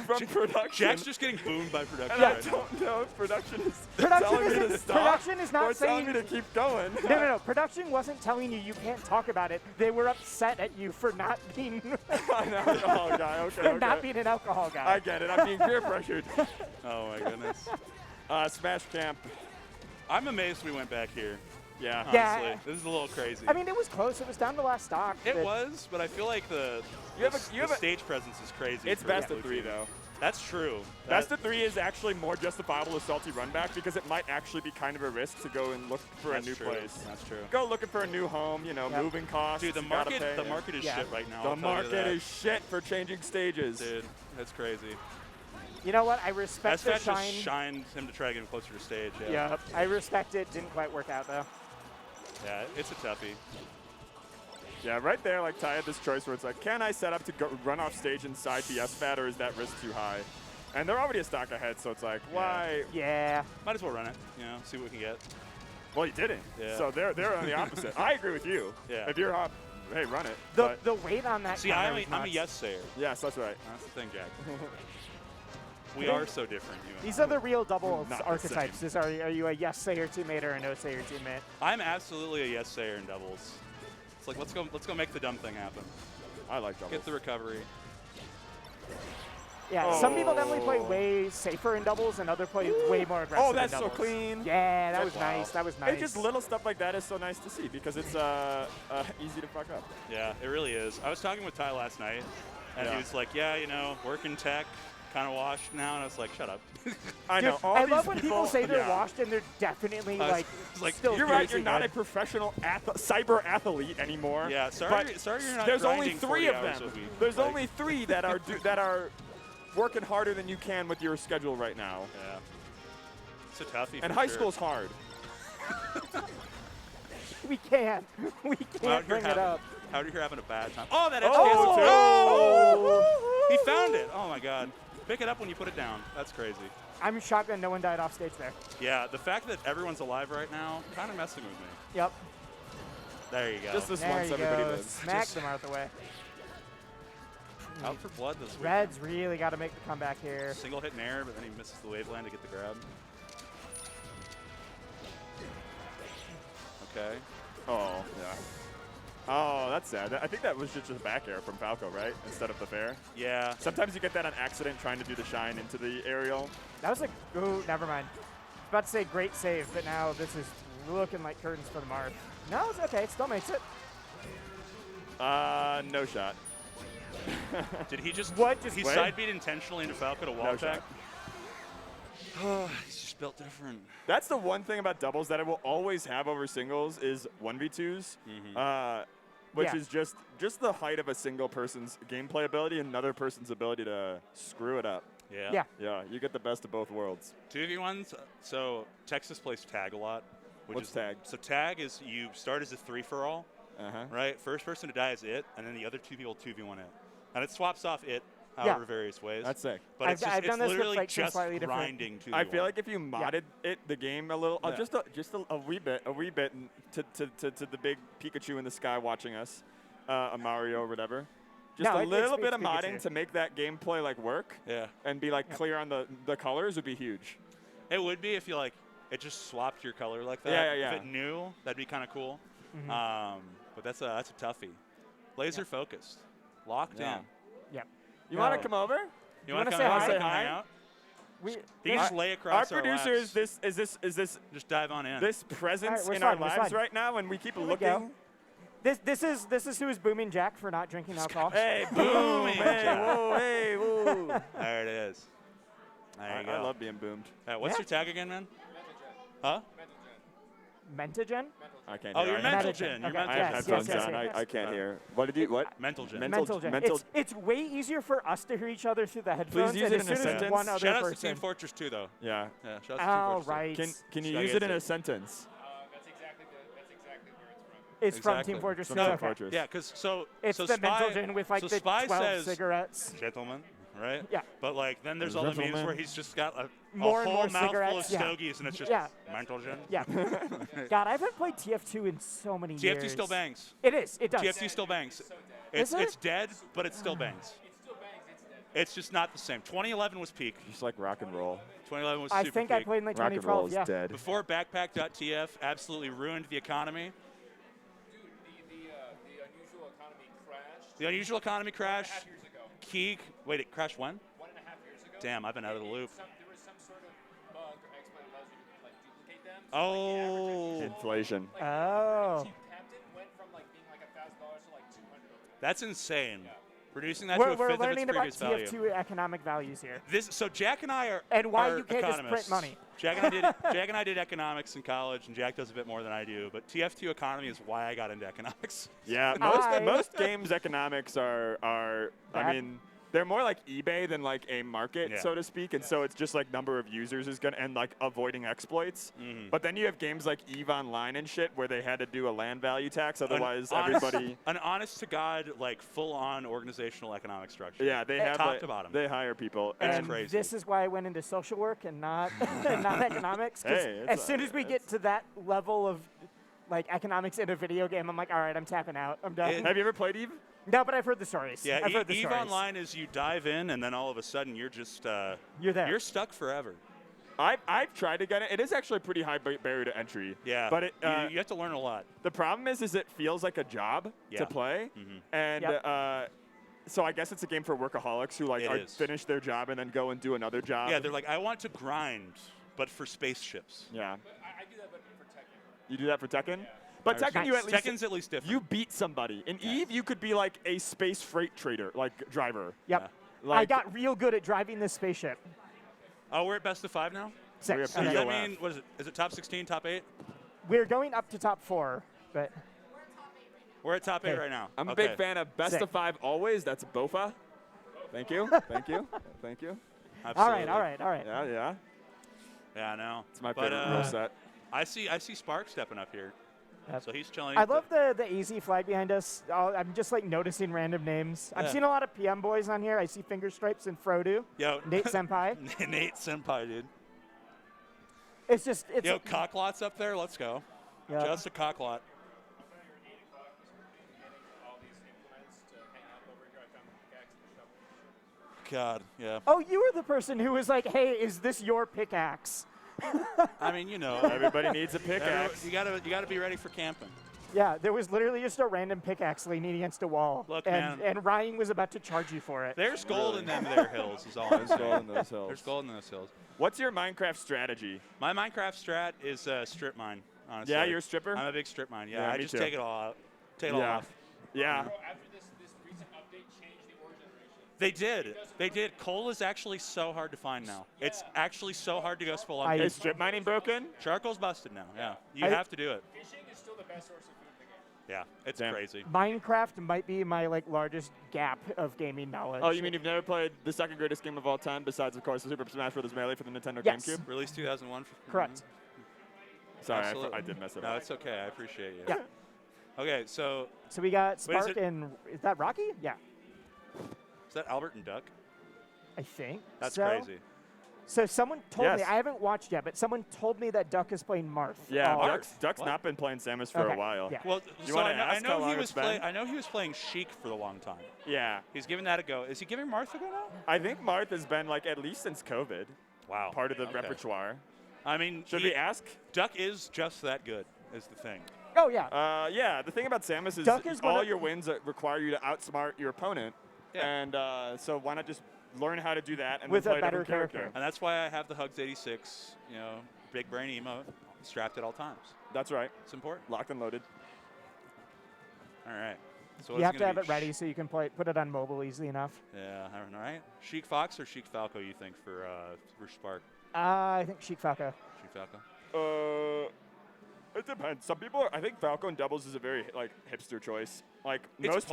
from production. Jack's just getting boomed by production. And I don't know if production is telling me to stop. Production is not or saying telling me to keep going. No. Production wasn't telling you can't talk about it. They were upset at you for not being an alcohol guy. Okay. Not being an alcohol guy. I get it. I'm being peer pressured. Oh my goodness. Smash Camp. I'm amazed we went back here. Yeah. Honestly, this is a little crazy. I mean, it was close. It was down to last stock. It was, but I feel like the stage presence is crazy. It's best of 3, though. That's true. Best of 3 is actually more justifiable as Salty Runback because it might actually be kind of a risk to go and look for a new place. That's true. Go looking for a new home, moving costs. Dude, the market is shit right now. The market is shit for changing stages. Dude, that's crazy. You know what? I respect the shine. Just shined him to try to get him closer to stage. Yeah, I respect it. Didn't quite work out, though. Yeah, it's a toughie. Yeah, right there, like Ty had this choice where it's like, can I set up to run off stage inside the SFAT, or is that risk too high? And they're already a stock ahead, so it's like, why? Yeah. Might as well run it, see what we can get. Well, you didn't. Yeah. So they're on the opposite. I agree with you. Yeah. If you're up, hey, run it. The weight on that. See, I'm a yes sayer. Yes, that's right. That's the thing, Jack. We are so different. These are the real doubles archetypes. Are you a yes sayer teammate or a no sayer teammate? I'm absolutely a yes sayer in doubles. It's like let's go make the dumb thing happen. I like doubles. Get the recovery. Yeah, some people definitely play way safer in doubles, and others play way more aggressive. Oh, that's in so doubles. clean. Yeah, that was nice. That was nice. It's just little stuff like that is so nice to see because it's easy to fuck up. Yeah, it really is. I was talking with Ty last night, and he was like, yeah, you know, working tech, kind of washed now, and I was like, shut up. I know. Dude, I love when people say they're washed and they're definitely like still you're right. You're good. not a professional cyber athlete anymore. Yeah, sorry you're not. There's only grinding 3 of 40 hours them. a week. There's only 3 that are that are working harder than you can with your schedule right now. Yeah. It's a toughie. And for high sure. school's hard. We can't bring it up. Out here having a bad time. Oh, that edge Oh! He found it. Oh my God. Pick it up when you put it down. That's crazy. I'm shocked that no one died off stage there. Yeah, the fact that everyone's alive right now, kind of messing with me. Yep. There you go. Just this There once you everybody go. lives. Smack the Marth away. Out for blood this week. Reds really got to make the comeback here. Single hit in air, but then he misses the wave land to get the grab. Okay. Oh, yeah. Oh, that's sad. I think that was just a back air from Falco, right? Instead of the fair. Yeah. Sometimes you get that on accident trying to do the shine into the aerial. That was oh, never mind. I was about to say great save, but now this is looking like curtains for the Marth. No, it's okay. It still makes it. No shot. Did he just? What? He side beat intentionally into Falco to wall No tech? He's just built different. That's the one thing about doubles that I will always have over singles is 1v2s, which is just the height of a single person's gameplay ability and another person's ability to screw it up. Yeah. Yeah, you get the best of both worlds. 2v1s. So Texas plays tag a lot. What's tag? So tag is you start as a 3-for-all, right? First person to die is it, and then the other 2 people 2v1 it. And it swaps off it, however, various ways. That's sick. But it's I've done this with, literally like, just slightly different. grinding 2v1. I feel like if you modded the game a little, just a wee bit, to the big Pikachu in the sky watching us, a Mario or whatever. Just a little bit of modding to make that gameplay like work. Yeah. And be like clear on the colors would be huge. It would be if you like it just swapped your color like that. Yeah. If it knew, that'd be kind of cool. But that's a toughie. Laser focused, locked in. Yep. You want to come over? You want to say come hi? out? Say Hang hi? out? We He just lay across our producer laps. is this Just dive on in. this presence All right, in we're our fine, we're lives fine. right now, and we keep we looking. go. This is who is booming Jack for not drinking alcohol. Hey, boom! Hey, whoa, hey, whoa! There it is. There you go. I love being boomed. What's your tag again, man? Huh? Mentagen? I can't Oh, hear. you're mental gen. You're Okay. mental I have gen. headphones yes, on. yes. I can't hear. What did you? What? Mental gen. Mentagen. It's way easier for us to hear each other through the headphones. use and it as in a soon as sentence. one other Shout out to person. Team Fortress 2, though. Yeah. Yeah, shout out to Team Oh, Fortress 2. right. Can you Should I use get it in it? a sentence? That's exactly where it's from. It's from Exactly. Team Fortress 2. From Team Okay. Fortress. Yeah, because It's so the Spy, Mentagen with like so the Spy 12 says, cigarettes. gentlemen, right? Yeah. But like then there's all the memes Gentlemen. where he's just got a More and whole more mouthful of cigarettes, yeah. stogies and it's just Yeah. mental gen. Yeah. God, I haven't played TF2 in so many years. TF2 still bangs. It is. It does. TF2 still bangs. Is it? It's dead, but it still bangs. It's just not the same. 2011 was peak. Just like rock and roll. 2011 was I super think peak. I played in like Rock and roll 2012. is Yeah. dead. Before Backpack.tf absolutely ruined the economy. Dude, the unusual economy crashed. The unusual economy crashed. 1.5 years ago. Keeg. Wait, it crashed when? 1.5 years ago. Damn, I've been out of the loop. There was some sort of bug or exploit that allows you to like duplicate them. Oh. Inflation. Like, Oh. Team Captain went from like being like $1,000 to like 200 overnight. That's insane. Reducing that to a We're fifth of its learning about previous value. TF2 economic values here. So Jack and I are And why are you can't just economists. print money. Jack and I did economics in college, and Jack does a bit more than I do. But TF2 economy is why I got into economics. Yeah, most games economics are I mean, they're more like eBay than like a market, Yeah. so to speak, and so it's just like number of users is gonna and like avoiding exploits. But then you have games like EVE Online and shit where they had to do a land value tax, otherwise everybody. An honest to god, like full on organizational economic structure. Yeah, they have top like, to bottom. They hire people. That's And crazy. this is why I went into social work and not not economics. 'Cause Hey, as soon as we get to that level of like economics in a video game, I'm like, all right, I'm tapping out. I'm done. Have you ever played EVE? No, but I've heard the stories. Yeah, I've heard the EVE stories. Online is you dive in, and then all of a sudden you're just You're there. You're stuck forever. I've tried to get it. It is actually a pretty high barrier to entry. Yeah. But you have to learn a lot. The problem is it feels like a job to play. And so I guess it's a game for workaholics who finish their job and then go and do another job. Yeah, they're like, I want to grind, but for spaceships. Yeah. But I do that, but for Tekken. You do that for Tekken? But Tekken, Tekken's at least different. You beat somebody. In Eve, you could be like a space freight trader, like driver. Yep. Yeah. I got real good at driving this spaceship. Oh, we're at best of 5 now? 6. So does that mean, what is it? Is it top 16, top 8? We're going up to top 4, but... We're at top 8 right now. I'm a big fan of best of 5 always. That's Bofa. Thank you. Thank you. Thank you. Absolutely. All right. Yeah. Yeah, I know. It's my favorite rule set. I see Spark stepping up here. So he's chilling. I love the easy flag behind us. I'm just like noticing random names. I'm seeing a lot of PM boys on here. I see Finger Stripes and Frodo. Yo, Nate Senpai. Nate Senpai, dude. It's Yo, Cocklot's up there. Let's go. Yep. Just a Cocklot. God, yeah. Oh, you were the person who was like, "Hey, is this your pickaxe?" I mean, you know, everybody needs a pickaxe. You gotta be ready for camping. Yeah, there was literally just a random pickaxe leaning against a wall. Look, and Ryan was about to charge you for it. There's gold in them there hills, is all I'm saying. There's gold in those hills. There's gold in those hills. What's your Minecraft strategy? My Minecraft strat is strip mine, honestly. Yeah, you're a stripper? I'm a big strip mine, yeah. I just take it all out. Take it all off. Yeah. Bro, after this recent update changed the ore generation. They did. Coal is actually so hard to find now. Yeah. It's actually so hard to go spelunking. Is strip mining broken? Charcoal's busted now, yeah. You have to do it. Fishing is still the best source of food in the game. Yeah, it's crazy. Minecraft might be my largest gap of gaming knowledge. Oh, you mean you've never played the second greatest game of all time, besides, of course, the Super Smash Bros. Melee for the Nintendo GameCube? Released 2001. Correct. Sorry, I did mess it up. No, it's okay. I appreciate you. Yeah. Okay, so we got Spark and is that Rocky? Yeah. Is that Albert and Duck? I think. That's crazy. So someone told me, I haven't watched yet, but someone told me that Duck is playing Marth. Yeah, Duck's not been playing Samus for a while. Yeah. Well, so I know he was playing Sheik for a long time. Yeah. He's giving that a go. Is he giving Marth a go now? I think Marth has been at least since COVID. Wow. Part of the repertoire. I mean, should we ask? Duck is just that good, is the thing. Oh yeah. Yeah. The thing about Samus is all your wins require you to outsmart your opponent, and so why not just learn how to do that and with then a play better a character. And that's why I have the Hugs 86, big brain emote strapped at all times. That's right. It's important. Locked and loaded. All right. So you have to have it ready so you can put it on mobile easily enough. Yeah, all right. Sheik Fox or Sheik Falco, you think, for Spark? I think Sheik Falco. Sheik Falco? It depends. Some people, I think Falco in doubles is a very hipster choice. It's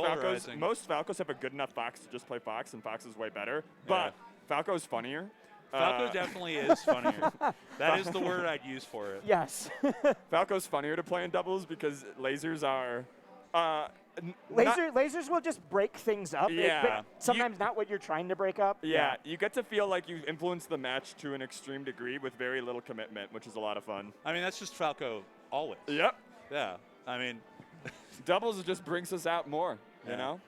most Falcos have a good enough Fox to just play Fox, and Fox is way better. But Falco's funnier. Falco definitely is funnier. That is the word I'd use for it. Yes. Falco's funnier to play in doubles because lasers are. Lasers will just break things up. Yeah. Sometimes not what you're trying to break up. Yeah, you get to feel like you've influenced the match to an extreme degree with very little commitment, which is a lot of fun. I mean, that's just Falco always. Yep. Yeah. I mean, doubles just brings us out more, you know?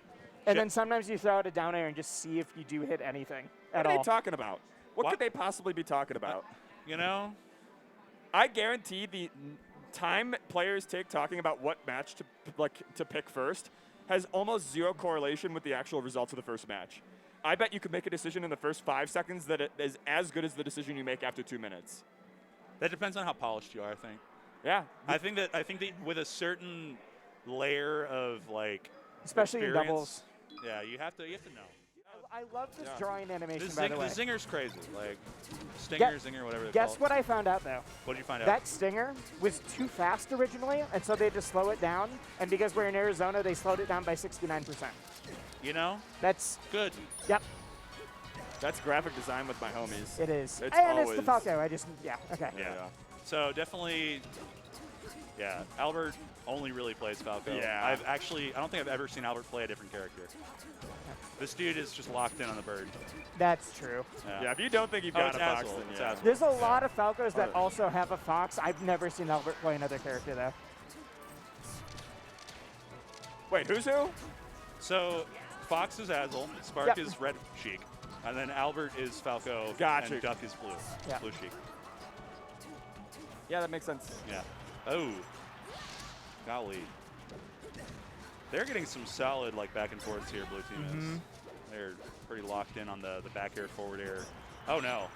And then sometimes you throw out a down air and just see if you do hit anything at all. What are they talking about? What could they possibly be talking about? I guarantee the time players take talking about what match to pick first has almost zero correlation with the actual results of the first match. I bet you could make a decision in the first 5 seconds that it is as good as the decision you make after 2 minutes. That depends on how polished you are, I think. Yeah. I think that with a certain layer of especially in doubles. Yeah, you have to know. I love this drawing animation, by the way. The Zinger's crazy. Stinger, Zinger, whatever they call it. Guess what I found out, though? What did you find out? That Stinger was too fast originally, and so they had to slow it down. And because we're in Arizona, they slowed it down by 69%. That's good. Yep. That's graphic design with my homies. It is. It's it's the Falco. Okay. Yeah. So definitely, Albert only really plays Falco. Yeah. I don't think I've ever seen Albert play a different character. This dude is just locked in on the bird. That's true. Yeah, if you don't think you've got a Fox, then There's a lot of Falcos that also have a Fox. I've never seen Albert play another character, though. Wait, who's who? So, Fox is Azel, Spark is Red Sheik, and then Albert is Falco, and Duck is Blue. Blue Sheik. Yeah, that makes sense. Yeah. Oh. Golly. They're getting some solid like back and forths here, blue team is. They're pretty locked in on the back air, forward air. Oh, no.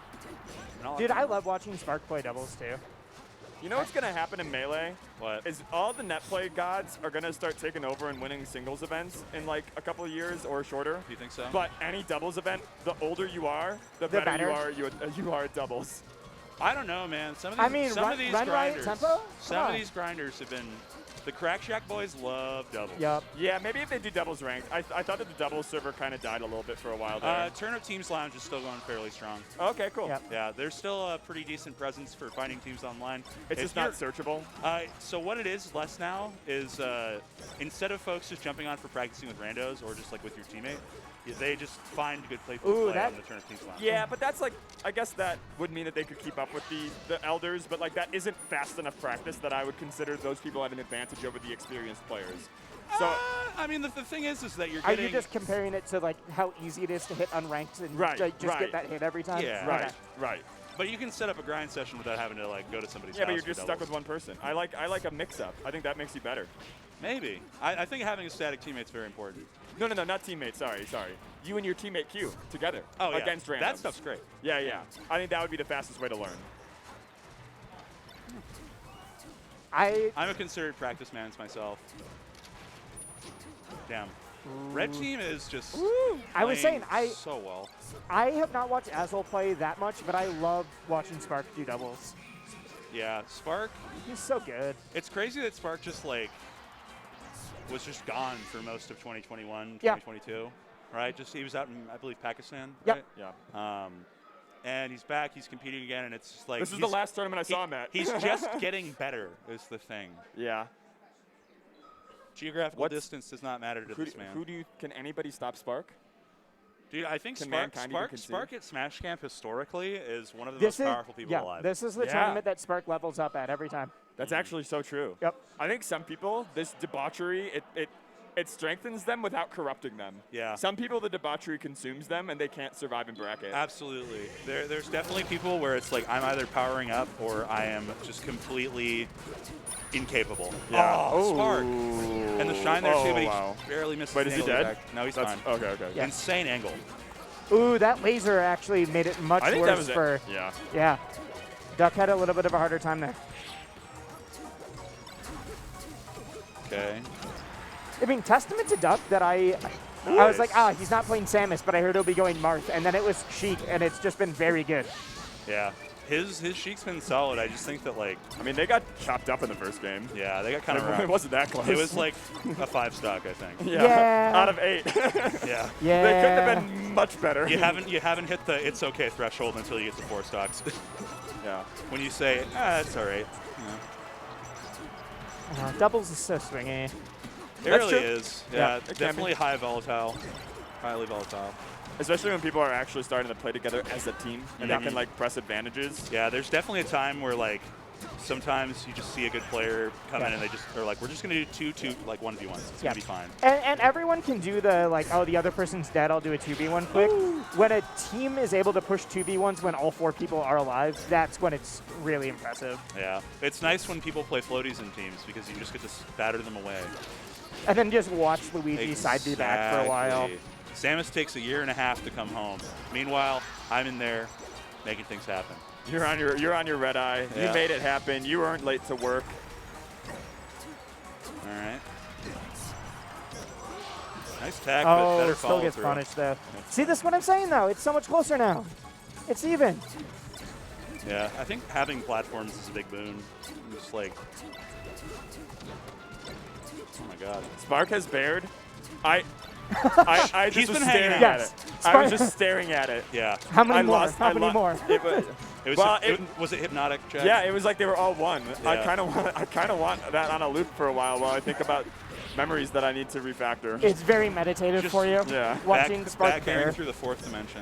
Dude, I love watching Spark play doubles, too. You know what's going to happen in Melee? What? Is all the net play gods are going to start taking over and winning singles events in like a couple of years or shorter. Do you think so? But any doubles event, the older you are, the better you are at doubles. I don't know, man. Some of these, some of these grinders have been. The Crack Shack boys love doubles. Yep. Yeah, maybe if they do doubles ranked. I thought that the doubles server kind of died a little bit for a while there. Turnip Teams Lounge is still going fairly strong. Okay, cool. Yep. Yeah, there's still a pretty decent presence for finding teams online. It's just not searchable. So what it is less now is instead of folks just jumping on for practicing with randos or just like with your teammate, they just find good play on the Turnip Teams Lounge. Yeah, but that's like, I guess that would mean that they could keep up with the elders, but like that isn't fast enough practice that I would consider those people at an advantage over the experienced players. So I mean, the thing is that you're getting... Are you just comparing it to like how easy it is to hit unranked and get that hit every time? Yeah. Right. But you can set up a grind session without having to like go to somebody's house. Yeah, but you're just stuck with one person. I like a mix-up. I think that makes you better. Maybe. I think having a static teammate's very important. No, not teammate. Sorry. You and your teammate Q together against randoms. That stuff's great. Yeah. I think that would be the fastest way to learn. I'm a considered practice man myself. Damn. Red team is just I was saying so well. I have not watched Azul play that much, but I love watching Spark do doubles. Yeah, Spark. He's so good. It's crazy that Spark just like was just gone for most of 2021, yeah. 2022, right? Just he was out in, I believe, Pakistan. Yep. Right? Yeah. And he's back. He's competing again, and it's just like this is the last tournament I saw him at. He's just getting better. Is the thing. Yeah. Geographical distance does not matter to this man. Can anybody stop Spark? Dude, I think Spark at Smash Camp historically is one of the most powerful people alive. This is the tournament that Spark levels up at every time. That's actually so true. Yep. I think some people, this debauchery, it strengthens them without corrupting them. Yeah. Some people, the debauchery consumes them, and they can't survive in bracket. Absolutely. There's definitely people where it's like I'm either powering up or I am just completely incapable. Yeah. Oh, Spark. And the shine there too, but he barely missed. Wait, is he dead? No, he's fine. Okay. Yeah. Insane angle. Ooh, that laser actually made it much worse for. Yeah. Duck had a little bit of a harder time there. Okay. I mean, testament to Duck that I was like, he's not playing Samus, but I heard he'll be going Marth, and then it was Sheik, and it's just been very good. Yeah. His Sheik's been solid. I just think that, like... I mean, they got chopped up in the first game. Yeah, they got kind of... It wasn't that close. It was like a 5-stock, I think. Yeah. Out of 8. Yeah. They couldn't have been much better. You haven't hit the it's okay threshold until you get to 4 stocks. Yeah. When you say, it's all right. Doubles is so swingy. It really is. Yeah, definitely high volatile. Highly volatile. Especially when people are actually starting to play together as a team and they can like press advantages. Yeah, there's definitely a time where like sometimes you just see a good player come in and they're like, we're just going to do two like 1v1s. It's going to be fine. And everyone can do the like, the other person's dead, I'll do a 2v1 quick. When a team is able to push 2v1s when all 4 people are alive, that's when it's really impressive. Yeah. It's nice when people play floaties in teams because you just get to batter them away. And then just watch Luigi side B back for a while. Samus takes a year and a half to come home. Meanwhile, I'm in there making things happen. You're on your red eye. Yeah. You made it happen. You weren't late to work. All right. Nice tag, but better follow still gets punished though. See, this is what I'm saying though. It's so much closer now. It's even. Yeah, I think having platforms is a big boon. Just like, oh my God. Spark has bared. I just was staring at it. I was just staring at it. Yeah. How many more? How many more? Was it hypnotic, Jack? Yeah, it was like they were all one. Yeah. I kind of want that on a loop for a while I think about memories that I need to refactor. It's very meditative for you. Yeah. Watching Spark back airing through the 4th dimension.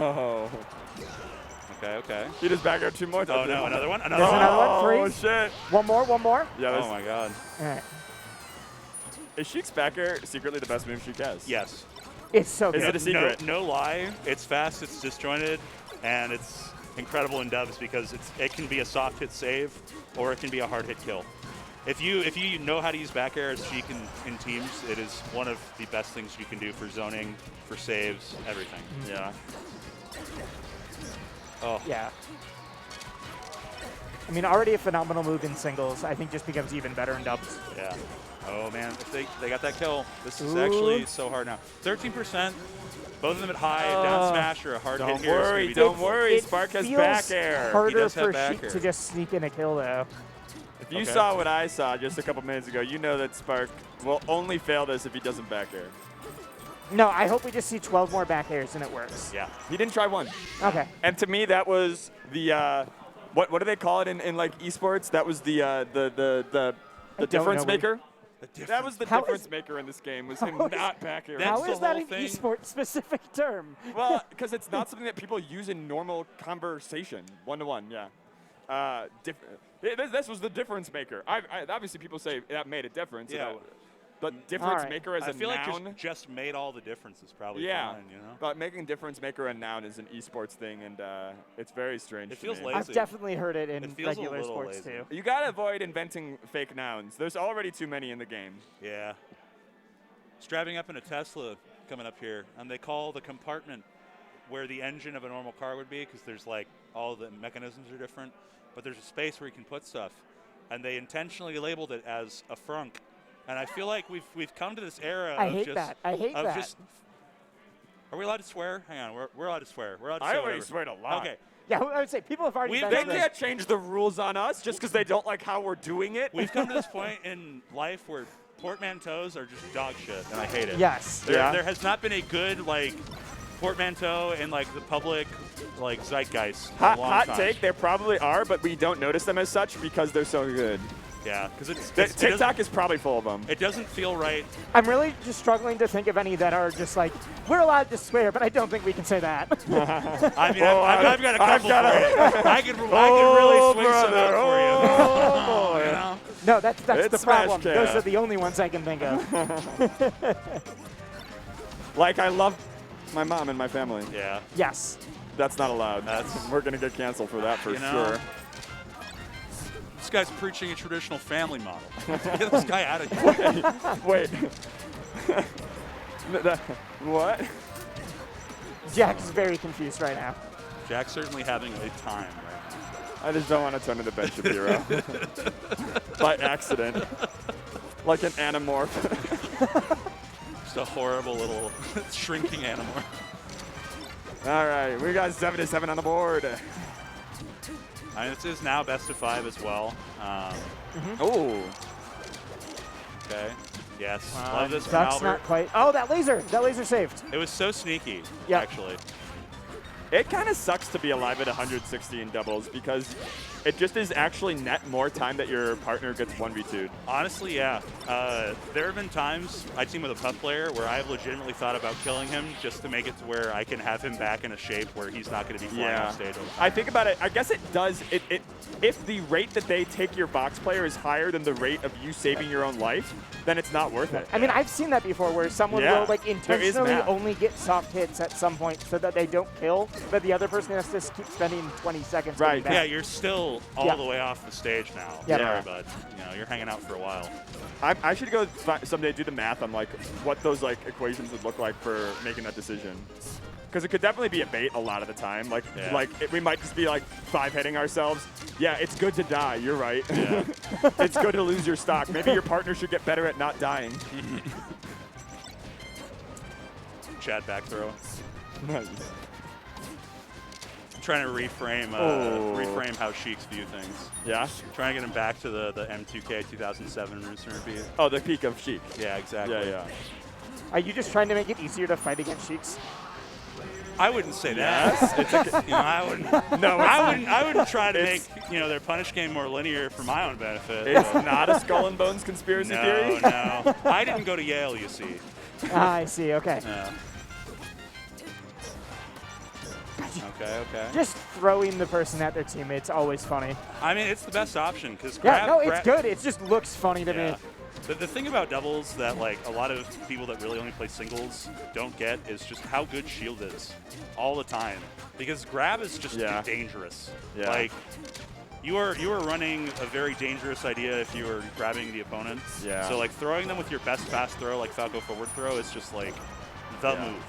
Oh. Okay. He just back aired 2 more. Oh no, another one. There's another one. 3. Oh shit. One more. Yeah. Oh my God. All right. Is Sheik's back air secretly the best move Sheik has? Yes. It's so good. Is it a secret? No lie. It's fast, it's disjointed, and it's incredible in dubs because it can be a soft hit save or it can be a hard hit kill. If you know how to use back air as Sheik in teams, it is one of the best things you can do for zoning, for saves, everything. Yeah. Oh. Yeah. I mean, already a phenomenal move in singles. I think just becomes even better in doubles. Yeah. Oh, man. If they got that kill. This is actually so hard now. 13%. Both of them at high, down smash, or a hard hit here. Don't worry. Spark has back air. Harder for Sheik to just sneak in a kill, though. If you saw what I saw just a couple minutes ago, you know that Spark will only fail this if he doesn't back air. No, I hope we just see 12 more back airs and it works. Yeah. He didn't try one. Okay. And to me, that was the what do they call it in like esports? That was the difference maker. That was the difference maker in this game, was him not back air. How is that an esports specific term? Well, because it's not something that people use in normal conversation, one-to-one, yeah. This was the difference maker. Obviously, people say that made a difference. Yeah. But difference maker as a noun. I feel like just made all the difference is probably fine, you know? But making difference maker a noun is an esports thing, and it's very strange. It feels me. lazy. I've definitely heard it in regular sports lazy. too. You gotta avoid inventing fake nouns. There's already too many in the game. Yeah. Strapping up in a Tesla coming up here, and they call the compartment where the engine of a normal car would be, because there's like all the mechanisms are different, but there's a space where you can put stuff, and they intentionally labeled it as a frunk. And I feel like we've come to this era I of hate just that. I hate that. Just, are we allowed to swear? Hang on, we're allowed to swear. We're allowed to say I already whatever. swear a lot. Okay. Yeah, I would say people have already. They can't change the rules on us just because they don't like how we're doing it. We've come to this point in life where portmanteaus are just dog shit, and I hate it. Yes. There has not been a good portmanteau in the public zeitgeist. Hot take, there probably are, but we don't notice them as such because they're so good. Yeah, because TikTok is probably full of them. It doesn't feel right. I'm really just struggling to think of any that are just like, we're allowed to swear, but I don't think we can say that. I mean, I've got a couple for you. I can really swing some out for you. Oh, boy. You know? No, that's the problem. Cam. Those are the only ones I can think of. Like, I love my mom and my family. Yeah. Yes. That's not allowed. We're going to get canceled for that for sure. This guy's preaching a traditional family model. Get this guy out of here. Wait. What? Jack's very confused right now. Jack's certainly having a time right now. I just don't want to turn into Ben Shapiro. By accident. Like an Animorph. Just a horrible little shrinking Animorph. All right, we got 7-7 on the board. And this is now best of 5 as well. Oh. Okay. Yes. Love this from That's Albert. not quite. Oh, that laser saved. It was so sneaky, Yeah. actually. It kind of sucks to be alive at 160 in doubles because it just is actually net more time that your partner gets 1v2'd. Honestly, yeah. There have been times I team with a Puff player where I've legitimately thought about killing him just to make it to where I can have him back in a shape where he's not going to be flying off stage all the time. I think about it. I guess it does. If the rate that they take your Vox player is higher than the rate of you saving your own life, then it's not worth it. I mean, I've seen that before where someone will intentionally only get soft hits at some point so that they don't kill, but the other person has to keep spending 20 seconds. Right. Back. Yeah, you're still all the way off the stage now. Yeah. Sorry, bud. You're hanging out for a while. I should go someday do the math on what those equations would look like for making that decision. Because it could definitely be a bait a lot of the time. We might just be 5-hitting ourselves. Yeah, it's good to die. You're right. Yeah. It's good to lose your stock. Maybe your partner should get better at not dying. Chad back throw. Nice. Trying to reframe how Sheiks view things. Yeah? Trying to get him back to the M2K 2007 Rooster beat. Oh, the peak of Sheik. Yeah, exactly. Yeah. Are you just trying to make it easier to fight against Sheiks? I wouldn't say that. I wouldn't. No, I wouldn't try to make their punish game more linear for my own benefit. It's not a Skull and Bones conspiracy theory. No. I didn't go to Yale, you see. I see. Okay. Yeah. Okay. Just throwing the person at their teammate's always funny. I mean, it's the best option because it's good. It just looks funny to me. The thing about doubles that like a lot of people that really only play singles don't get is just how good shield is all the time. Because grab is just dangerous. Yeah. Like you are running a very dangerous idea if you are grabbing the opponent. Yeah. So like throwing them with your best fast throw, like Falco forward throw, is just like the move.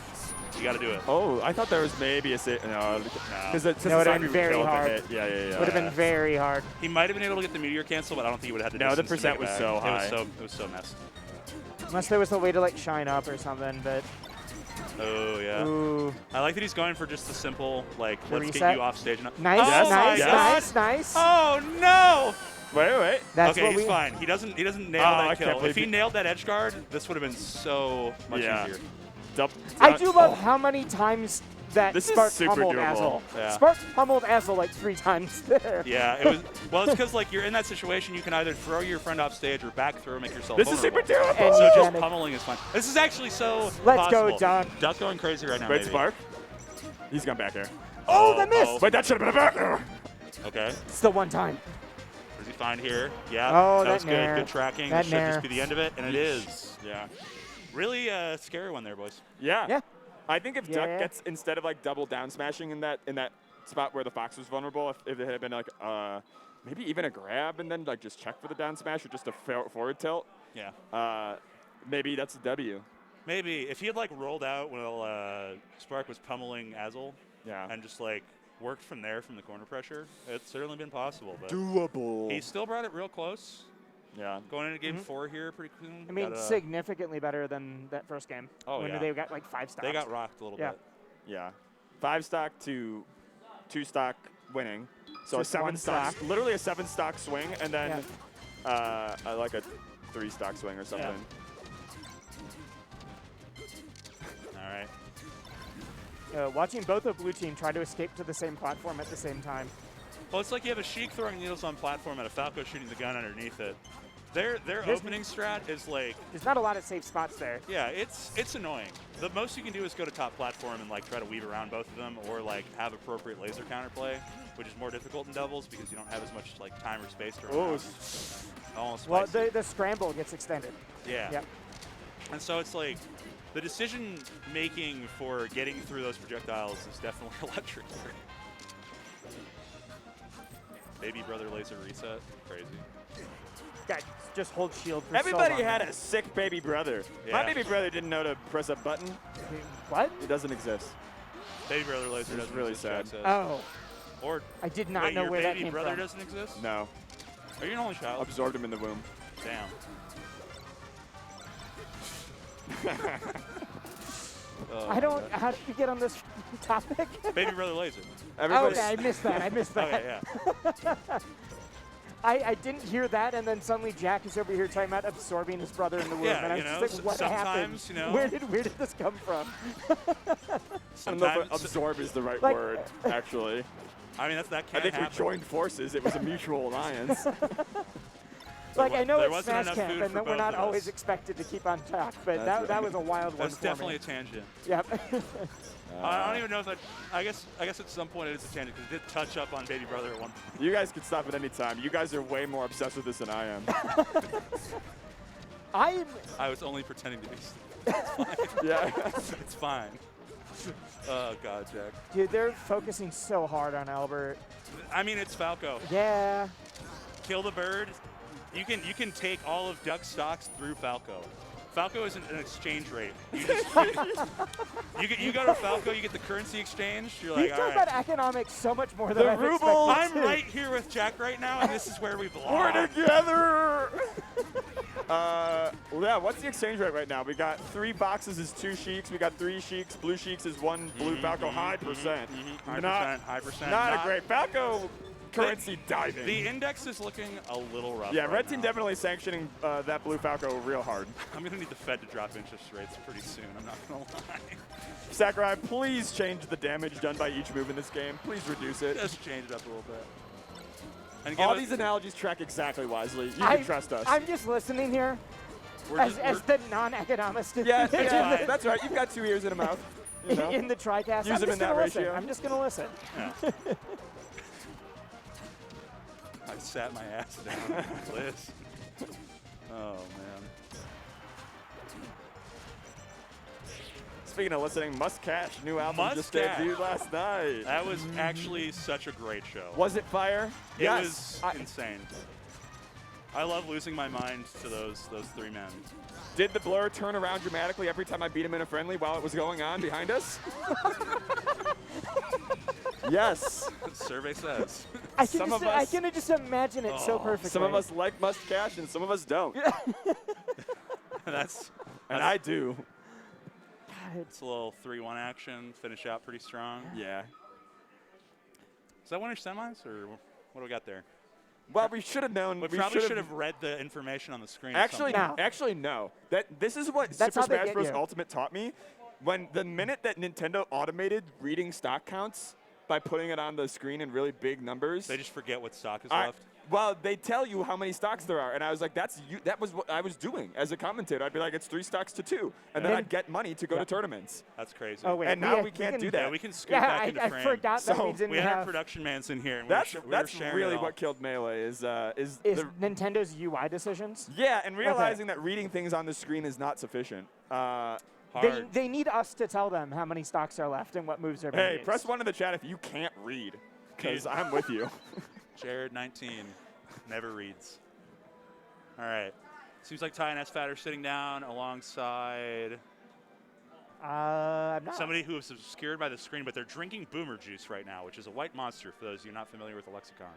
You got to do it. Oh, I thought there was maybe a no. Because it would have been very hard. Yeah. Would have been very hard. He might have been able to get the meteor cancel, but I don't think he would have had the distance. No, the percent was so high. It was so messed. Unless there was a way to like shine up or something, but. Oh yeah. Ooh. I like that he's going for just the simple like let's reset? get you off stage. Nice, oh nice. Oh no! Wait. That's okay, what he's fine. He doesn't nail that kill. If he nailed that edge guard, this would have been so much easier. I do love how many times that Spark pummeled doable. Azel. Yeah. Spark pummeled Azel like 3 times there. Yeah, it was. Well, it's because like you're in that situation, you can either throw your friend off stage or back throw, make yourself This vulnerable. is super doable. So just pummeling is fine. This is actually so Let's possible. go, Duck. Duck going crazy right now. Wait, maybe. Spark. He's gone back here. Oh, that missed. Wait, that should have been a back there. Okay. It's the one time. What does he find here? Yeah. Oh, that was nair. good. Good tracking. That This should nair. just be the end of it, and it is. Yeah. Really scary one there, boys. Yeah. I think if Duck Yeah. gets, instead of like double down smashing in that spot where the Fox was vulnerable, if it had been like maybe even a grab and then like just check for the down smash or just a forward tilt. Yeah. Maybe that's a W. Maybe if he had like rolled out while Spark was pummeling Azel, and just like worked from there from the corner pressure, it's certainly been possible. But doable. He still brought it real close. Yeah. Going into game 4 here pretty soon. I mean, significantly better than that first game. Oh, when they got like 5 stocks. They got rocked a little bit. Yeah. 5 stock to 2 stock winning. So Just a 7 one stock. stock. Literally a 7 stock swing, and then like a 3 stock swing or something. All right. Watching both of blue team try to escape to the same platform at the same time. Well, it's like you have a Sheik throwing needles on platform and a Falco shooting the gun underneath it. Their opening strat is like... There's not a lot of safe spots there. Yeah, it's annoying. The most you can do is go to top platform and like try to weave around both of them, or like have appropriate laser counterplay, which is more difficult in doubles because you don't have as much like time or space to run around. Almost well, the scramble gets extended. Yeah. Yep. And so it's like the decision making for getting through those projectiles is definitely a lot trickier. Baby brother laser reset, crazy. God, just hold shield for Everybody so long. had a sick baby brother. Yeah. My baby brother didn't know to press a button. What? It doesn't exist. Baby brother laser doesn't really exist, sad. Jack says. Oh. Or I did not wait, know your where that baby came brother from. doesn't exist? No. Are you an only child? Absorbed him in the womb. Damn. I don't. How did you get on this topic? Baby brother laser. Okay, I missed that. I missed that. Okay, yeah. I didn't hear that, and then suddenly Jack is over here talking about absorbing his brother in the womb, and I was just like, "What happened? You know, where did this come from?" I don't know if absorb is the right word, actually. I mean, that can't I think happen. we joined forces. It was a mutual alliance. Like, I know it's wasn't Smash enough Camp, food and for that we're both not of always us. expected to keep on track, but That's that was a wild one That's for definitely me. a tangent. Yep. I don't even know if that. I guess at some point it is a tangent because it did touch up on Baby Brother at one point. You guys can stop at any time. You guys are way more obsessed with this than I am. I was only pretending to be. It's fine. Yeah. It's fine. Oh God, Jack. Dude, they're focusing so hard on Albert. I mean, it's Falco. Yeah. Kill the bird. You can take all of Duck stocks through Falco. Falco isn't an exchange rate. You go to Falco, you get the currency exchange. You're like, He's all talking right. about economics so much more than I've expected. I'm right here with Jack right now, and this is where we belong. We're together. Yeah, what's the exchange rate right now? We got 3 boxes is 2 Sheiks. We got 3 Sheiks. Blue Sheiks is 1 blue Falco. High percent. High percent. Not a great Falco currency diving. The index is looking a little rough. Yeah, right Red Team now. definitely sanctioning that blue Falco real hard. I'm going to need the Fed to drop interest rates pretty soon. I'm not going to lie. Sakurai, please change the damage done by each move in this game. Please reduce it. Just change it up a little bit. And All these analogies track exactly wisely. You can trust us. I'm just listening here as the non-economist. Yeah, that's right. You've got 2 ears and a mouth. You know? In the TriCast. Use them in that ratio. I'm just going to listen. Yeah. I sat my ass down. Liz. Oh, man. Speaking of listening, Must Cash, new album Must just Cash. debuted last night. That was actually such a great show. Was it fire? It Yes. was insane. I love losing my mind to those three men. Did the blur turn around dramatically every time I beat him in a friendly while it was going on behind us? Yes. Survey says. I can just imagine it so perfectly. Some of us like Must Cash and some of us don't. And I do. It's a little 3-1 action. Finish out pretty strong. Yeah. Is that winner semis, or what do we got there? Well, we should have known. We probably should have read the information on the screen. Actually, no. This is what That's Super how they Smash Bros. get you. Ultimate taught me. When the minute that Nintendo automated reading stock counts by putting it on the screen in really big numbers, They just forget what stock is left. Well, they tell you how many stocks there are, and I was like, that was what I was doing as a commentator. I'd be like, it's 3 stocks to 2, and then I'd get money to go to tournaments. That's crazy. Oh, wait. And now we can't do that. Yeah, we can scoot back into I frame. forgot that we So didn't We had our have. production mans in here. And That's we were that's sharing really it all. what killed Melee is Is the, Nintendo's UI decisions? yeah, and realizing that reading things on the screen is not sufficient. Hard. They need us to tell them how many stocks are left and what moves are being Hey, used. press 1 in the chat if you can't read, because I'm with you. Jared, 19, never reads. All right. Seems like Ty and SFAT are sitting down alongside I'm not. somebody who is obscured by the screen, but they're drinking Boomer Juice right now, which is a white monster for those of you not familiar with the lexicon.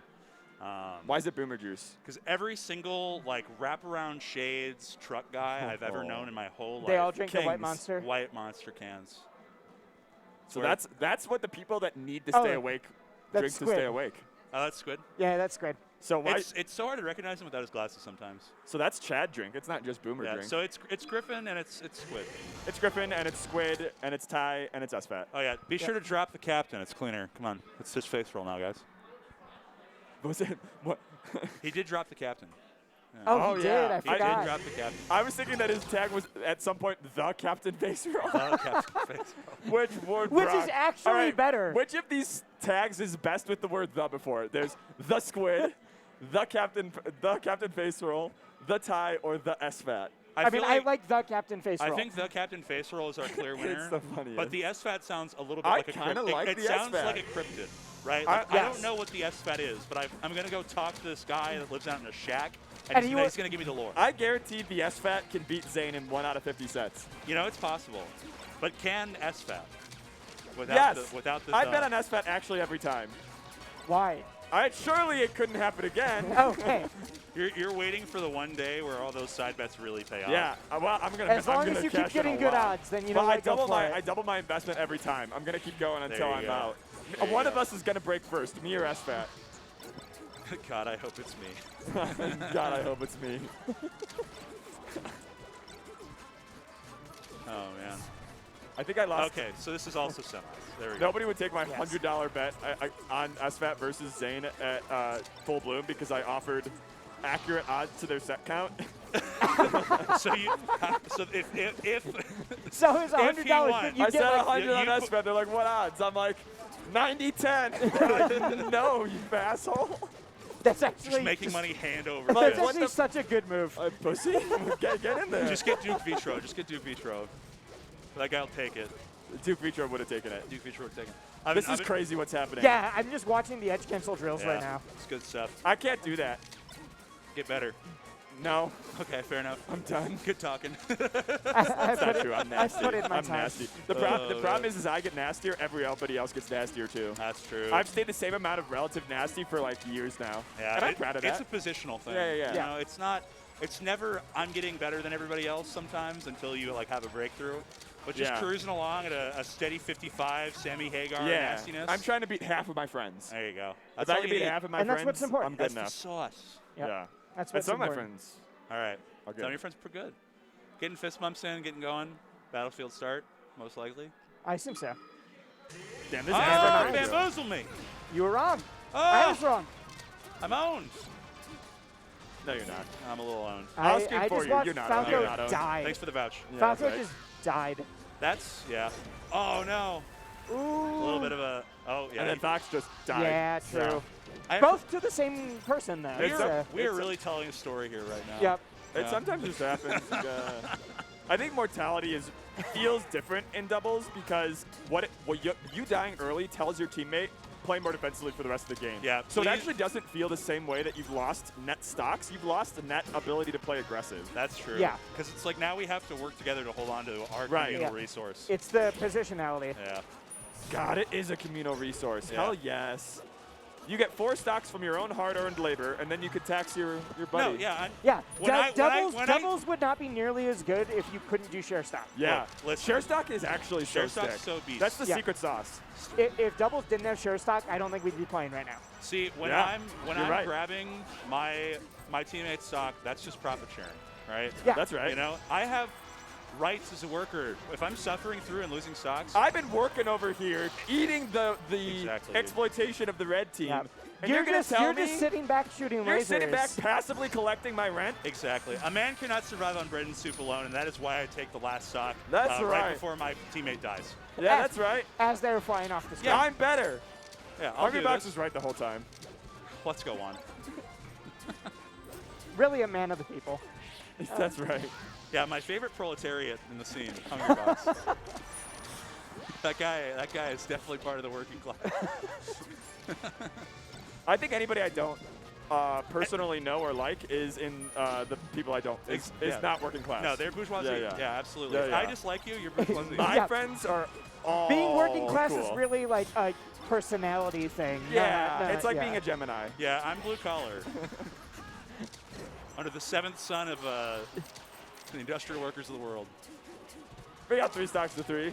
Why is it Boomer Juice? Because every single wraparound shades truck guy I've ever known in my whole life. They all drink the White Kings. Monster. White monster cans. So Where- that's what the people that need to stay awake drink that's to squid. stay awake. Oh, that's squid. Yeah, that's good. So why? It's so hard to recognize him without his glasses sometimes. So that's Chad drink. It's not just Boomer Yeah. drink. So it's Griffin and it's squid. It's Griffin and it's Squid and it's Ty and it's SFAT. Oh yeah. Be sure to drop the captain. It's cleaner. Come on. It's his face roll now, guys. Was it what? He did drop the captain. Yeah. Oh, he yeah. did. I I forgot. He did drop the captain. I was thinking that his tag was at some point the Captain Face Roll. Captain face roll. Which would Which rock. is actually All right, better. Which of these tags is best with the word "the" before it? There's the Squid, the Captain Face Roll, the Ty, or the SFAT. I feel mean, I like the Captain Face I roll. think the captain face roll is our clear winner. It's the funniest. But the SFAT sounds a little bit I like a kinda cryptid. like It the sounds SFAT. like a cryptid, right? I- Like, I yes. don't know what the SFAT is, but I'm going to go talk to this guy that lives out in a shack, And and he he's going to give me the lore. I guarantee the SFAT can beat Zane in 1 out of 50 sets. You know, it's possible. But can SFAT? Without Yes. without the I bet on SFAT actually every time. Why? Surely it couldn't happen again. Okay. You're waiting for the one day where all those side bets really pay off. Yeah, well, I'm gonna. As I'm long gonna as you cash keep getting in a good lot. odds, then you know Well, I what, go double for it. I double my investment every time. I'm gonna keep going until you I'm go. out. There you One of go. us is gonna break first, me or SFAT. God, I hope it's me. God, I hope it's me. Oh, man. I think I lost. Okay, so this is also semis. There we go. Nobody would take my $100 bet on SFAT versus Zane at Full Bloom because I offered accurate odds to their set count. So if So it's If he $100, won. but you I get said like 100 on you put- SFAT. They're like, what odds? I'm like, 90-10. Like, no, you asshole. that's just actually making money hand over Like, That's fist. what actually the- such a good move. Pussy? get in there. Just get Duke Vitro. Just get Duke Vitro. That guy'll take it. Duke Vitro would have taken it. Duke Vitro will take it. This is crazy what's happening. Yeah, I'm just watching the edge cancel drills right now. It's good stuff. I can't do that. Get better. No, Okay, fair enough. I'm done. Good talking. I That's put not it- true. I'm I nasty. put in my I'm time. nasty. The problem man. is I get nastier. Everybody else gets nastier too. That's true. I've stayed the same amount of relative nasty for like years now. yeah, and I'm proud of it's that. a positional thing. Yeah, yeah, yeah. You know, it's not. It's never. I'm getting better than everybody else sometimes until you have a breakthrough. But just Yeah. cruising along at a steady 55, Sammy Hagar Yeah, nastiness. I'm trying to beat half of my friends. There you go. If That's I all can you beat need. half of my And that's friends, what's important. I'm good That's the enough. sauce. Yep. Yeah. That's And what's some of my important. friends All right. are Tell me your good. friends are good. Getting fist bumps in, getting going. Battlefield start, most likely. I assume so. Damn, this Oh, is bamboozle me. You were wrong. Oh, I was wrong. I'm owned. No, you're not. I'm a little owned. I'll skip I for just you. watched You're not Falco owned. You're not owned. die. Thanks for the vouch. Yeah, Falco that's right. just died. That's, yeah. Oh, no. Ooh. A little bit of a, oh, yeah. And then Fox just died. Yeah, true. I- Both to the same person, though. We It's are, a- we are really telling a story here right now. Yep. It sometimes just happens. I think mortality feels different in doubles because you dying early tells your teammate play more defensively for the rest of the game. Yeah. So it actually doesn't feel the same way that you've lost net stocks. You've lost the net ability to play aggressive. That's true. Yeah. Because it's like now we have to work together to hold on to our communal resource. It's the positionality. Yeah. God, it is a communal resource. Yeah. Hell yes. You get 4 stocks from your own hard-earned labor, and then you could tax your buddy. No, yeah. Yeah, When doubles would not be nearly as good if you couldn't do share stock. Yeah, share stock is actually share stock's so beast. That's the secret sauce. If doubles didn't have share stock, I don't think we'd be playing right now. See, when I'm grabbing my teammate's stock, that's just profit sharing, right? Yeah, that's right. You know, I have rights as a worker. If I'm suffering through and losing stocks, I've been working over here, eating the exploitation of the red team. Yeah. And you're just sitting back shooting lasers. You're sitting back passively collecting my rent? Exactly. A man cannot survive on bread and soup alone, and that is why I take the last stock right before my teammate dies. Yeah, that's right. As they're flying off the screen. Yeah, I'm better. Yeah, Hungrybox was right the whole time. Let's go on. Really a man of the people. That's right. Yeah, my favorite proletariat in the scene, Hungrybox. that guy is definitely part of the working class. I think anybody I don't personally know or like is in the people I don't. Is not working class. No, they're bourgeoisie. Yeah, absolutely. Yeah, If I dislike you, you're bourgeoisie. My friends are all being working class cool. is really like a personality thing. Yeah, it's like being a Gemini. Yeah, I'm blue collar. Under the 7th son of the industrial workers of the world. We got 3 stocks to 3.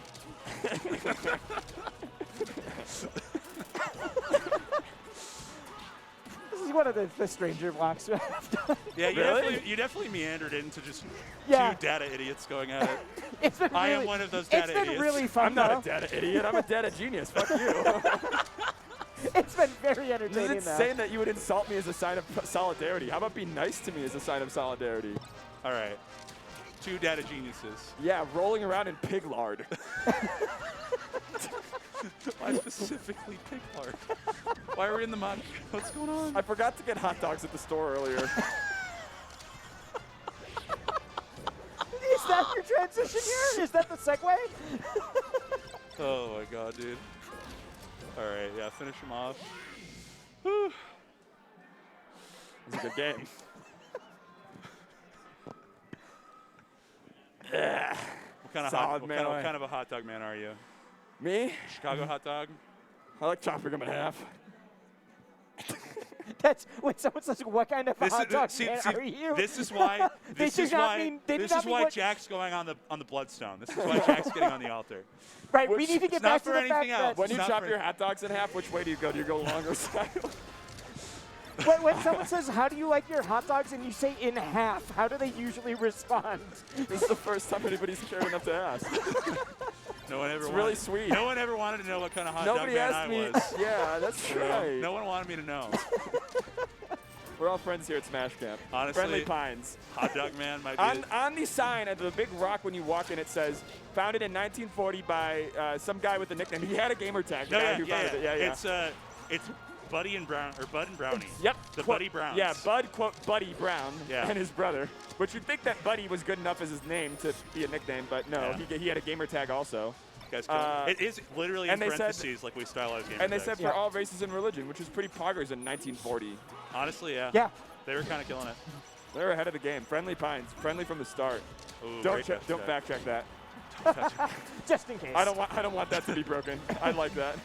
This is one of the stranger blocks I've done. Yeah, you definitely meandered into just 2 data idiots going at it. It's been I am one of those data idiots. It's been really fun, I'm not a data idiot. I'm a data genius. Fuck you. It's been very entertaining, It's insane that you would insult me as a sign of solidarity. How about be nice to me as a sign of solidarity? All right. 2 data geniuses. Yeah, rolling around in pig lard. Why specifically pig lard? Why are we in the mud? What's going on? I forgot to get hot dogs at the store earlier. Is that your transition here? Is that the segue? Oh my god, dude. All right, yeah, finish him off. Whew. It was a good game. What kind of a hot dog man are you? Me? Chicago hot dog? I like chopping them in half. That's when someone says, "What kind of hot dog man are you?" This is why. This is why Jack's going on the bloodstone. This is why Jack's getting on the altar. Right. We need to get back to the fact that when you chop your hot dogs in half, which way do you go? Do you go longer side? When someone says, "How do you like your hot dogs?" and you say "in half," how do they usually respond? This is the first time anybody's cared enough to ask. No one ever. It's really sweet. No one ever wanted to know what kind of hot dog man I was. Yeah, that's right. No one wanted me to know. We're all friends here at Smash Camp. Honestly, Friendly Pines. Hot dog man might be on the sign at the big rock when you walk in, it says founded in 1940 by some guy with a nickname. He had a gamer tag. It's Buddy and Brown or Bud and Brownie. Yep. The Buddy Browns. Yeah, Bud Buddy Brown and his brother. Which you'd think that Buddy was good enough as his name to be a nickname, but no, he had a gamer tag also. Guys, it is literally in parentheses like we stylized gamer And they tags. said for all races and religion, which was pretty poggers in 1940. Honestly, yeah. Yeah. They were kind of killing it. They were ahead of the game. Friendly Pines. Friendly from the start. Ooh, don't fact check that. Just in case. I don't want that to be broken. I like that.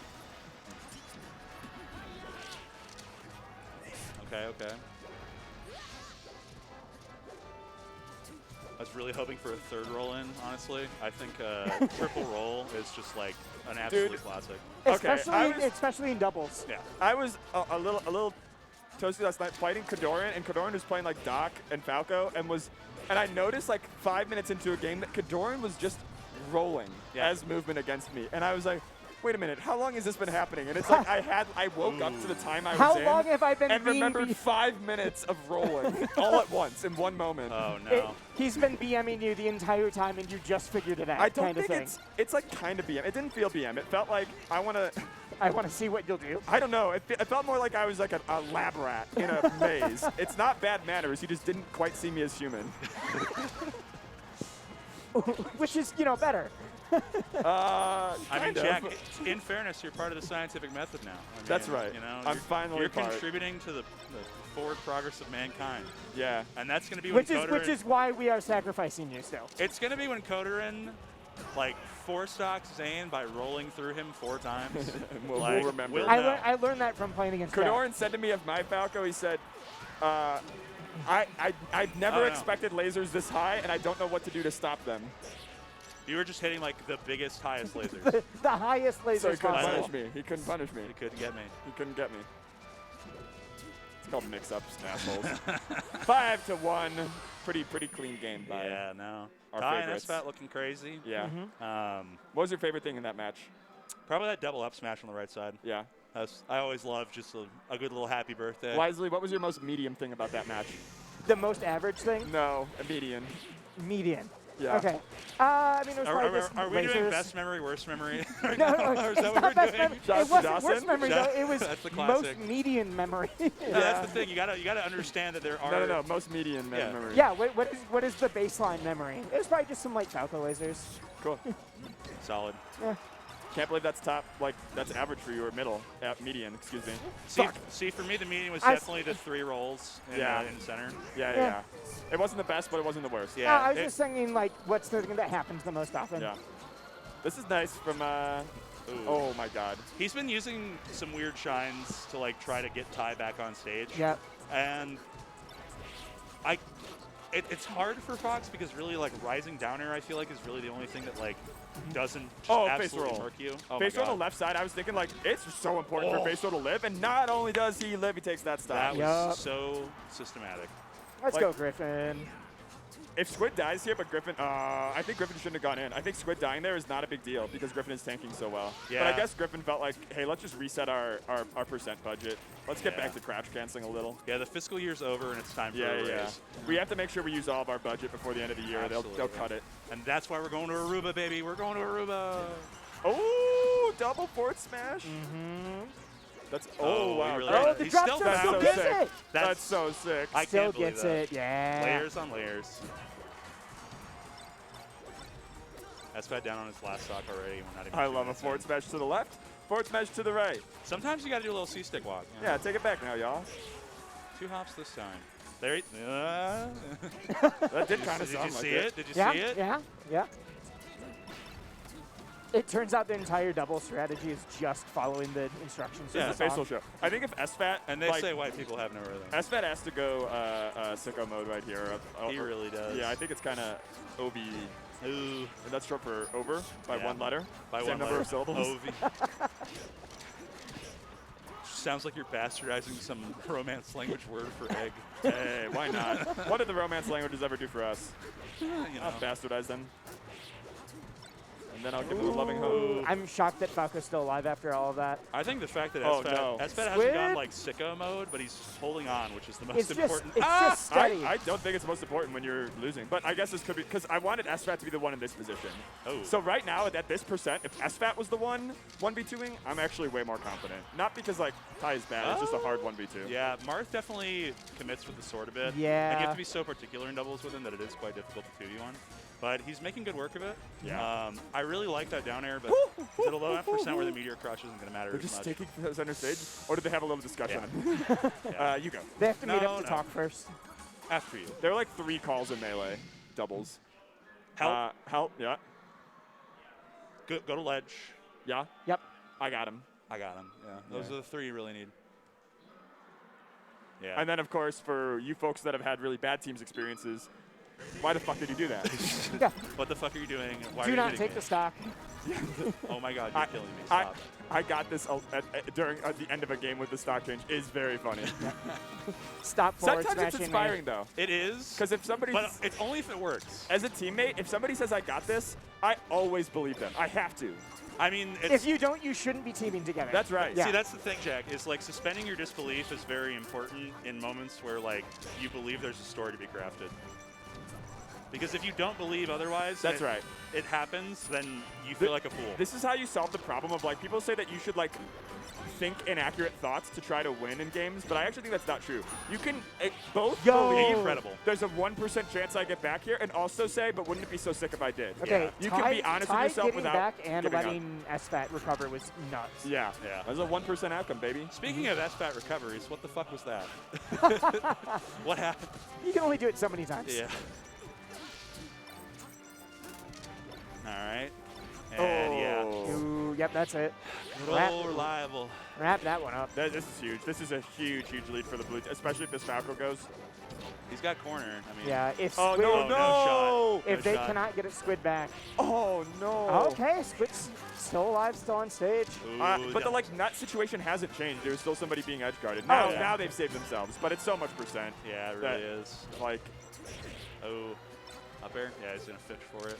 Okay. I was really hoping for a 3rd roll in, honestly. I think triple roll is just like an absolute classic. Especially in doubles. Yeah. I was a little toasty last night fighting Kadoran, and Kadoran was playing like Doc and Falco, and I noticed like 5 minutes into a game that Kadoran was just rolling as movement against me, and I was like, wait a minute, how long has this been happening? And it's like I woke up to the time I was in. How long have I been and remembered 5 minutes of rolling all at once in one moment. Oh no. He's been BMing you the entire time and you just figured it out. I don't think it's like kind of BM. It didn't feel BM. It felt like I want to I want to see what you'll do. I don't know. It felt more like I was like a lab rat in a maze. It's not bad manners. You just didn't quite see me as human. Which is, better. I mean, Jack, in fairness, you're part of the scientific method now. I mean, that's right. I'm finally You're part. contributing to the forward progress of mankind. Yeah. And that's going to be when Which is why we are sacrificing you still. It's going to be when Kodorin, like, 4-stocks Zane by rolling through him 4 times. we'll remember. I learned that from playing against Kodorin said to me of my Falco, he said, I've never expected lasers this high, and I don't know what to do to stop them. You were just hitting like the biggest, highest lasers. the highest lasers. So he couldn't punish me. He couldn't punish me. He couldn't get me. He couldn't get me. It's called mix-ups, assholes. 5-1. Pretty clean game by our Ty favorites. and SFAT looking crazy. Yeah. What was your favorite thing in that match? Probably that double up smash on the right side. Yeah. I always love just a good little happy birthday. Wisely, what was your most medium thing about that match? The most average thing? No, a median. Median. Yeah. Okay. I mean, it was probably just are we lasers. doing best memory, worst memory? Right no, now? Or is that what not we're best doing? It wasn't worst memory though. It was that's the most classic. median memory. Yeah, that's the thing. You gotta understand that there are. No. Most median memory. Yeah. What is the baseline memory? It was probably just some light Falco lasers. Cool. Solid. Yeah. Can't believe that's top. Like that's average for you or middle. Median. Excuse me. See, for me, the median was definitely the 3 rolls in the center. Yeah. It wasn't the best, but it wasn't the worst. Yeah. I was just thinking, like, what's the thing that happens the most often? Yeah. This is nice from. Oh my God. He's been using some weird shines to like try to get Ty back on stage. Yeah. And it's hard for Fox because really like rising down air I feel like is really the only thing that like doesn't just absolutely murk you. Face roll on the left side, I was thinking like it's so important for face roll to live, and not only does he live, he takes that stock. That was so systematic. Let's go, Griffin. If Squid dies here, but Griffin, I think Griffin shouldn't have gone in. I think Squid dying there is not a big deal because Griffin is tanking so well. Yeah. But I guess Griffin felt like, hey, let's just reset our percent budget. Let's get back to crouch canceling a little. Yeah, the fiscal year's over and it's time for a raise. We have to make sure we use all of our budget before the end of the year. They'll cut it. And that's why we're going to Aruba, baby. We're going to Aruba. Oh, double forward smash. Mm-hmm. That's wow. Really the drop still gets it. That's so sick. I still can't believe gets that. it. Yeah. Layers on layers. SFAT down on his last stock already. We're not even I love a forward smash to the left, forward smash to the right. Sometimes you got to do a little C-stick walk. You know? Yeah, take it back now, y'all. 2 hops this time. There he, that did kind of sound like it. Did you see it? Yeah. It turns out the entire double strategy is just following the instructions. Yeah, the facial show. I think if SFAT and they say white people have no rhythm. SFAT has to go sicko mode right here. He really does. Yeah, I think it's kind of OV. Ooh. And that's short for over by 1 letter. By Same 1 number letter. of syllables. OV. Sounds like you're bastardizing some romance language word for egg. Hey, why not? What did the romance languages ever do for us? I'll bastardize them. And then I'll give them a loving hug. I'm shocked that Falco's still alive after all of that. I think the fact that SFAT hasn't gone like sicko mode, but he's holding on, which is the most important. It's just steady. I don't think it's most important when you're losing, but I guess this could be because I wanted SFAT to be the one in this position. Oh. So right now at this percent, if SFAT was the one 1v2ing, I'm actually way more confident. Not because like Ty is bad, it's just a hard 1v2. Yeah, Marth definitely commits with the sword a bit. Yeah. And you have to be so particular in doubles with him that it is quite difficult to 2v1. But he's making good work of it. Yeah. I really like that down air, but is it a low enough percent where the meteor crush isn't going to matter They're as just much? taking the center stage, or did they have a little discussion? Yeah. You go. They have to meet up to talk first. After you. There are like 3 calls in Melee, doubles. Help. Help, yeah. Go to ledge. Yeah? Yep. I got him. Yeah, those are the 3 you really need. Yeah. And then, of course, for you folks that have had really bad teams experiences, why the fuck did you do that? Yeah. What the fuck are you doing? Why Do are you not hitting take me? the stock. Oh my god, you're killing me. Stop. I got this during the end of a game with the stock change. Is very funny. Stop forward Sometimes it's smashing inspiring, though. It is. Because if somebody... But it's only if it works. As a teammate, if somebody says, I got this, I always believe them. I have to. I mean, if you don't, you shouldn't be teaming together. That's right. Yeah. See, that's the thing, Jack, is like suspending your disbelief is very important in moments where like you believe there's a story to be crafted. Because if you don't believe otherwise, That's right. It happens, then you feel like a fool. This is how you solve the problem of, like, people say that you should, like, think inaccurate thoughts to try to win in games, but I actually think that's not true. You can both believe incredible. There's a 1% chance I get back here, and also say, but wouldn't it be so sick if I did? Okay, You can be honest with yourself without back and giving letting SFAT recover was nuts. Yeah. That's a 1% outcome, baby. Speaking of SFAT recoveries, what the fuck was that? What happened? You can only do it so many times. Yeah. All right. And Ooh, yep, that's it. Reliable. Wrap that one up. This is huge. This is a huge, huge lead for the Blue, especially if this Falco goes. He's got corner. I mean, yeah, if Squid, no shot. If they cannot get it Squid back. Oh no. Okay, Squid's still alive, still on stage. But the like nut situation hasn't changed. There's still somebody being edge guarded. Now, now they've saved themselves, but it's so much percent. Yeah, it really is. Like, up air. Yeah, he's gonna fish for it.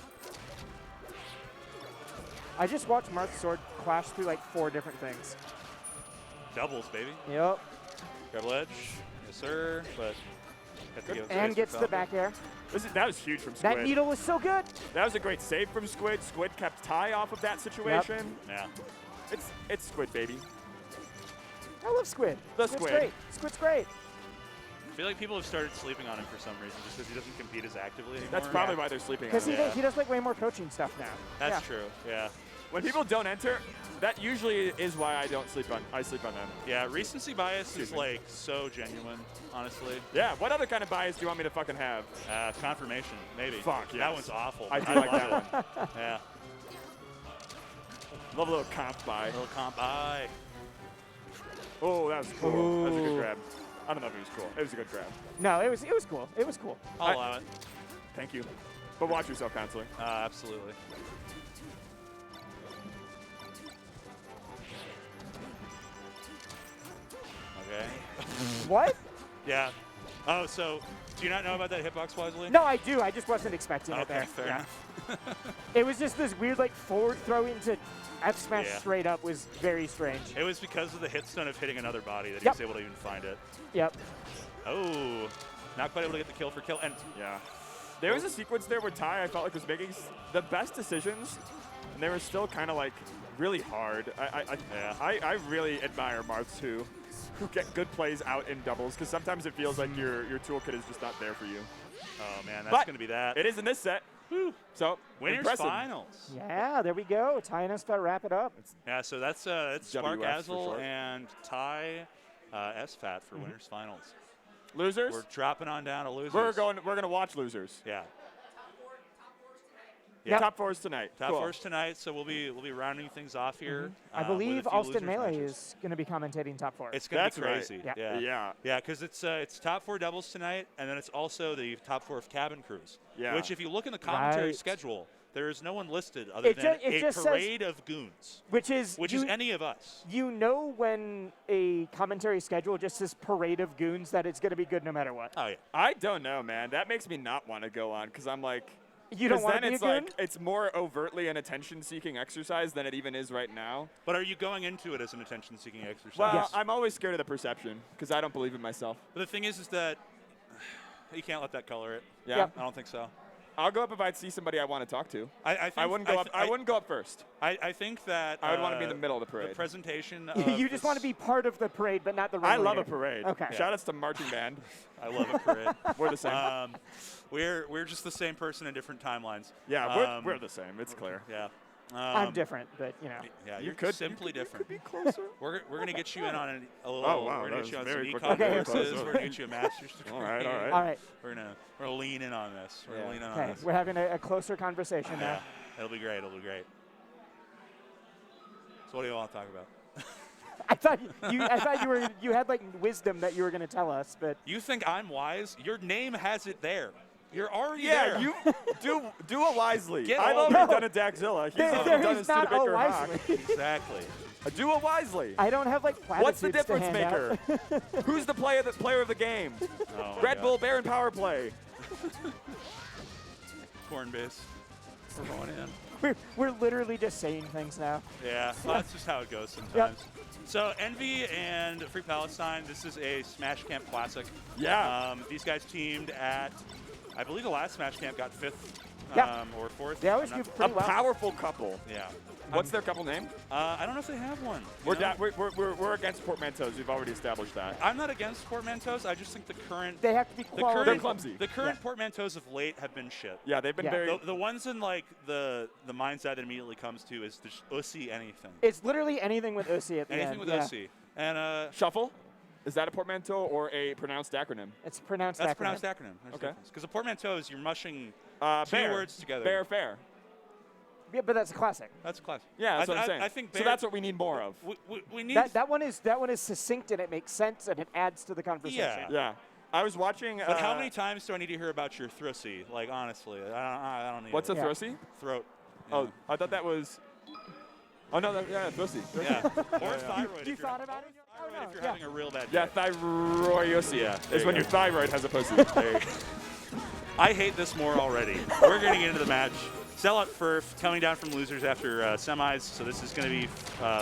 I just watched Marth's sword clash through like 4 different things. Doubles, baby. Yep. Grab edge. Yes, sir. But and gets the back air. That was huge from Squid. That needle was so good. That was a great save from Squid. Squid kept Ty off of that situation. Yep. Yeah. It's Squid, baby. I love Squid. Squid's great. Squid's great. I feel like people have started sleeping on him for some reason, just because he doesn't compete as actively anymore. That's probably why they're sleeping on him. Because he does like way more coaching stuff now. That's true. Yeah. When people don't enter, that usually is why I sleep on them. Yeah, recency bias is like so genuine, honestly. Yeah, what other kind of bias do you want me to fucking have? Confirmation, maybe. Fuck, yes. That one's awful. I do like that one. Yeah. Love a little comp buy. A little comp buy. Oh, that was cool. Ooh. That was a good grab. I don't know if it was cool. It was a good grab. No, it was cool. It was cool. I'll allow it. Thank you. But watch yourself, Counselor. Absolutely. Okay. What? Yeah. Oh, so do you not know about that hitbox, Wisely? No, I do. I just wasn't expecting it there. Fair enough. It was just this weird, like, forward throw into F smash straight up was very strange. It was because of the hit stun of hitting another body that he was able to even find it. Yep. Oh, not quite able to get the kill for kill. And there was a sequence there where Ty, I felt like, was making the best decisions, and they were still kind of like really hard. I really admire Marths who get good plays out in doubles, because sometimes it feels like your toolkit is just not there for you. Oh man, that's going to be that. It is in this set. Whew. So winners finals. Yeah, there we go. Ty and SFAT wrap it up. Yeah, so that's Spark Azzle and Ty SFAT for winners finals. Losers? We're dropping on down to losers. We're gonna watch losers. Yeah. Yeah. Top 4s tonight. Top 4s tonight. So we'll be raunding things off here. I believe Alston Melee is going to be commentating top 4. It's going to be crazy. Right. Yeah, because it's top 4 doubles tonight, and then it's also the top 4 of cabin crews. Yeah. Which, if you look in the commentary schedule, there is no one listed other than a parade of goons. Which is any of us. You know when a commentary schedule just says parade of goons that it's going to be good no matter what. Oh yeah. I don't know, man. That makes me not want to go on, because I'm like. You don't want to be a goon? It's more overtly an attention-seeking exercise than it even is right now. But are you going into it as an attention-seeking exercise? Well, I'm always scared of the perception, because I don't believe in myself. But the thing is that you can't let that color it. Yeah? Yep. I don't think so. I'll go up if I see somebody I want to talk to. I wouldn't go up. I wouldn't go up first. I think that I would want to be in the middle of the parade. The presentation. You just want to be part of the parade, but not the ringleader. I love a parade. Okay. Yeah. Shout outs to marching band. I love a parade. We're the same. We're just the same person in different timelines. Yeah, we're the same. It's clear. Yeah. I'm different, but you know. Yeah, you could simply different. You could be closer. We're gonna get you in on a little. Oh wow, we're gonna get you on some very econ courses. We're gonna get you a master's degree. All right. All right. We're gonna lean in on this. We're gonna lean in on this. We're having a closer conversation now. It'll be great. It'll be great. So what do you want to talk about? I thought you had like wisdom that you were going to tell us, but you think I'm wise? Your name has it there. You're already there. Yeah, you do a wisely. I've already done a Daxzilla. He's there done is a not a Studebaker wisely. Exactly. Do a wisely. I don't have like platitudes. What's the difference to hand maker? out. Who's the player of the game? Oh Red Bull Baron Power Play. Corn base. We're going in. We're literally just saying things now. Yeah, well, that's just how it goes sometimes. Yep. So Envy and Free Palestine, this is a Smash Camp Classic. Yeah. These guys teamed at I believe the last Smash Camp got 5th or 4th. They always do pretty well. A powerful couple. Yeah. What's their couple name? I don't know if they have one. We're against portmanteaus. We've already established that. I'm not against portmanteaus. I just think the current... They have to be quality. They're clumsy. The current portmanteaus of late have been shit. Yeah, they've been very... The ones in, like, the mindset that immediately comes to is just Ussy anything. It's literally anything with Ussy at the anything end. Anything with Ussy. And, Shuffle? Is that a portmanteau or a pronounced acronym? It's pronounced That's acronym. Pronounced acronym. Okay. Because a portmanteau is you're mushing two bear. words together. Bear fair. Yeah, but that's a classic. That's a classic. Yeah, that's what I'm saying. I think so that's what we need more of. We need that one is succinct and it makes sense and it adds to the conversation. Yeah. I was watching. But how many times do I need to hear about your thrussy? Like honestly, I don't need. What's a thrusy? Throat. Yeah. Oh, I thought that was. Oh no, thrusy. Yeah. Or thyroid. You thought about it? Thyroid if you're having a real bad day. Yeah, thyroidosis is when your thyroid has a pussy. I hate this more already. We're getting into the match. Zealot Furf coming down from losers after semis, so this is going to be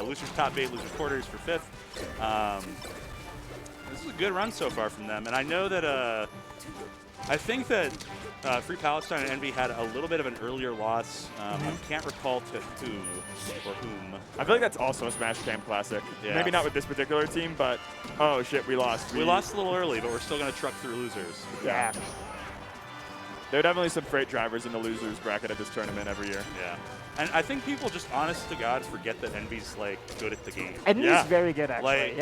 losers top 8, losers quarters for 5th. This is a good run so far from them, and I know that I think that Free Palestine and Envy had a little bit of an earlier loss. I can't recall to who or whom. I feel like that's also a Smash Camp classic. Yeah. Maybe not with this particular team, but oh shit, we lost. We lost a little early, but we're still going to truck through losers. Yeah. There are definitely some freight drivers in the losers bracket at this tournament every year. Yeah. And I think people just, honest to God, forget that Envy's, like, good at the game. Envy's very good, actually,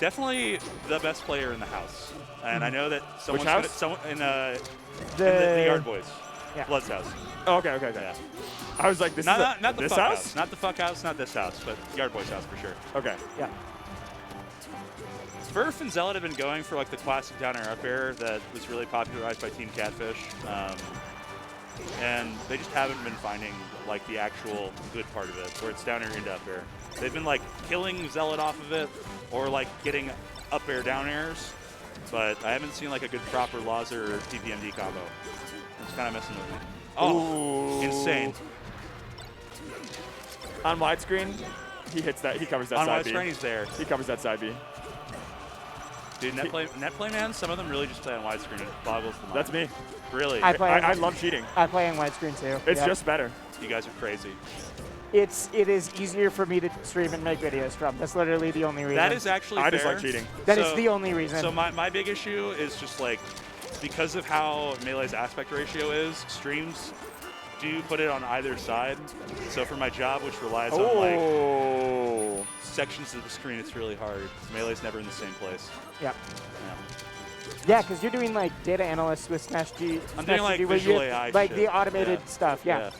Definitely the best player in the house. And I know that someone's Which good house? in the Yard Boys. Yeah. Blood's house. Oh, okay. Yeah. I was like, this not is the this fuck house? Not the fuck house, not this house, but Yard Boys house for sure. Okay. Yeah. Furf and Zealot have been going for like the classic down air up air that was really popularized by Team Catfish. And they just haven't been finding like the actual good part of it, where it's down air into up air. They've been like killing Zealot off of it, or like getting up air down airs, but I haven't seen like a good proper Lazer or TPMD combo. It's kind of messing with me. Oh, insane. On widescreen, he hits that. He covers that on side B. On widescreen, he's there. He covers that side B. Dude, netplay man, some of them really just play on widescreen. It boggles the mind. That's me. Really? I love cheating. I play on widescreen too. It's just better. You guys are crazy. It is easier for me to stream and make videos from. That's literally the only reason. That is actually fair. I just like cheating. That is the only reason. So my big issue is just like, because of how Melee's aspect ratio is, streams do put it on either side. So for my job, which relies on like sections of the screen, it's really hard. Melee's never in the same place. Yep. Yeah, because you're doing like data analysts with Smash G. I'm doing like visual AI like shit. the automated stuff. Yeah.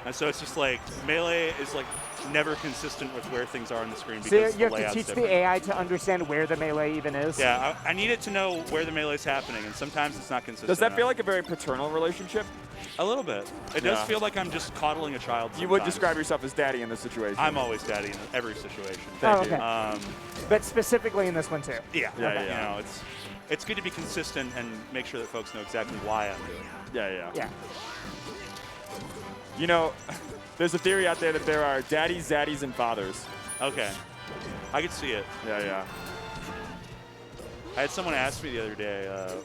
And so it's just like Melee is like never consistent with where things are on the screen. So because you have to teach the AI to understand where the Melee even is. Yeah, I need it to know where the Melee is happening, and sometimes it's not consistent. Does that feel like a very paternal relationship? A little bit. It does feel like I'm just coddling a child. You would describe yourself as daddy in this situation. I'm always daddy in every situation. Thank you. But specifically in this one too. Yeah. You know, it's good to be consistent and make sure that folks know exactly why I'm doing it. Yeah. You know, there's a theory out there that there are daddies, zaddies, and fathers. Okay. I could see it. Yeah. I had someone ask me the other day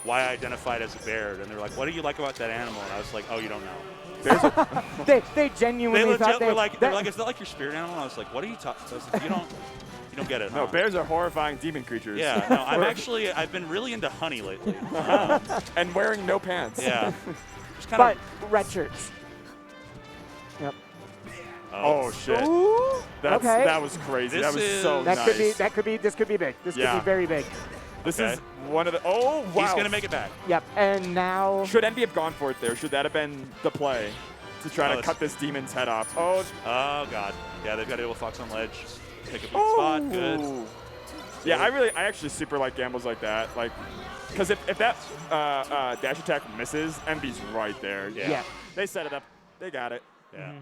why I identified as a bear, and they were like, "What do you like about that animal?" And I was like, "Oh, you don't know." they genuinely thought they were like, "Is that like your spirit animal?" And I was like, "What are you talking?" Like, you don't get it. No, huh? bears are horrifying demon creatures. Yeah, no, I've been really into honey lately. And wearing no pants. Yeah. But red shirts. Yep. Oh shit. Ooh, that was crazy. That was so nice. This could be big. This could be very big. This is one of the wow. He's gonna make it back. Yep. And now should Envy have gone for it there? Should that have been the play to try to cut this demon's head off? Oh god. Yeah, they've got Able Fox on ledge. Just pick a good spot. Good. Yeah, I actually super like gambles like that. Like, because if that dash attack misses, Envy's right there. Yeah. They set it up. They got it. Yeah.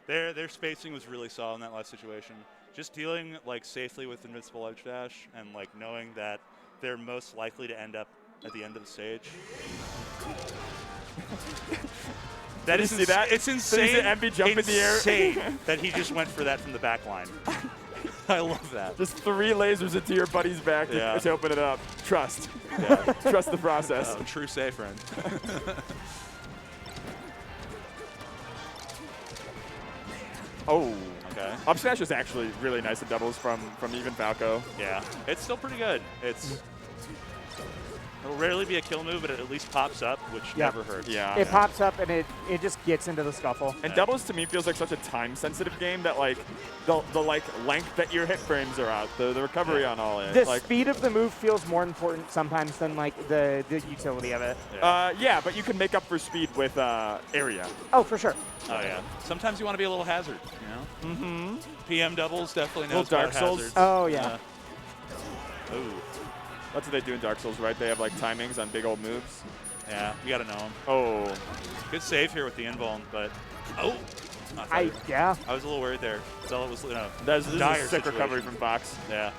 Their spacing was really solid in that last situation. Just dealing like safely with invincible edge dash and like knowing that they're most likely to end up at the end of the stage. That is see that? It's insane. Envy jump in the air. Insane that he just went for that from the back line. I love that. Just 3 lasers into your buddy's back to open it up. Trust. Yeah. Trust the process. Oh, true say, friend. Oh. Okay. Up smash is actually really nice in doubles from even Falco. Yeah. It's still pretty good. It'll rarely be a kill move, but it at least pops up, which never hurts. Yeah. It pops up and it just gets into the scuffle. And doubles to me feels like such a time-sensitive game that like the like length that your hit frames are out, the recovery on all it. The like, speed of the move feels more important sometimes than like the utility of it. Yeah, but you can make up for speed with area. Oh, for sure. Oh yeah. Sometimes you want to be a little hazard, you know. Mm-hmm. PM doubles definitely knows Dark about Souls. hazards. Oh yeah. Ooh. That's what they do in Dark Souls, right? They have like timings on big old moves. Yeah, you gotta know them. Oh. Good save here with the invuln, but I was a little worried there. Zealot was, This is a dire sick situation. recovery from Fox. Yeah.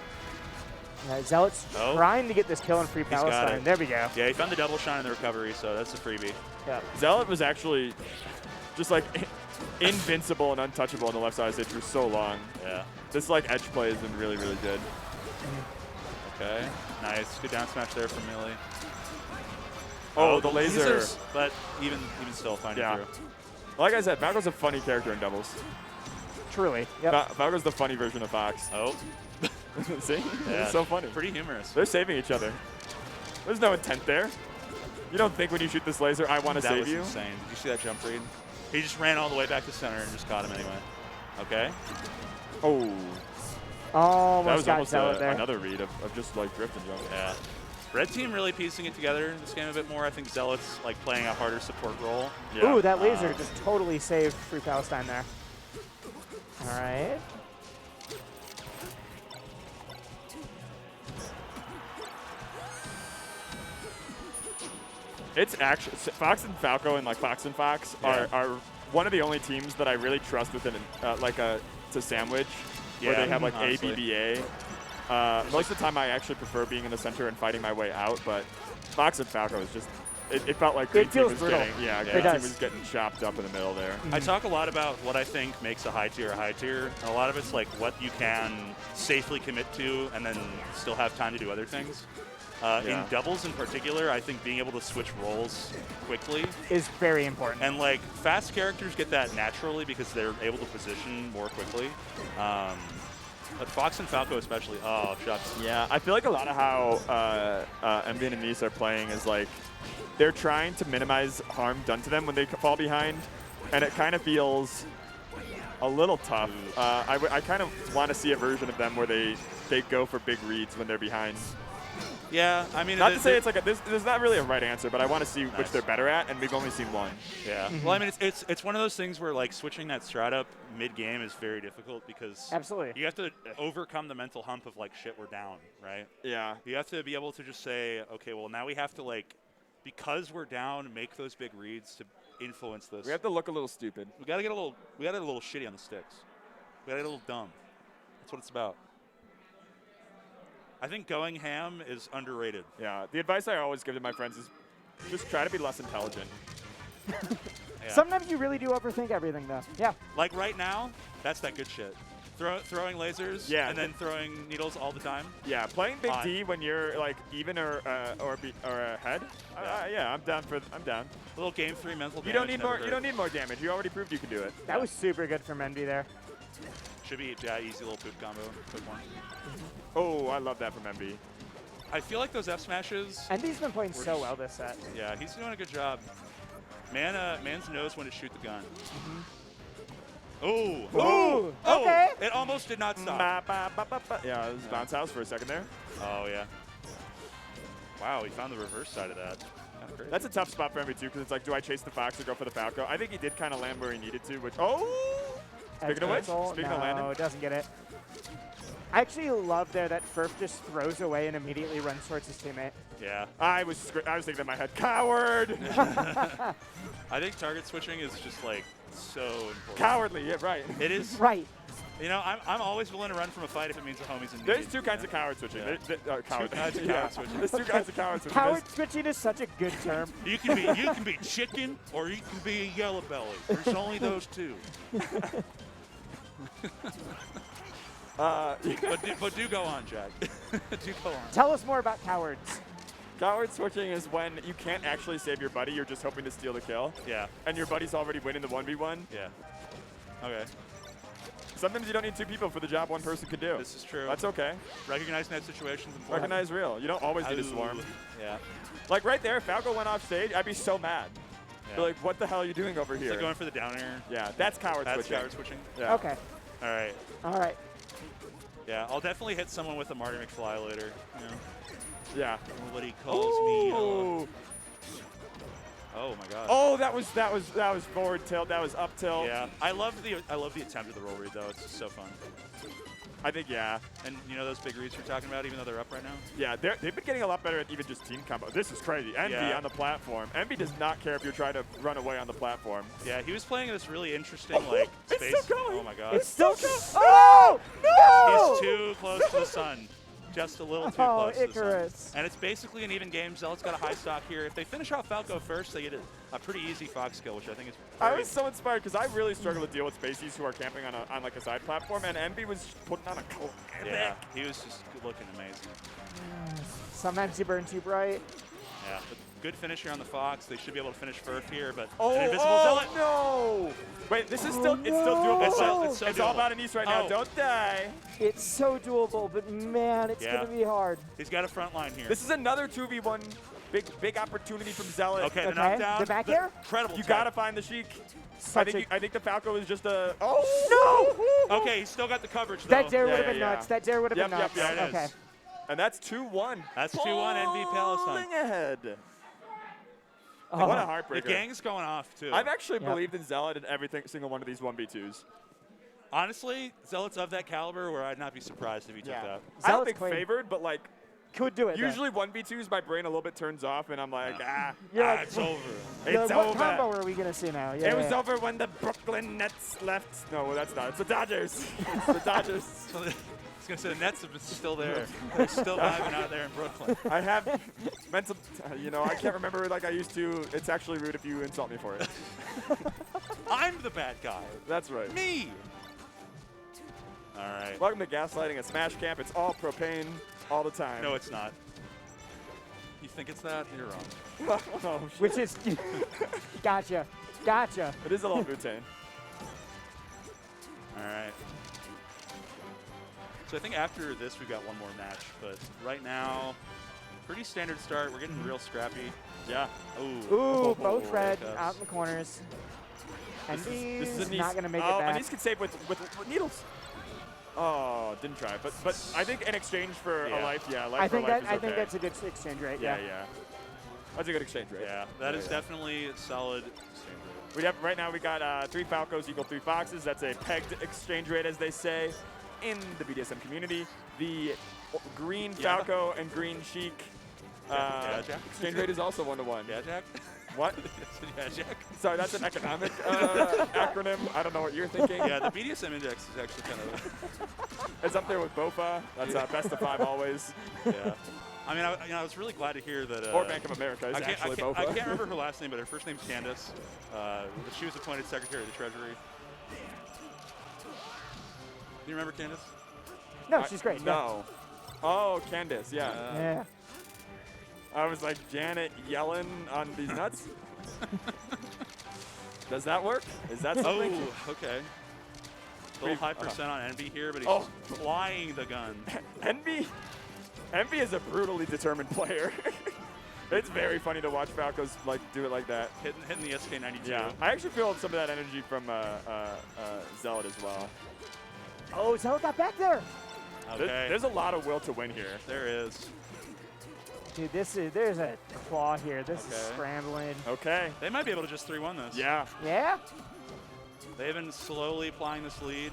Zealot's trying to get this kill in Free got Palestine. it. There we go. Yeah, he found the double shine in the recovery, so that's a freebie. Yeah. Zealot was actually just like invincible and untouchable on the left side of the stage for so long. Yeah. This like edge play has been really, really good. Okay. Nice. Good down smash there from Millie. Oh, the laser. Lasers, but even still finding through. Like I said, Falco's a funny character in doubles. Truly. Yep. Falco's the funny version of Fox. Oh. See? Yeah. It's so funny. Pretty humorous. They're saving each other. There's no intent there. You don't think when you shoot this laser, I want to save you? That was insane. Did you see that jump read? He just ran all the way back to center and just caught him anyway. Okay. Oh. Almost that was almost there. another read of just like drift and jump. Yeah. Red team really piecing it together in this game a bit more. I think Zealot's like playing a harder support role. Yeah. Ooh, that laser just totally saved Free Palestine there. All right. It's actually Fox and Falco and like Fox and Fox are one of the only teams that I really trust within to sandwich where they have like ABBA. Most of the time I actually prefer being in the center and fighting my way out, but Fox and Falco is just it felt like Green Team was getting Green Team was getting chopped up in the middle there. I talk a lot about what I think makes a high tier, and a lot of it's like what you can safely commit to and then still have time to do other things. In doubles in particular, I think being able to switch roles quickly is very important. And like fast characters get that naturally because they're able to position more quickly. But Fox and Falco especially, oh, shucks. Yeah, I feel like a lot of how Envy and Anise are playing is like they're trying to minimize harm done to them when they fall behind, and it kind of feels a little tough. I kind of want to see a version of them where they go for big reads when they're behind. Yeah, I mean, not to say it's like there's not really a right answer, but I want to see which they're better at, and we've only seen one. Yeah. Well, I mean, it's one of those things where like switching that strat up mid game is very difficult because you have to overcome the mental hump of like shit, we're down, right? Yeah. You have to be able to just say, okay, well now we have to like, because we're down, make those big reads to influence this. We have to look a little stupid. We gotta get a little shitty on the sticks. We gotta get a little dumb. That's what it's about. I think going ham is underrated. Yeah, the advice I always give to my friends is just try to be less intelligent. Sometimes you really do overthink everything, though. Yeah. Like right now, that's that good shit. Throwing lasers and then throwing needles all the time. Yeah, playing Big D when you're like even or ahead. I'm down. A little game 3 mental damage. You don't need more. You don't need more damage. You already proved you can do it. That was super good from Envy there. Should be easy little poop combo. Quick one. Oh, I love that from Envy. I feel like those F smashes. Envy's been playing so well this set. Yeah, he's doing a good job. Mans knows when to shoot the gun. Oh! Oh! Okay. It almost did not stop. Yeah, it was bounce house for a second there. Oh yeah. Wow, he found the reverse side of that. That's a tough spot for Envy too, because it's like, do I chase the Fox or go for the Falco? I think he did kind of land where he needed to. Which speaking of which, speaking of landing, no, doesn't get it. I actually love there that Furf just throws away and immediately runs towards his teammate. Yeah. I was thinking in my head, coward! I think target switching is just like so important. Cowardly, yeah, right. It is. Right. You know, I'm always willing to run from a fight if it means the homie's in need. There's two kinds of coward switching. Yeah. Coward. Two kinds of coward switching. There's two kinds of coward switching. Coward switching is such a good term. You can be chicken or you can be a yellow belly. There's only those two. But do go on, Jack. Do go on. Tell us more about cowards. Coward switching is when you can't actually save your buddy. You're just hoping to steal the kill. Yeah. And your buddy's already winning the 1v1. Yeah. Okay. Sometimes you don't need two people for the job one person could do. This is true. That's okay. Recognizing that situation's important. Recognize real. You don't always need a swarm. Yeah. Like right there, if Falco went off stage, I'd be so mad. Yeah. Be like, what the hell are you doing over here? Is he going for the down air? Yeah, that's coward switching. That's coward switching? Yeah. Okay. All right. All right. Yeah, I'll definitely hit someone with a Marty McFly later. You know? Yeah. Nobody calls me. Oh my God. Oh, that was forward tilt. That was up tilt. Yeah. I love the attempt at the roll read though. It's just so fun. I think yeah. And you know those big reads you're talking about, even though they're up right now. Yeah, they've been getting a lot better at even just team combo. This is crazy. Envy on the platform. Envy does not care if you're trying to run away on the platform. Yeah, he was playing this really interesting like space. It's still going. Oh my God. It's still going. Oh no! He's too close to the sun. Just a little too close Icarus. to the sun. And it's basically an even game. Zealot's got a high stock here. If they finish off Falco first, they get a pretty easy Fox kill, which I think is I was so inspired because I really struggle to deal with spaceys who are camping on like a side platform, and Envy was putting on a cold. Yeah, he was just looking amazing. Sometimes you burn too bright. Yeah, but good finish here on the Fox. They should be able to finish Furf here, but an invisible Zealot. No! Wait, this is still, it's still doable. It's so it's doable. all about Anise right now. Don't die. It's so doable, but man, it's going to be hard. He's got a front line here. This is another 2v1 big opportunity from Zealot. Okay, the knockdown. The back air? Incredible. You got to find the Sheik. I think the Falco is just a... Oh, no! Okay, he's still got the coverage, though. That dare would have been nuts. That dare would have been nuts. Yeah, it okay. is. And that's 2-1. That's 2-1 Envy Palestine. Pulling ahead. Oh. What a heartbreaker. The gang's going off, too. I've actually believed in Zealot in every single one of these 1v2s. Honestly, Zealot's of that caliber where I'd not be surprised if he took that. I don't think favored, but like... Could do it. Usually 1v2s, my brain a little bit turns off, and I'm like, it's over. It's over. What combo are we going to see now? Yeah, it was over when the Brooklyn Nets left. No, that's not. It's the Dodgers. It's the Dodgers. I was going to say the Nets are still there. They're still vibing out there in Brooklyn. I have mental, I can't remember like I used to. It's actually rude if you insult me for it. I'm the bad guy. That's right. Me. All right. Welcome to Gaslighting at Smash Camp. It's all propane all the time. No, it's not. You think it's that? You're wrong. Oh, which is... Gotcha. It is a little butane. All right. So I think after this, we've got one more match. But right now, pretty standard start. We're getting real scrappy. Yeah. Ooh, both red out in the corners. Envy's this is not going to make it back. Anise can save with needles. Oh, didn't try. But I think in exchange for a life, life I think for life is I think that's a good exchange rate. Yeah. That's a good exchange rate. Yeah, that is definitely a solid exchange rate. Right now we got 3 Falcos equal 3 Foxes. That's a pegged exchange rate, as they say in the BDSM community. The green Falco and green Sheik exchange rate is also 1-to-1. Yeah, Jack? What? Yeah, Jack? Sorry, that's an economic acronym. I don't know what you're thinking. Yeah, the BDSM index is actually kind of... It's up there with BOFA. That's best of 5 always. Yeah. I mean, I was really glad to hear that... or Bank of America is actually BOFA. I can't remember her last name, but her first name's Candace. She was appointed Secretary of the Treasury. Do you remember Candace? No, she's great. No. Oh, Candace, yeah. I was like, Janet Yellen on these nuts? Does that work? Is that something? Oh, okay. A little high percent on Envy here, but he's flying the gun. Envy is a brutally determined player. It's very funny to watch Falcos do it like that. Hitting the SK92. Yeah, I actually feel some of that energy from Zealot as well. Oh, Zealot got back there. Okay. There's a lot of will to win here. There is. Dude, there's a claw here. This is scrambling. Okay. They might be able to just 3-1 this. Yeah. Yeah? They've been slowly applying this lead.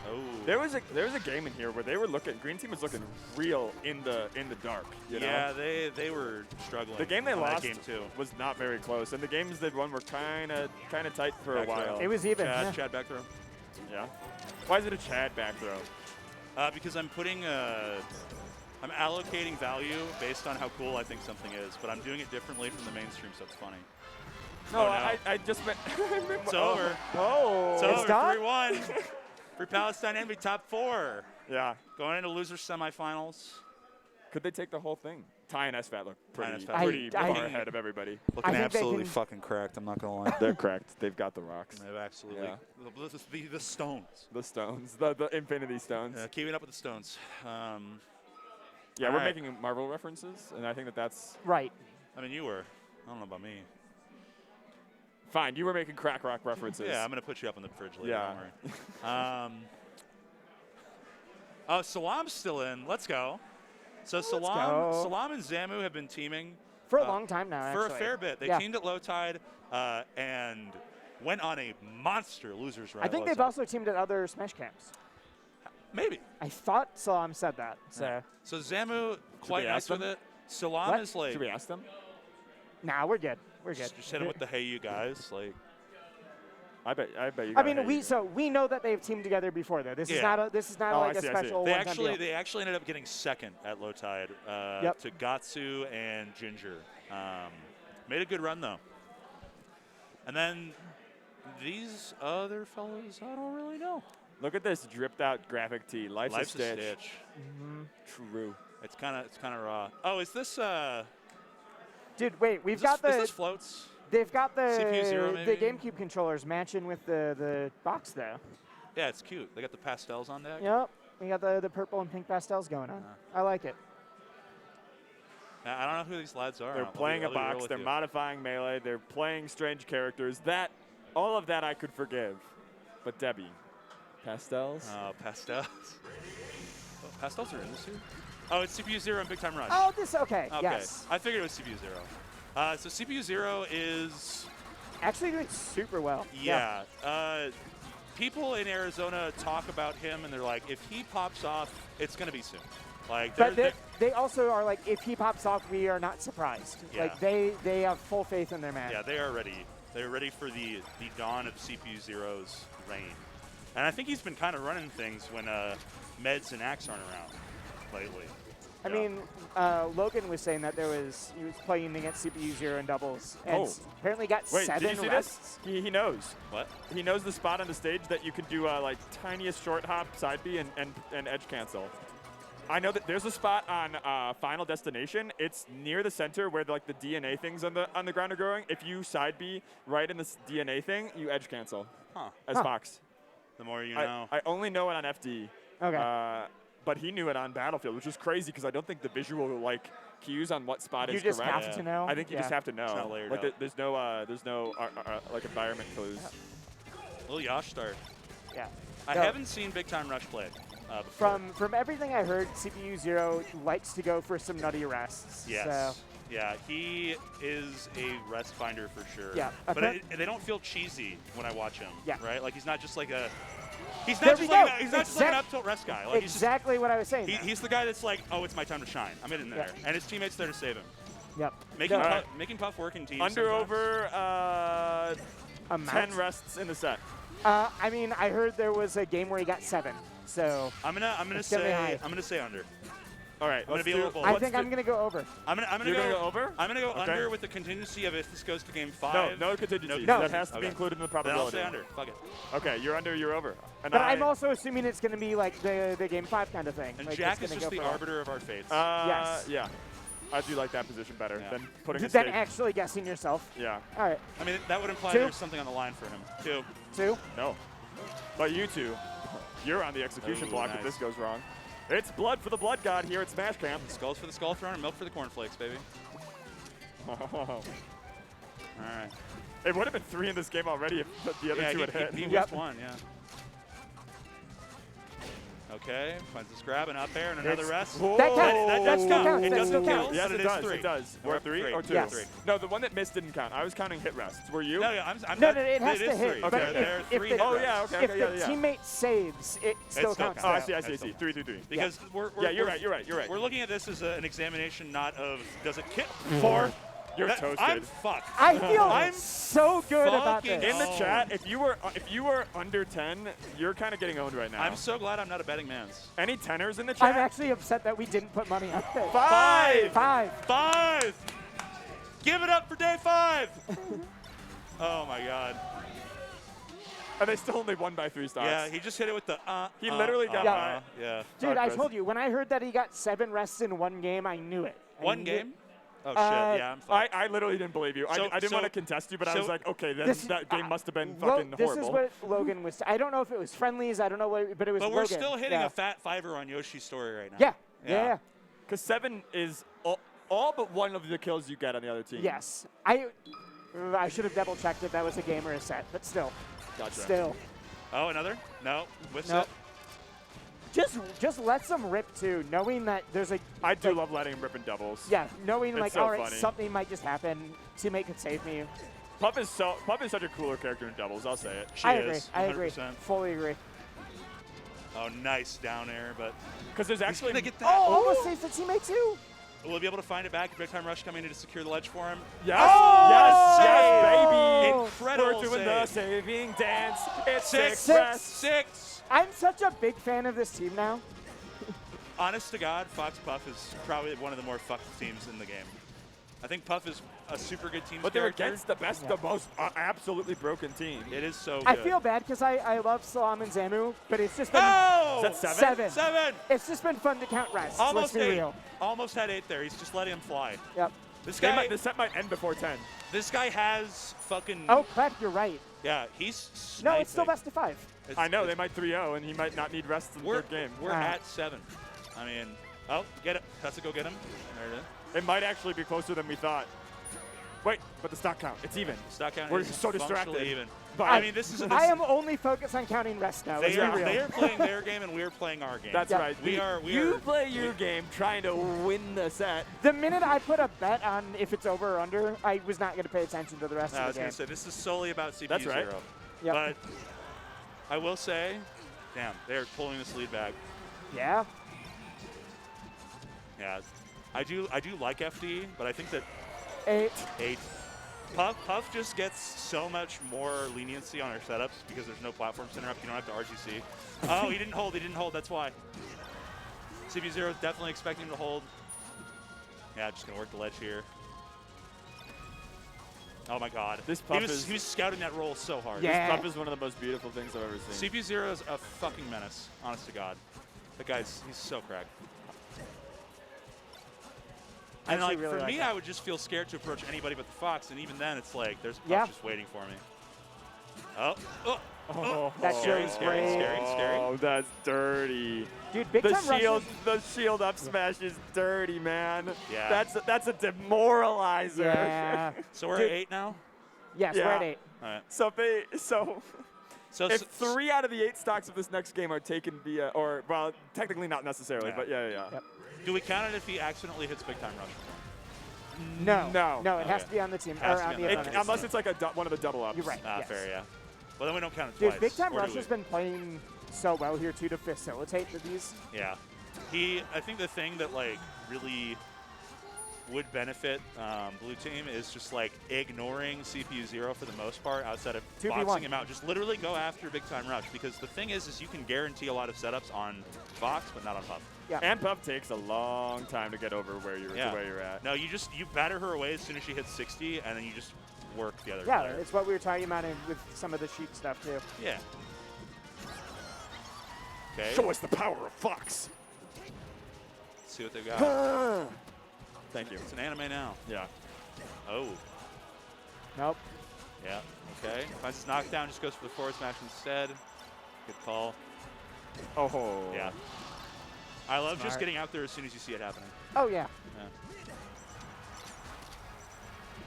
Oh. There was a game in here where they were green team was looking real in the dark. You know? They were struggling. The game they lost game too. was not very close, and the games they won were kind of tight for a while. It was even. Chad back throw. Yeah. Why is it a Chad back throw? Because I'm putting I'm allocating value based on how cool I think something is, but I'm doing it differently from the mainstream, so it's funny. No, I just meant... It's over. Oh. It's over. 3-1. Free Palestine Envy top 4. Yeah. Going into loser semifinals. Could they take the whole thing? Ty and SFAT look pretty I far ahead of everybody. Looking absolutely fucking cracked, I'm not going to lie. They're cracked. They've got the rocks. They've absolutely. Yeah. The stones. The stones. The Infinity Stones. Keeping up with the stones. Yeah, we're making Marvel references, and I think that's... Right. I mean, you were. I don't know about me. Fine, you were making crack rock references. Yeah, I'm going to put you up on the fridge later. Yeah. Don't worry. Oh, Salam's still in. Let's go. So Salam and Zamu have been teaming for a long time now. For a fair bit, they teamed at Low Tide and went on a monster losers run. I think they've also teamed at other Smash camps. Maybe. I thought Salam said that. So, so Zamu quite nice with it. Salam is like. Should we ask them? Nah, we're good. We're good. Just hit him with the hey you guys like. I bet you. I mean, we know that they've teamed together before though. This is not like a special. They actually ended up getting second at Low Tide to Gatsu and Ginger. Made a good run though. And then these other fellows, I don't really know. Look at this dripped out graphic tee. Life's a Stitch. Mm-hmm. True. It's kind of raw. Oh, is this? Dude, wait. Is this floats? They've got the CPU0 the GameCube controllers matching with the box though. Yeah, it's cute. They got the pastels on deck. Yep, we got the purple and pink pastels going on. I like it. I don't know who these lads are. They're playing a box. They're modifying Melee. They're playing strange characters. All of that I could forgive. But Debbie, pastels? Oh, pastels. Pastels are in this too? Oh, it's CPU0 and Big Time Rush. Oh, okay. Yes. I figured it was CPU0. So CPU0 is actually doing super well. Yeah. People in Arizona talk about him, and they're like, if he pops off, it's going to be soon. Like, but they also are like, if he pops off, we are not surprised. Yeah. Like they have full faith in their man. Yeah, they are ready. They're ready for the dawn of CPU0's reign. And I think he's been kind of running things when Meds and Axe aren't around lately. I mean, Logan was saying that he was playing against CPU0 in doubles, and apparently got 7 did you see rests. This? He knows. What? He knows the spot on the stage that you can do like tiniest short hop, side B, and edge cancel. I know that there's a spot on Final Destination. It's near the center where the DNA things on the ground are growing. If you side B right in this DNA thing, you edge cancel as Fox. The more you know. I only know it on FD. Okay. But he knew it on Battlefield, which is crazy because I don't think the visual cues on what spot is correct. You just have to know. I think you just have to know. It's not layered out. There's no environment clues. Little Yash start. Yeah. I haven't seen Big Time Rush play before. From everything I heard, CPU0 likes to go for some nutty rests. Yes. So. Yeah, he is a rest finder for sure. Yeah. But they don't feel cheesy when I watch him. Yeah. Right? Like he's not just like a. He's not just like an up tilt rest guy. Like exactly what I was saying. He's the guy that's like, oh, it's my time to shine. I'm in there, and his teammates there to save him. Yep. Making Puff work in teams. Over 10 rests in the set. I mean, I heard there was a game where he got 7. So I'm gonna say under. All right, I'm gonna be a little bold. I think I'm gonna go over. I'm gonna go over. I'm gonna go under with the contingency of if this goes to game 5. No contingency. No. That has to be included in the probability. Then I'll say under. Fuck it. Okay, you're under. You're over. And but I'm also assuming it's gonna be like the game 5 kind of thing. And like Jack is just the arbiter of our fates. Yes. Yeah. I do like that position better than putting it. Than actually guessing yourself. Yeah. All right. I mean, that would imply there's something on the line for him. 2. No. But you two, you're on the execution block if this goes wrong. It's blood for the blood god here at Smash Camp. Skulls for the Skull Throne and milk for the cornflakes, baby. All right. It would have been 3 in this game already if the other 2 had hit. He whipped 1, yeah. Okay, finds this grab and up air and another rest. That does count. It doesn't count. Yes, but it does. 3. It does. Or 3 or 2? Yes. No, the one that missed didn't count. I was counting hit rests. Were you? No, it has to hit. 3. But There are 3 hit rests. If the teammate saves, it still counts. Oh, I see. 3. Because you're right. We're looking at this as an examination, not of does it kick 4. You're toasted. I'm fucked. I feel so good about this. In the chat, if you were under 10, you're kind of getting owned right now. I'm so glad I'm not a betting man's. Any tenors in the chat? I'm actually upset that we didn't put money on it. 5. Give it up for day 5. Oh my God. And they still only won by 3 stocks. Yeah, he just hit it with the He literally got by. Yeah. Dude, I told you, when I heard that he got 7 rests in 1 game, I knew it. One game? Oh, shit. Yeah, I'm fine. I literally didn't believe you. I didn't want to contest you, but I was like, okay, that game must have been fucking horrible. This is what Logan was. I don't know if it was friendlies. I don't know what, but it was Logan. But we're still hitting a fat 5er on Yoshi's story right now. Yeah. Because 7 is all but one of the kills you get on the other team. Yes. I should have double-checked if that was a game or a set, but still. Gotcha. Still. Oh, another? No. Whiffs Nope. it. Just let them rip, too, knowing that there's a... I do love letting him rip in doubles. Yeah, knowing, it's like, so all right, funny. something might just happen. Teammate could save me. Puff is such a cooler character in doubles, I'll say it. She is. I agree. 100%. Fully agree. Oh, nice down air, but... Because there's actually... He's gonna get that. Oh, almost saves the teammate, too. Will be able to find it back? Big Time Rush coming in to secure the ledge for him. Yes, yes, baby. Incredible We're doing the saving dance. It's 6. I'm such a big fan of this team now. Honest to God, Fox Puff is probably one of the more fucked teams in the game. I think Puff is a super good team. But they're against the most absolutely broken team. It is so good. I feel bad because I love Salam and Zamu, but it's just been... Oh! Is that 7? 7! It's just been fun to count rests. Almost let's be 8. real. Almost had 8 there. He's just letting him fly. Yep. This guy... The set might end before 10. This guy has fucking... Oh, crap, you're right. Yeah, he's sniping. No, it's still best of 5. I know, they might 3-0, and he might not need rest in the third game. We're at 7. I mean... Oh, get it. Has to go get him. There it is. It might actually be closer than we thought. Wait, but the stock count, it's even. Stock count We're is so distracted. Even. But I mean, this is... I am only focused on counting rest now. They are playing their game, and we're playing our game. That's right. You play your game trying to win the set. The minute I put a bet on if it's over or under, I was not going to pay attention to the rest of the game. I was going to say, this is solely about CPU That's right. 0. Yep. But I will say, damn, they're pulling this lead back. Yeah. Yeah. I do like FD, but I think that 8. Puff just gets so much more leniency on our setups because there's no platforms to interrupt. You don't have to RGC. Oh, he didn't hold. He didn't hold. That's why. CPU0 is definitely expecting him to hold. Yeah, just going to work the ledge here. Oh, my God. He was scouting that roll so hard. Yeah. This Puff is one of the most beautiful things I've ever seen. CPU0 is a fucking menace, honest to God. That guy's, he's so cracked. And like really for like me, that. I would just feel scared to approach anybody but the Fox, and even then, it's like there's a Puff just waiting for me. Oh, That's scary. Oh, that's dirty. Dude, big time The shield up smash is dirty, man. Yeah. That's a demoralizer. Yeah. So we're at 8 now. Yes, we're at 8. All right. So if 3 out of the 8 stocks of this next game are taken via, or well, technically not necessarily, but yeah. Yep. Do we count it if he accidentally hits Big Time Rush? No, it has to be on the team. Or on the opponent. Unless it's like one of the double ups. You're right. Ah, yes. fair, yeah. Well, then we don't count it Dude, twice. Big Time Or Rush do we? has been playing so well here, too, to facilitate these. Yeah. I think the thing that, like, really would benefit Blue Team is just, like, ignoring CPU0 for the most part outside of 2v1. boxing him out. Just literally go after Big Time Rush because the thing is you can guarantee a lot of setups on Fox, but not on Puff. Yeah. And Puff takes a long time to get over where you're at. No, you batter her away as soon as she hits 60, and then you just work the other Yeah, player. it's what we were talking about with some of the Sheik stuff, too. Yeah. Okay. Show us the power of Fox. Let's see what they've got. Thank you. It's an anime now. Yeah. Oh. Nope. Yeah. Okay. Finds his knockdown, just goes for the forward smash instead. Good call. Oh. Yeah. I love Smart. just getting out there as soon as you see it happening. Oh, yeah. Yeah.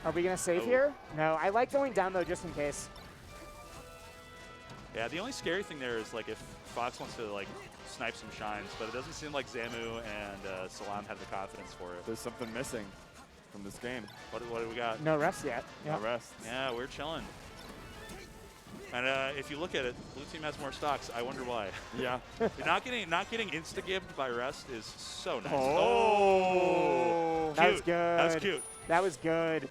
Are we going to save here? No, I like going down, though, just in case. Yeah, the only scary thing there is, like, if Fox wants to, like, snipe some shines, but it doesn't seem like Zamu and Salam have the confidence for it. There's something missing from this game. What do we got? No rest yet. No rest. Yeah, we're chilling. And if you look at it, Blue Team has more stocks. I wonder why. Yeah. not getting insta-gibbed by rest is so nice. Oh. That was good. That was cute. That was good.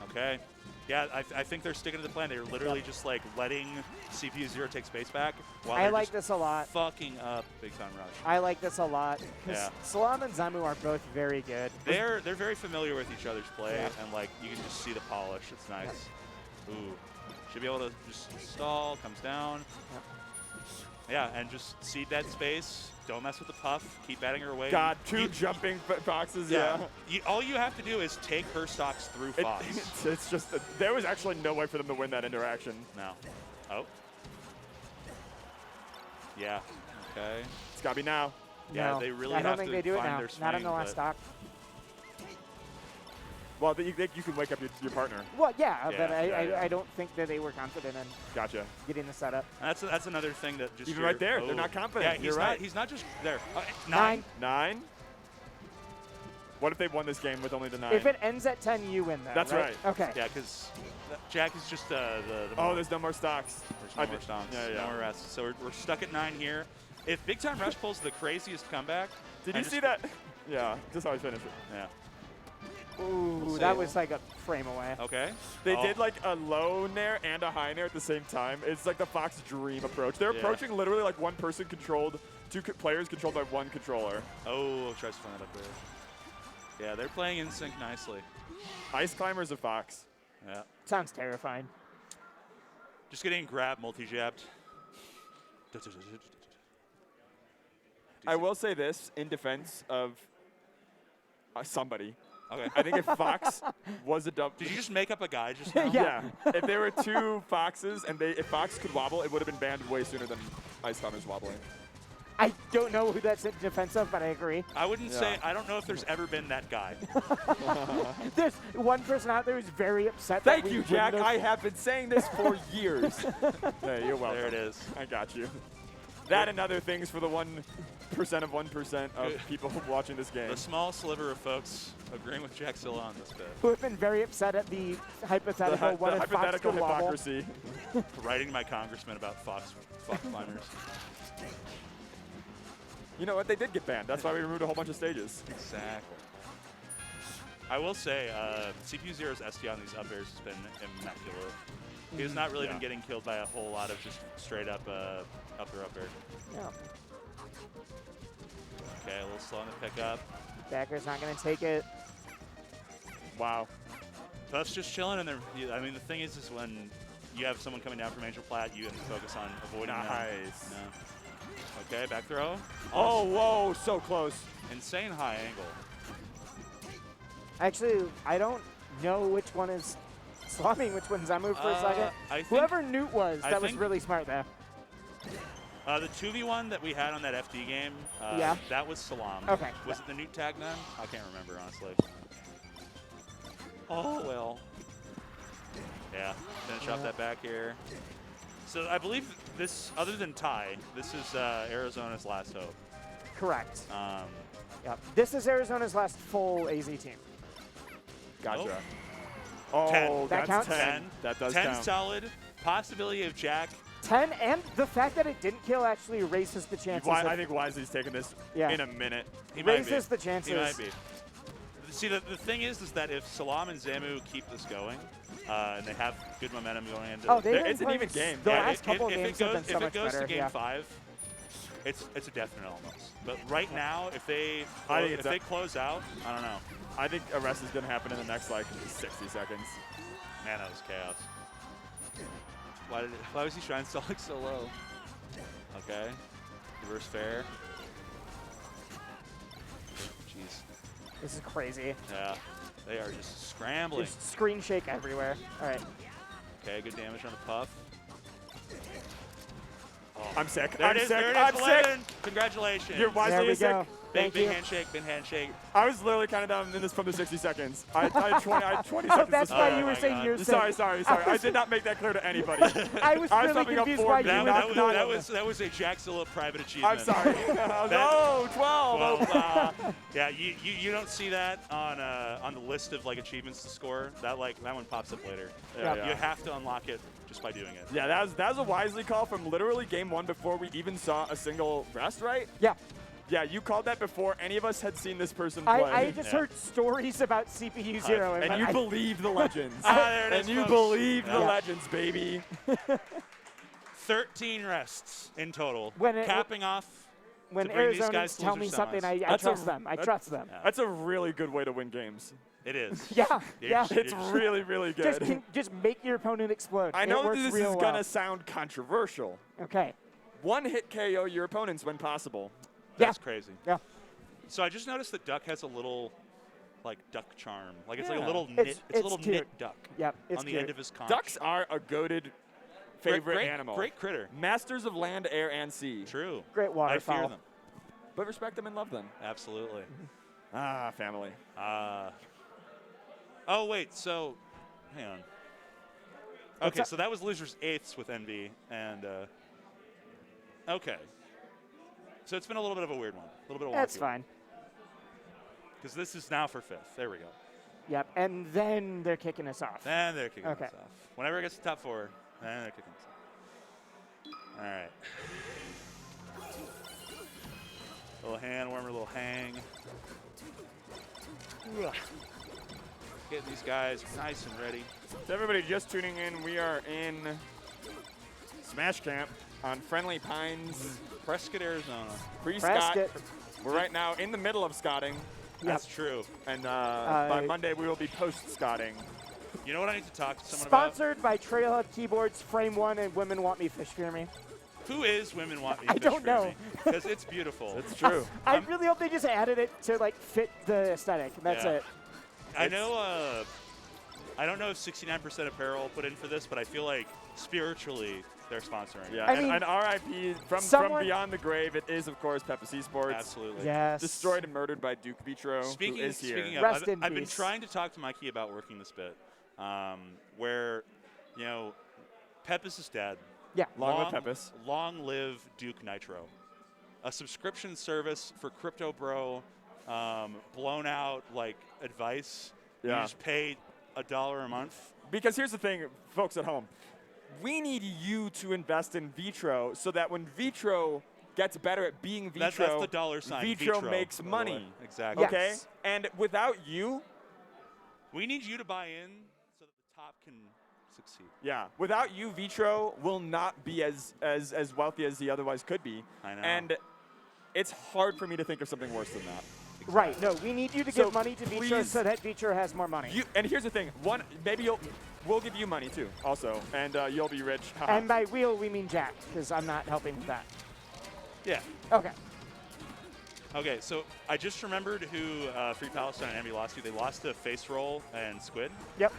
Okay. Yeah, I think they're sticking to the plan. They're literally just like letting CPU0 take space back while I they're like just this a lot. fucking up Big Time Rush. I like this a lot. Because Yeah. Salam and Zamu are both very good. They're very familiar with each other's play, Yeah. and like you can just see the polish. It's nice. Ooh. Should be able to just stall, comes down. Yep. Yeah, and just seed that space. Don't mess with the puff. Keep batting her away. God, two jumping Foxes, yeah. All you have to do is take her stocks through Fox. It's just, there was actually no way for them to win that interaction. No. Oh. Yeah. Okay. It's got to be now. Yeah, no. they really I have don't think to they do it find now. their swing, Not on the last stock. Well, you can wake up your partner. Well, yeah, but I don't think that they were confident in getting the setup. And that's another thing that just even right there, they're not confident. Yeah, he's not just there. 9. 9. What if they won this game with only the 9? If it ends at 10, you win, though. That's right. Okay. Yeah, because Jack is just the oh, there's no more stocks. There's no more stocks. No more rest. So we're stuck at 9 here. If Big Time Rush pulls the craziest comeback, did you see that? Yeah, just how I finished it. Yeah. Ooh, that was like a frame away. Okay. They did like a low nair and a high nair at the same time. It's like the Fox Dream approach. They're approaching literally like one person controlled, 2 players controlled by 1 controller. Oh, tries to find that up there. Yeah, they're playing in sync nicely. Ice Climber's a Fox. Yeah. Sounds terrifying. Just getting grabbed, multi-jabbed. I will say this in defense of somebody. Okay. I think if Fox was a double. Did you just make up a guy just now? Yeah. If there were 2 Foxes and if Fox could wobble, it would have been banned way sooner than Ice Climber's wobbling. I don't know who that's in defense of, but I agree. I wouldn't say, I don't know if there's ever been that guy. There's one person out there who's very upset. Thank you, Jack. I have been saying this for years. Hey, you're welcome. There it is. I got you. That and other things for the 1% of 1% of people watching this game. A small sliver of folks agreeing with Jack Silla on this bit. Who have been very upset at the hypothetical the hypothetical hypocrisy. Writing my congressman about Fox climbers. You know what? They did get banned. That's why we removed a whole bunch of stages. Exactly. I will say, CPU Zero's SD on these up airs has been immaculate. He has not really been getting killed by a whole lot of just straight up up air. Yeah. Okay, a little slow on the pickup. Dagger's not going to take it. Wow. Puff's just chilling, and I mean, the thing is when you have someone coming down from Angel Plat, you have to focus on avoiding them. Nice. No. Okay, back throw. Oh, whoa, so close. Insane high angle. Actually, I don't know which one is Slamming, which one's I moved for a second. Whoever Newt was, that was really smart there. The 2v1 that we had on that FD game, that was Salam. Okay. Was it the Newt tag then? I can't remember, honestly. Oh, well. Yeah, finish off that back here. So I believe this, other than Ty, this is Arizona's last hope. Correct. Yep. This is Arizona's last full AZ team. Gotcha. Oh, 10. That counts? 10. That does 10 count. solid. Possibility of Jack. 10, and the fact that it didn't kill actually raises the chances. I think Wisely's taking this in a minute. He raises the chances. He might be. See, the thing is that if Salam and Zamu keep this going, and they have good momentum going into it's an even game. The last couple games have been so much better. If it goes to game 5, it's a definite almost. But right now, if they close out, I don't know. I think arrest is going to happen in the next, like, 60 seconds. Man, that was chaos. Why was he trying to stalk so low? Okay. Reverse fair. Jeez. This is crazy. Yeah. They are just scrambling. Just screen shake everywhere. All right. Okay, good damage on the puff. Oh. I'm sick. There it is. I'm sick. Congratulations. You're Wisely sick. Big handshake, big handshake. I was literally kind of down in this from the 60 seconds. I had 20 seconds. Oh, that's why you were saying you're sick. Sorry. I did not make that clear to anybody. I was really confused why you were that was a Jack Silla private achievement. I'm sorry. I was 12. Yeah, you don't see that on the list of like achievements to score. That one pops up later. Yeah. You have to unlock it just by doing it. Yeah, that was a Wisely call from literally game 1 before we even saw a single rest, right? Yeah. Yeah, you called that before any of us had seen this person play. I just heard stories about CPU Zero. And you believe the legends. There it is, and you folks. believe the legends, baby. 13 rests in total. When capping off when Arizonans tell me something, I trust them. I trust them. Yeah. That's a really good way to win games. It is. Yeah, yeah. It's really, really good. Just make your opponent explode. I know this is going to sound controversial. Okay. One-hit KO your opponents when possible. That's crazy. Yeah. So I just noticed that Duck has a little, like, duck charm. Like, it's like a little knit. It's a little knit duck. Yep. On the end of his conch. Ducks are a goated favorite animal. Great critter. Masters of land, air, and sea. True. Great waterfowl. I fear them. But respect them and love them. Absolutely. Family. Oh, wait. So, hang on. Okay, so that was losers eighths with Envy. And, okay. So it's been a little bit of a weird one. A little bit of That's fine. Because this is now for fifth. There we go. Yep, and then they're kicking us off. Then they're kicking us off. Whenever it gets to top 4, then they're kicking us off. All right. Little hand warmer, little hang. Getting these guys nice and ready. So everybody just tuning in, we are in Smash Camp on Friendly Pines, Prescott, Arizona. Pre-Scott. We're right now in the middle of scotting. That's true. And by Monday, we will be post-scotting. You know what I need to talk to someone Sponsored by Trailhead Keyboards, Frame One, and Women Want Me Fish Fear Me. Who is Women Want Me I Fish don't Fear know. Me? Because it's beautiful. It's true. I really hope they just added it to like fit the aesthetic. That's it. I know. I don't know if 69% Apparel put in for this, but I feel like spiritually they're sponsoring. Yeah, and RIP from Beyond the Grave. It is, of course, Peppa Esports. Absolutely. Yes. Destroyed and murdered by Duke Vitro. Speaking of, I've been trying to talk to Mikey about working this bit, where, you know, Peppis is dead. Yeah. Long live Peppis. Long live Duke Nitro, a subscription service for Crypto Bro, blown out like advice. Yeah. You just pay $1 a month. Because here's the thing, folks at home. We need you to invest in Vitro so that when Vitro gets better at being Vitro, that's the dollar sign. Vitro makes money. Exactly. Okay? Yes. And without you, we need you to buy in so that the top can succeed. Yeah. Without you, Vitro will not be as wealthy as he otherwise could be. I know. And it's hard for me to think of something worse than that. Exactly. Right. No, we need you to give money to Vitro so that Vitro has more money. And here's the thing. We'll give you money too, also, and you'll be rich. And by wheel, we mean Jack, because I'm not helping with that. Yeah. Okay. Okay, so I just remembered who Free Palestine and Envy lost to. They lost to Face Roll and Squid. Yep.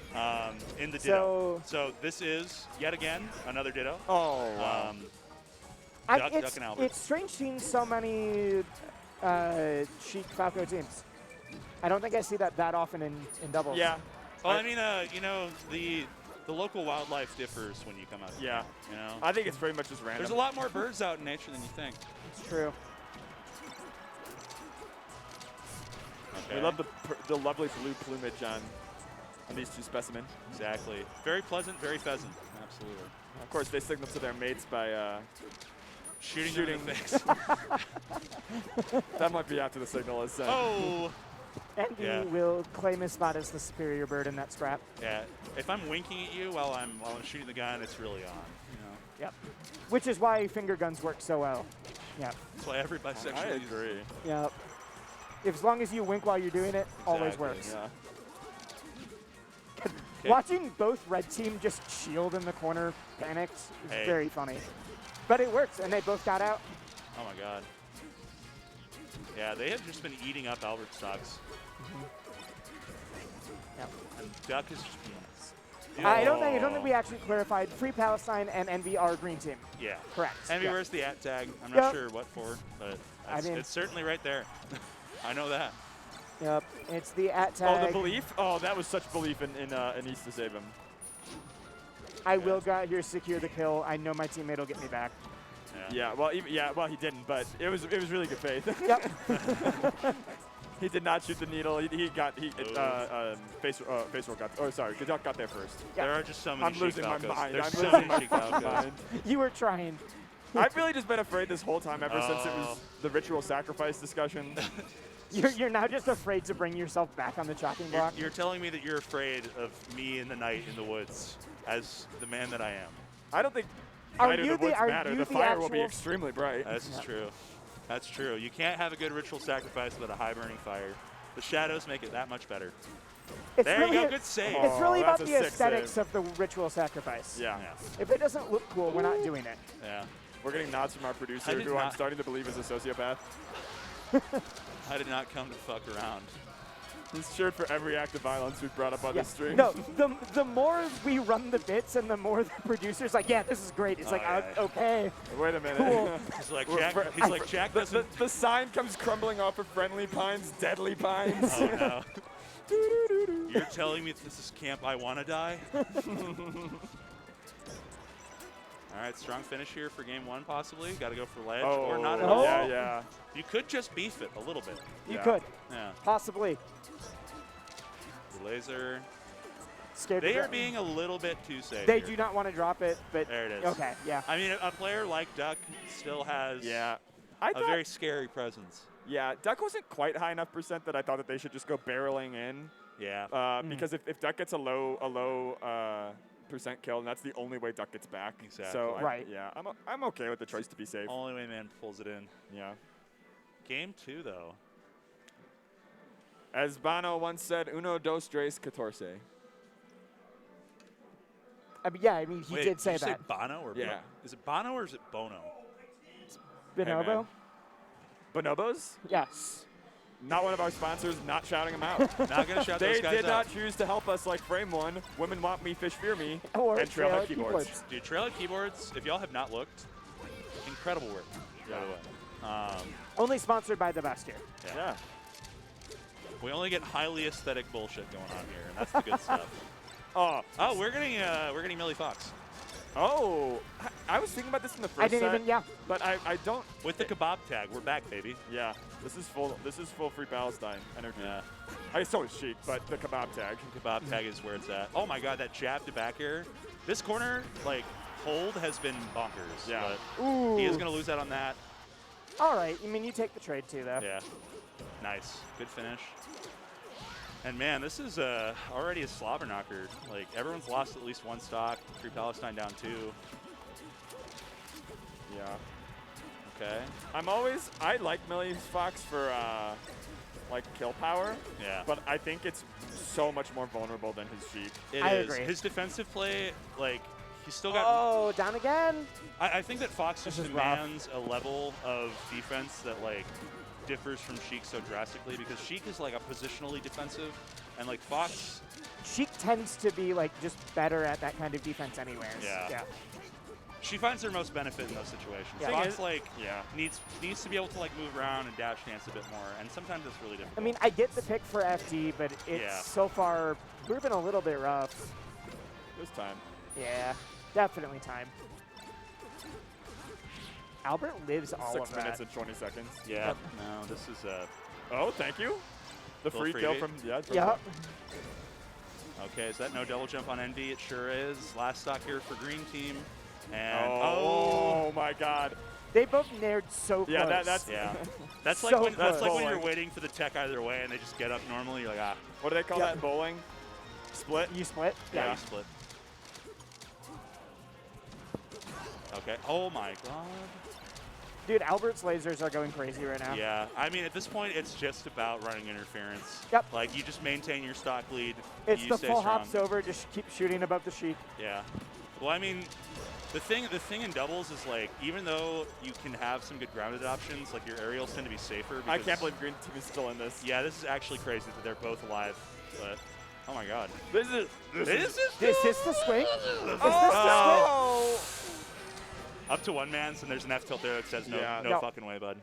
In the Ditto. So this is, yet again, another Ditto. Oh, wow. Duck and Albert. It's strange seeing so many Sheik Falco teams. I don't think I see that often in doubles. Yeah. Well, I mean, you know, the local wildlife differs when you come out. Yeah. You know? I think it's very much just random. There's a lot more birds out in nature than you think. It's true. Okay. We love the lovely blue plumage on these two specimens. Exactly. Very pleasant, very pheasant. Absolutely. Of course, they signal to their mates by shooting in the face. That might be after the signal is sent. Oh! Envy will claim his spot as the superior bird in that scrap. Yeah. If I'm winking at you while I'm shooting the gun, it's really on. You know? Yep. Which is why finger guns work so well. Yep. That's why every bisexual. I agree. Yep. As long as you wink while you're doing it, always works. Yeah. Watching both red team just shield in the corner panicked is very funny. But it works, and they both got out. Oh my god. Yeah, they have just been eating up Albert stocks. Yep. And Duck is just I don't think we actually clarified. Free Palestine and Envy are green team. Yeah. Correct. Envy wears the @ tag. I'm not sure what for, but it's certainly right there. I know that. Yep. It's the @ tag. Oh, the belief? Oh, that was such belief in East to save him. I will go out here, secure the kill. I know my teammate will get me back. Yeah. Well, he didn't, but it was really good faith. Yep. He did not shoot the needle. Face roll got. Oh, sorry, Duck got there first. Yep. There are just so many. I'm losing my mind. There's so many Sheik Falcos. You were trying. I've really just been afraid this whole time ever since it was the ritual sacrifice discussion. You're now just afraid to bring yourself back on the chopping block. You're telling me that you're afraid of me in the night in the woods as the man that I am. I don't think night in the woods matter. The fire will be extremely bright. This is true. That's true. You can't have a good ritual sacrifice without a high burning fire. The shadows make it that much better. There you go, good save. It's really about the aesthetics of the ritual sacrifice. Yeah. If it doesn't look cool, we're not doing it. Yeah. We're getting nods from our producer, who I'm starting to believe is a sociopath. I did not come to fuck around. He's cheered for every act of violence we've brought up on this stream. No, the more we run the bits and the more the producer's like, yeah, this is great. It's okay. Wait a minute. Cool. He's like, Jack doesn't... The sign comes crumbling off of Friendly Pines, Deadly Pines. Oh, no. You're telling me this is camp I want to die? All right, strong finish here for game 1, possibly. Got to go for ledge or not at all. Yeah. You could just beef it a little bit. You could. Yeah. Possibly. The laser. Scared they are being a little bit too safe. They here. do not want to drop it, but there it is. Okay, yeah. I mean, a player like Duck still has a very scary presence. Yeah, Duck wasn't quite high enough percent that I thought that they should just go barreling in. Yeah. Because if Duck gets a low percent kill, and that's the only way Duck gets back. Exactly. So I'm okay with the choice to be safe. Only way man pulls it in. Yeah. Game 2 though. As Bono once said, uno, dos, tres, catorce. I mean, he did say did you that. Say Bono or yeah. Is it Bono or is it Bono? Bonobo? Hey, Bonobos? Yes. Not one of our sponsors, not shouting them out. Not going to shout those guys out. They did not choose to help us like Frame One, Women Want Me, Fish Fear Me, or and Trailhead Keyboards. Dude, Trailhead Keyboards, if y'all have not looked, incredible work, by the way. Only sponsored by the best here. Yeah. We only get highly aesthetic bullshit going on here, and that's the good stuff. Oh, we're getting Millie Fox. Oh, I was thinking about this in the first I didn't even, but I don't. With the kebab tag, we're back, baby. Yeah, this is full Free Palestine energy. Yeah. So is Sheik, but the kebab tag. Kebab tag is where it's at. Oh my God, that jab to back air. This corner, hold has been bonkers. Yeah. Ooh. He is gonna lose out on that. All right. I mean, you take the trade too, though. Yeah. Nice. Good finish. And man, this is already a slobber knocker. Everyone's lost at least one stock. Free Palestine down 2. Yeah. Okay. I like Millie's Fox for kill power. Yeah. But I think it's so much more vulnerable than his Sheik. I agree. His defensive play, he's still got. Oh, down again. I think that Fox just demands a level of defense that differs from Sheik so drastically, because Sheik is a positionally defensive, and Fox. Sheik tends to be just better at that kind of defense anyways. Yeah. She finds her most benefit in those situations. Yeah. Fox needs to be able to move around and dash dance a bit more, and sometimes it's really difficult. I mean, I get the pick for FD, but it's so far proven a little bit rough. This time. Yeah, definitely time. Albert lives all of that. 6 minutes and 20 seconds. Yeah. No, this is Oh, thank you. The free kill from Okay, is that no double jump on Envy? It sure is. Last stock here for Green Team. And oh my God. They both nared so close. Yeah, that's so when you're waiting for the tech either way and they just get up normally. You're like, ah. What do they call that in bowling? Split? You split? Yeah, you split. Okay. Oh my God. Dude, Albert's lasers are going crazy right now. Yeah. I mean, at this point, it's just about running interference. Yep. You just maintain your stock lead. It's you the stay full strong. hops over, just keep shooting above the Sheik. Yeah. Well, I mean, the thing in doubles is even though you can have some good grounded options, your aerials tend to be safer. I can't believe Green Team is still in this. Yeah, this is actually crazy that they're both alive. But oh my God. This is the swing. Oh! Up to one man's, and there's an F tilt there that says no fucking way, bud.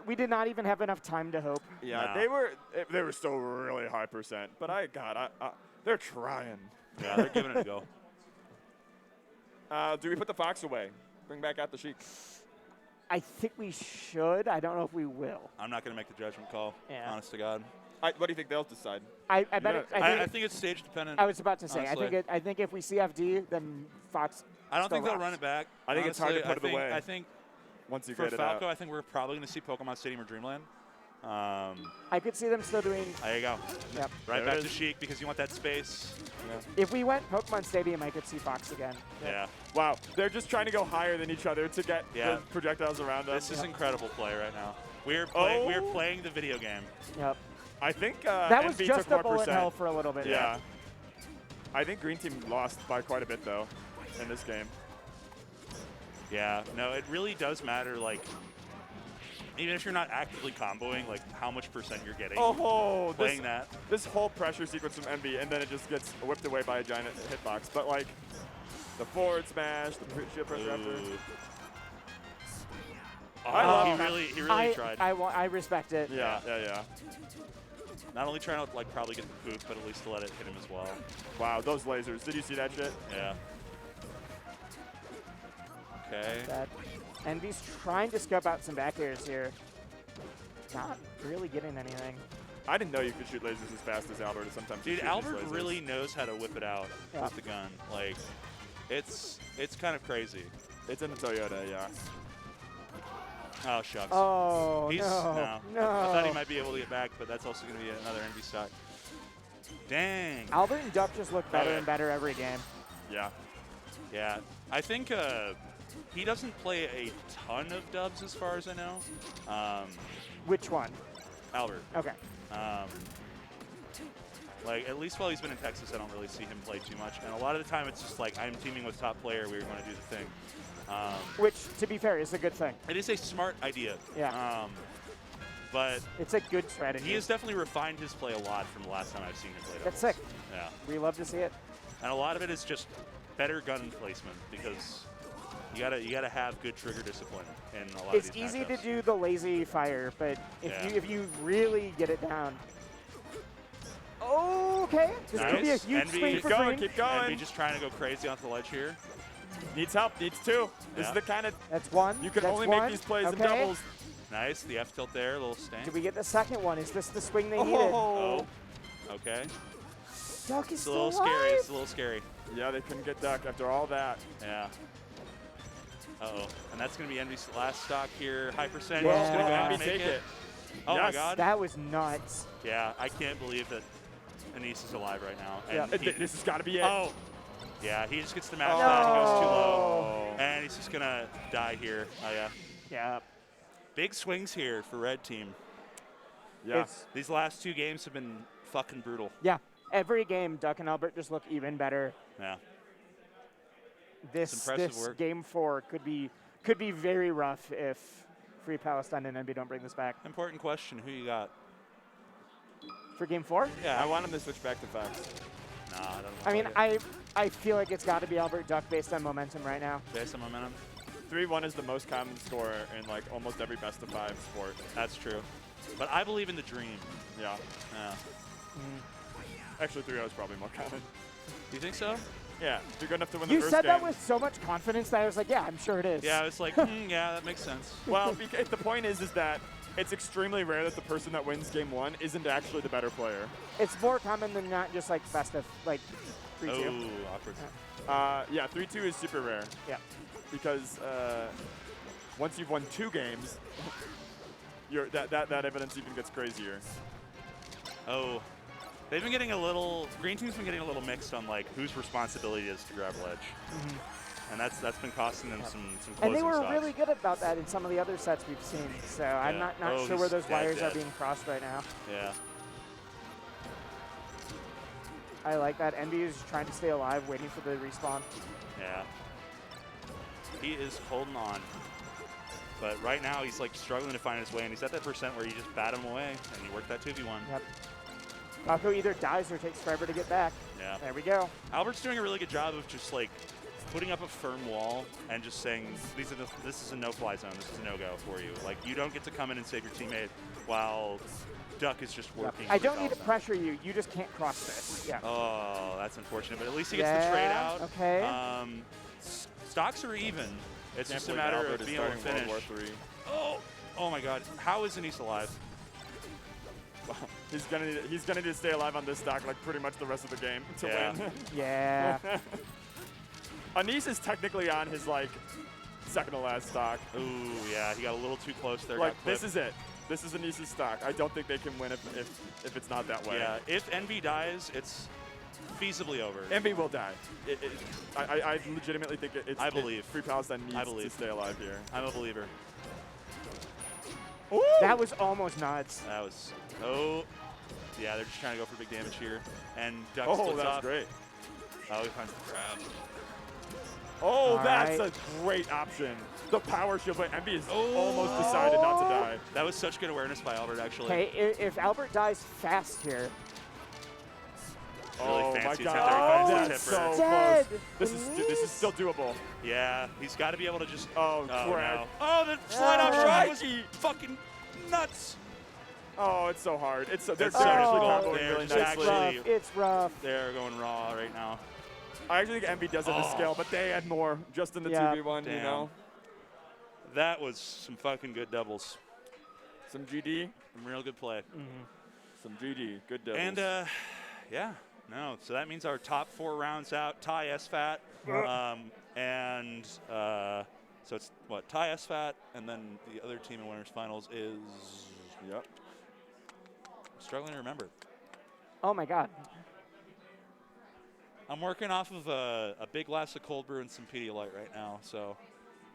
We did not even have enough time to hope. Yeah, they were still really high percent, but they're trying. Yeah, they're giving it a go. Do we put the Fox away? Bring back out the Sheik. I think we should. I don't know if we will. I'm not going to make the judgment call, honest to God. What do you think they'll decide? I think it's stage dependent. I was about to say. Honestly. I think if we see FD, then Fox. I don't think they'll run it back. I think it's hard to put it away. I think once you for get it Falco, out. I think we're probably going to see Pokemon Stadium or Dreamland. I could see them still doing. There you go. Yep. Right back to Sheik because you want that space. Yeah. If we went Pokemon Stadium, I could see Fox again. Yeah. Wow. They're just trying to go higher than each other to get the projectiles around them. This is incredible play right now. We're playing the video game. Yep. I think that was NB just took a bullet hell for a little bit. Yeah. I think Green Team lost by quite a bit, though, in this game. Yeah. No, it really does matter, like, even if you're not actively comboing, like, how much percent you're getting playing that. This whole pressure sequence from MB, and then it just gets whipped away by a giant hitbox. But, like, the forward smash, the shield pressure after. He really tried. I respect it. Yeah. Not only trying to like probably get the poop, but at least to let it hit him as well. Wow, those lasers. Did you see that shit? Yeah. Okay. Envy's trying to scope out some back airs here. Not really getting anything. I didn't know you could shoot lasers as fast as Albert. Sometimes. Dude, Albert really knows how to whip it out with the gun. Like, it's kind of crazy. It's in the Toyota, yeah. Oh, shucks. Oh, no. I thought he might be able to get back, but that's also going to be another Envy stock. Dang. Albert and Duck just look better and better every game. Yeah. Yeah. I think he doesn't play a ton of dubs as far as I know. Which one? Albert. Okay. Like, at least while he's been in Texas, I don't really see him play too much. And a lot of the time, it's just like, I'm teaming with top player, we're going to do the thing. Which, to be fair, is a good thing. It is a smart idea. Yeah. But it's a good strategy. He has definitely refined his play a lot from the last time I've seen him play. That's sick. Yeah. We love to see it. And a lot of it is just better gun placement because you gotta have good trigger discipline in a lot of these It's easy matchups. to do the lazy fire, but if you really get it down. Okay. This could be a huge swing for Green. Keep going. Envy just trying to go crazy off the ledge here. Needs help. Needs two. This is the kind of. That's one. You can only make these plays in doubles. Nice. The F tilt there. A little stank. Did we get the second one? Is this the swing they needed? Oh. Okay. Duck is still a little scary. It's a little scary. Yeah, they couldn't get Duck after all that. Yeah. Uh-oh. And that's going to be Envy's last stock here. High percent. Yeah. Just going to go out and make it. Oh, yes. my God. That was nuts. Yeah, I can't believe that Anis is alive right now. And this has got to be it. Oh. Yeah, he just gets the match down. He goes too low. And he's just going to die here. Oh, yeah. Yeah. Big swings here for Red Team. Yeah. These last two games have been fucking brutal. Yeah. Every game, Duck and Albert just look even better. Yeah. This work. game 4 could be very rough if Free Palestine and NB don't bring this back. Important question. Who you got? For game 4? Yeah. I want him to switch back to Fox. Nah, I don't know. I mean, I feel like it's got to be Albert Duck based on momentum right now. Based on momentum? 3-1 is the most common score in like almost every best of 5 sport. That's true. But I believe in the dream. Yeah. Yeah. Actually, 3-0 is probably more common. Do you think so? Yeah. If you're good enough to win the You first said game. that with so much confidence that I was like, yeah, I'm sure it is. Yeah, I was like, yeah, that makes sense. Well, the point is that it's extremely rare that the person that wins game 1 isn't actually the better player. It's more common than not just like best of like 3-2. Oh, awkward. Yeah, 3-2 is super rare. Yeah. Because once you've won 2 games, that evidence even gets crazier. Oh. They've been getting a little, Green Team's been getting a little mixed on like whose responsibility it is to grab ledge. And that's been costing them some closing And they were stocks. really good about that in some of the other sets we've seen. So I'm not sure where those wires are being crossed right now. Yeah. I like that. Envy is trying to stay alive, waiting for the respawn. Yeah. He is holding on. But right now he's like struggling to find his way, and he's at that percent where you just bat him away and you work that 2v1. Yep. Falco either dies or takes forever to get back. Yeah. There we go. Albert's doing a really good job of just like putting up a firm wall and just saying this is a no-fly zone. This is a no-go for you. Like you don't get to come in and save your teammate while Duck is just working. I don't need to pressure you. You just can't cross this. Yeah. Oh, that's unfortunate. But at least he gets the trade out. Okay. Stocks are even. It's just a matter of being able to finish. Oh my God! How is Anis alive? Wow. He's gonna need to stay alive on this stock like pretty much the rest of the game to win. Yeah. Anis is technically on his like second to last stock. Ooh, yeah, he got a little too close there. Like this is it. This is Anis's stock. I don't think they can win if it's not that way. Yeah, if Envy dies, it's feasibly over. Envy will die. I legitimately think it's. I believe. Free Palestine needs to stay alive here. I'm a believer. Ooh. That was almost nuts. That was. Oh. Yeah, they're just trying to go for big damage here. And Duck splits that's off. Great. Oh, he finds the grab. Oh, that's a great option. The power shield, but Envy has almost decided not to die. That was such good awareness by Albert, actually. Hey, if Albert dies fast here. Really fancy my attempt God. there. He That's finds the so tipper. close. This is still doable. Yeah, he's got to be able to just. Oh, no. Oh, the slide off shot was fucking nuts. Oh, it's so hard. It's so they're so actually close. comboing They're really just nicely. actually- It's rough. They're going raw right now. I actually think Envy does have the skill, but they had more just in the 2v1, you know. That was some fucking good doubles. Some GD. Some real good play. Some GD. Good doubles. And, yeah. No, so that means our top 4 rounds out. Ty SFAT. So it's, what, Ty SFAT, and then the other team in winners finals is... Yep. I'm struggling to remember. Oh, my God. I'm working off of a big glass of cold brew and some Pedialyte right now, so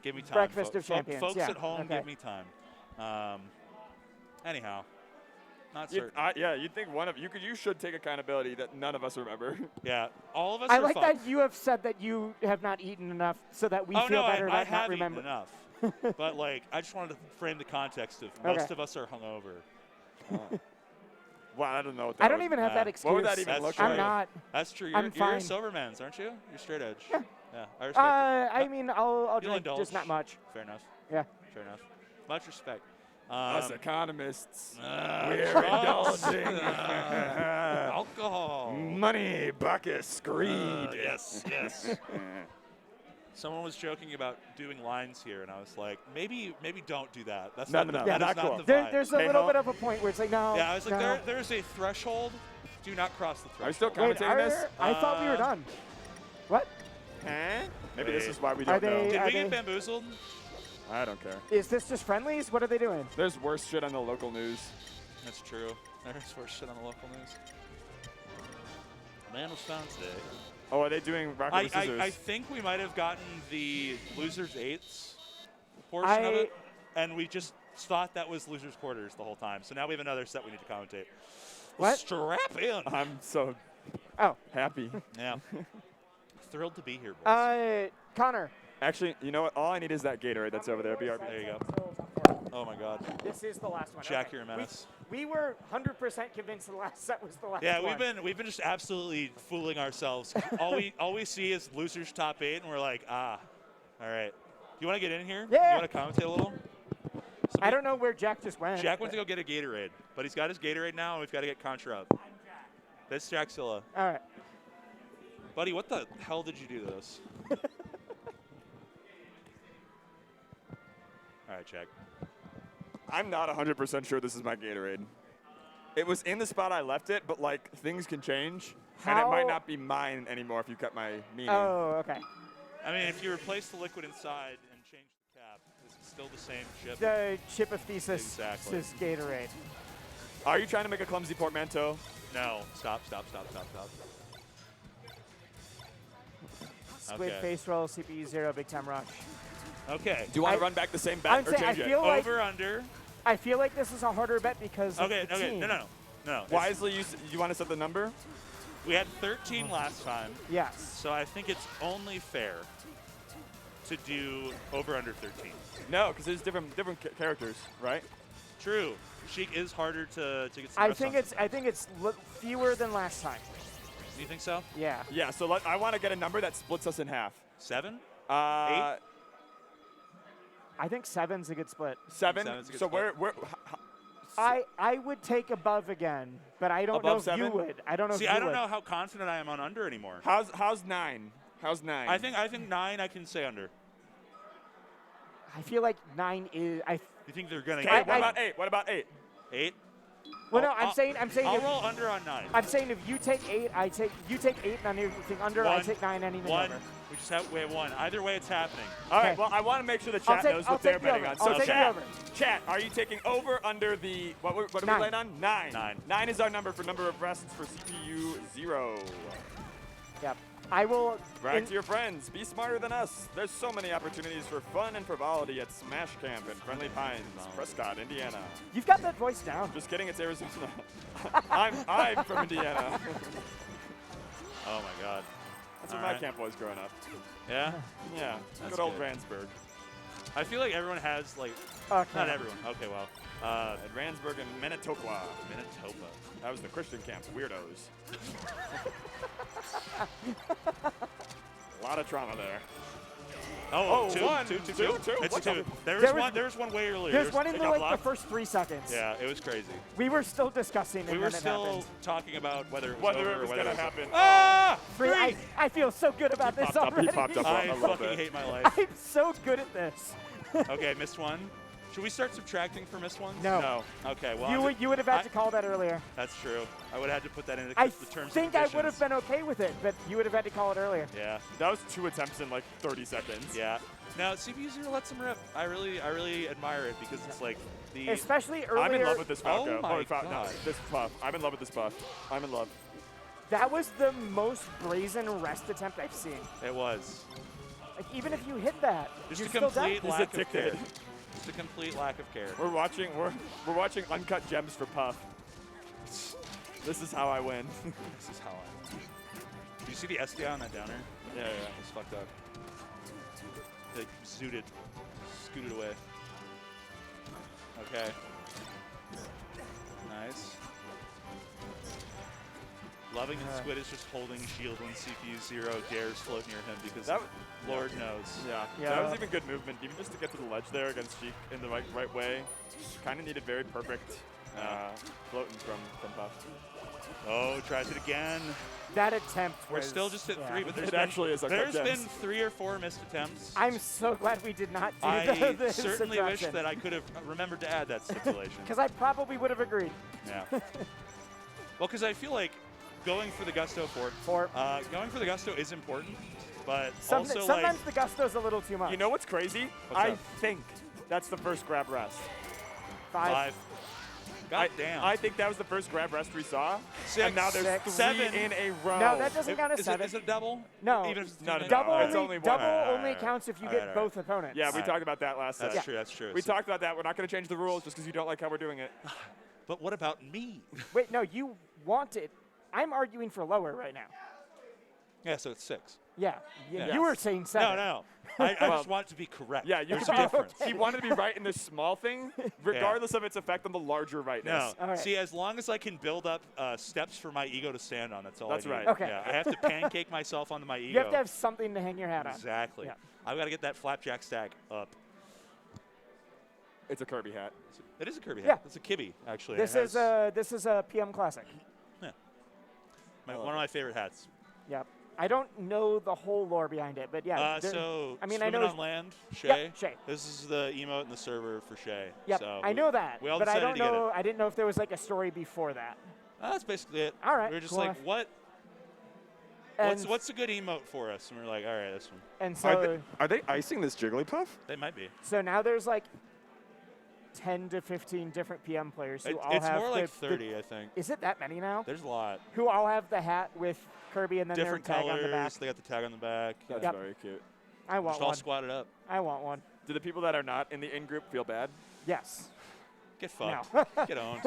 give me time. Breakfast of champions. Folks yeah. at home, okay. give me time. Anyhow, not You, certain. you'd think one of you should take accountability that none of us remember. Yeah, all of us I are like fucked. that you have said that you have not eaten enough so that we feel better I about not have remember. eaten enough. But, like, I just wanted to frame the context of most of us are hungover. Well, I don't know what that I don't would- even have that excuse. What would that even look true. I'm like? not. That's true. I'm You're fine. Silvermans, aren't you? You're straight edge. Yeah. Yeah, I respect it. I mean, I'll You'll drink, indulge. just not much. Fair enough. Yeah. Fair enough. Much respect. Us economists. We're indulging. Alcohol. Money, Bacchus, greed. Yes, yes. Someone was joking about doing lines here, and I was like, maybe don't do that. That's No, not no, the, no. that Yeah, is not not cool. the There, vibe. there's a little bit of a point where it's like, no. Yeah, I was like, no. there's a threshold. Do not cross the threshold. Are you still Wait, commentating this? I thought we were done. What? Maybe this Wait. is why we Are don't know. they- Did we they- get bamboozled? I don't care. Is this just friendlies? What are they doing? There's worse shit on the local news. That's true. There's worse shit on the local news. Man was found today. Oh, are they doing rock, paper, scissors? I think we might have gotten the losers' eights portion of it, and we just thought that was losers' quarters the whole time. So now we have another set we need to commentate. What? Strap in. I'm so happy. Yeah. Thrilled to be here, boys. Connor. Actually, you know what? All I need is that Gatorade that's over there. BRB. There you go. Oh, my God. This is the last one. Jack, okay. you're a menace. We were 100% convinced the last set was the last Yeah, one. we've been just absolutely fooling ourselves. all we see is losers top 8, and we're like, all right. You want to get in here? Yeah. You want to commentate a little? I don't know where Jack just went. Jack went to go get a Gatorade, but he's got his Gatorade now, and we've got to get Contra up. That's Jack Silla. All right. Buddy, what the hell did you do to this? All right, Jack. I'm not 100% sure this is my Gatorade. It was in the spot I left it, but like things can change, and it might not be mine anymore if you cut my meaning. Oh, okay. I mean, if you replace the liquid inside and change the cap, it's still the same chip. The chip of Thesis Exactly. is Gatorade. Are you trying to make a clumsy portmanteau? No. Stop. Squid Okay. face roll, CPU 0, big time rush. Okay. Do you want to run back the same bet I'm or saying, change I it? feel like Over, under. I feel like this is a harder bet because of Okay, the okay. team. No. Wisely, you want to set the number? We had 13 last time, Yes. so I think it's only fair to do over, under 13. No, because there's different characters, right? True. Sheik is harder to get some I rest think on. it's fewer than last time. Do you think so? Yeah. Yeah. So I want to get a number that splits us in half. 7? 8? I think 7's a good split. 7. Seven's a good So split. I would take above again, but I don't know Above if you 7? would. I don't know See, if you I don't would. know how confident I am on under anymore. How's 9? How's 9? I think 9 I can say under. I feel like 9 is. You think they're gonna Okay, get what about 8? What about 8? 8? Well, no, I'm saying. I'll roll under on 9. I'm saying if you take 8, you take 8, and you take under. I take 9, and even over. We have 1. Either way, it's happening. All right. Well, I want to make sure the chat knows what they're betting on. So chat, are you taking over under the what are we laying on? 9. 9 is our number for number of rests for CPU 0. Yep. I will. Brag to your friends. Be smarter than us. There's so many opportunities for fun and frivolity at Smash Camp in Friendly Pines, Prescott, Indiana. You've got that voice down. Just kidding. It's Arizona. I'm from Indiana. Oh my God. That's where my camp was growing up. Yeah? Yeah. Good old Randsburg. I feel like everyone has, like, not everyone. Okay, well. At Randsburg and Manitoba. Manitoba. That was the Christian camp, weirdos. A lot of trauma there. Two. It's 2. There's one way earlier. There's one in the first 3 seconds. Yeah, it was crazy. We were still discussing it. We were still talking about whether it was going to happen. Ah! I feel so good about this already. He popped up I fucking hate my life. I'm so good at this. Okay, missed one. Should we start subtracting for missed ones? No. Okay, well. You would have had to call that earlier. That's true. I would have had to put that into the terms and conditions. I think I would have been okay with it, but you would have had to call it earlier. Yeah. That was 2 attempts in like 30 seconds. Yeah. Now, CPU0 lets him rip. I really admire it because it's like the... Especially earlier. I'm in love with this Falco. Oh my God. No, this buff. I'm in love with this buff. I'm in love. That was the most brazen rest attempt I've seen. It was. Like, even if you hit that, Just you're a still complete dead. lack of care. Just a complete lack of care. We're watching Uncut Gems for Puff. This is how I win. This is how I win. Do you see the SDI on that downer? Yeah. It's fucked up. They scooted away. Okay. Nice. Loving that Squid is just holding shield when CPU0 dares float near him because Lord knows. Yeah. That was even good movement. Even just to get to the ledge there against Sheik in the right way. Kind of needed very perfect floating from Puff. Oh, tries it again. That attempt We're still just at 3, but there's been 3 or 4 missed attempts. I'm so glad we did not do I certainly wish that I could have remembered to add that stipulation. Because I probably would have agreed. Yeah. Well, because I feel like going for the Gusto going for the Gusto is important, but sometimes the Gusto's a little too much. You know what's crazy? I think that's the first grab rest. 5. God damn. I think that was the first grab rest we saw. 6. And now there's 7 in a row. No, that doesn't count as 7. Is it a double? No. Even if it's double it's only one. Only counts if you get both opponents. Yeah, we talked about that last time. That's true. We talked about that. We're not going to change the rules just because you don't like how we're doing it. But what about me? Wait, no, you want it. I'm arguing for lower right now. Yeah, so it's 6. Yeah. You were saying 7. No. I just want it to be correct. Yeah, there's a difference. He wanted to be right in this small thing, regardless of its effect on the larger rightness. No. Right. See, as long as I can build up steps for my ego to stand on, that's all I need. Right. Okay. Yeah, I have to pancake myself onto my ego. You have to have something to hang your hat on. Exactly. Yeah. I've got to get that flapjack stack up. It's a Kirby hat. It is a Kirby hat. Yeah. It's a Kibby, actually. This is a PM Classic. Yeah. One of my favorite hats. Yep. I don't know the whole lore behind it, but yeah. I know on land, Shay. Yep, Shay. This is the emote in the server for Shay. Yep, so I know that, we all but I decided don't to get know. it. I didn't know if there was like a story before that. That's basically it. All right. We were just cool like, what? What's a good emote for us? And we were like, all right, this one. And so are they icing this Jigglypuff? They might be. So now there's like 10 to 15 different PM players who all have. It's more like 30, I think. Is it that many now? There's a lot. Who all have the hat with Kirby and then different their tag colors. on the back. They got the tag on the back. That's very cute. I want just one. all squatted up. I want one. Do the people that are not in the in-group feel bad? Yes. Get fucked. No. Get owned.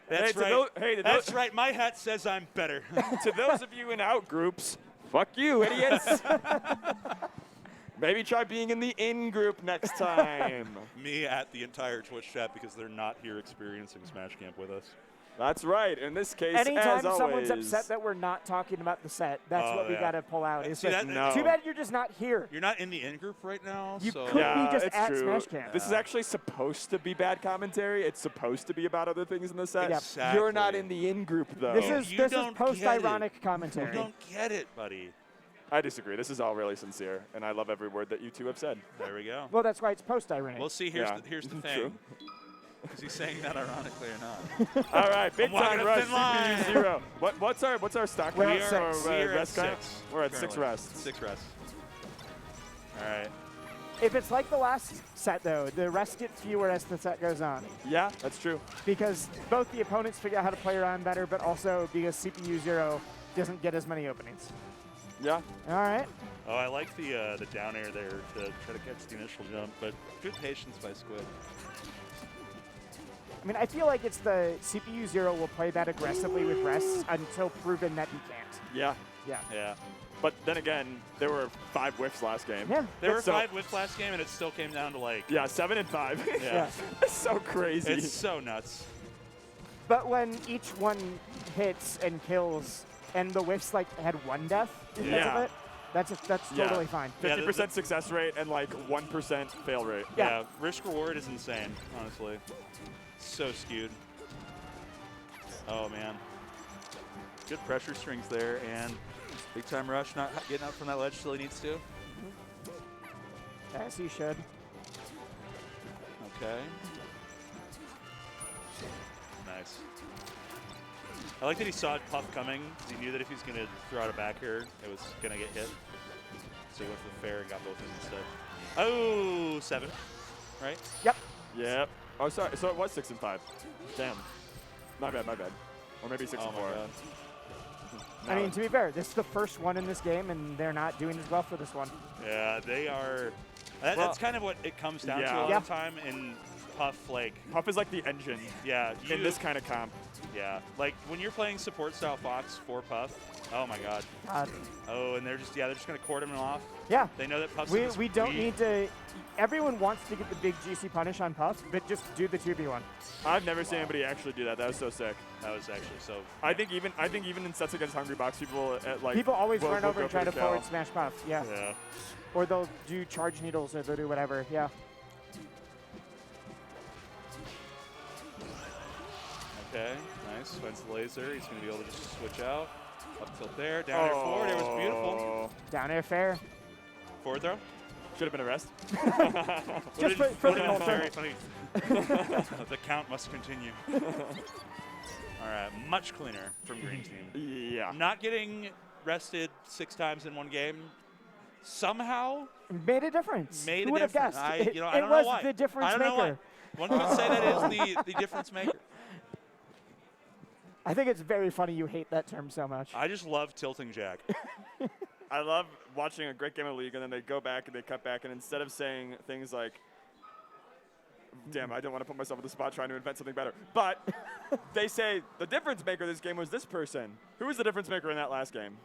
That's right. That's right. My hat says I'm better. To those of you in out groups, fuck you, idiots. Maybe try being in the in-group next time. Me at the entire Twitch chat because they're not here experiencing Smash Camp with us. That's right. In this case, anytime as always, someone's upset that we're not talking about the set, that's what we got to pull out. Too bad you're just not here. You're not in the in-group right now. You so. could be just at Smash Camp. This is actually supposed to be bad commentary. It's supposed to be about other things in the set. Exactly. You're not in the in-group, though. This is post-ironic commentary. You don't get it, buddy. I disagree. This is all really sincere, and I love every word that you two have said. There we go. Well, that's why it's post-ironic. Well, see, here's the thing. Is he saying that ironically or not? All right, big time rush, CPU 0. What's our stock? We're at 6. We're at 6. We're at 6 rests. 6 rests. All right. If it's like the last set, though, the rests get fewer as the set goes on. Yeah, that's true. Because both the opponents figure out how to play around better, but also because CPU 0 doesn't get as many openings. Yeah. All right. Oh, I like the down air there to try to catch the initial jump, but good patience by Squid. I mean, I feel like it's the CPU 0 will play that aggressively with rests until proven that he can't. Yeah. Yeah. Yeah. But then again, there were 5 whiffs last game. Yeah. There were 5 whiffs last game, and it still came down to like... Yeah, 7 and 5. Yeah. It's so crazy. It's so nuts. But when each one hits and kills, and the whiffs like had 1 death because of it, that's totally fine. 50% success rate and like 1% fail rate. Yeah. Risk reward is insane, honestly. So skewed. Oh man. Good pressure strings there, and Big Time Rush not getting up from that ledge till he needs to. As he should. Okay. Nice. I like that he saw Puff coming. He knew that if he was going to throw out a back air, it was going to get hit. So he went for the fair and got both of them instead. Oh, 7. Right? Yep. Yep. Oh, sorry. So it was 6 and 5. Damn. My bad. Or maybe 6 and 4. I mean, to be fair, this is the first one in this game, and they're not doing as well for this one. Yeah, they are. That's kind of what it comes down to a lot of the time in Puff. Like Puff is like the engine. Yeah. In this kind of comp. Yeah. Like when you're playing support style Fox for Puff. Oh my God. Oh, and they're just going to court him off. Yeah. They know that Puff's we don't need to. Everyone wants to get the big GC punish on Puff, but just do the 2v1. I've never seen anybody actually do that. That was so sick. That was actually so. I think even in sets against Hungrybox, people always run over and try to forward smash Puff. Yeah. Yeah. Or they'll do charge needles or they'll do whatever. Yeah. Okay. Nice. Finds the laser. He's going to be able to just switch out. Up tilt there. Down air forward. It was beautiful. Down air fair. Forward throw. Should have been a rest. Just for the goal. Very funny. The count must continue. All right, much cleaner from Green Team. Yeah. Not getting rested 6 times in one game somehow made a difference. Made Who a would have difference. guessed? I don't it know was why. The difference I don't know maker. Why. One could say that is the difference maker. I think it's very funny you hate that term so much. I just love tilting Jack. I love watching a great game of League, and then they go back and they cut back, and instead of saying things like, damn, I don't want to put myself in the spot trying to invent something better, but they say the difference maker this game was this person. Who was the difference maker in that last game?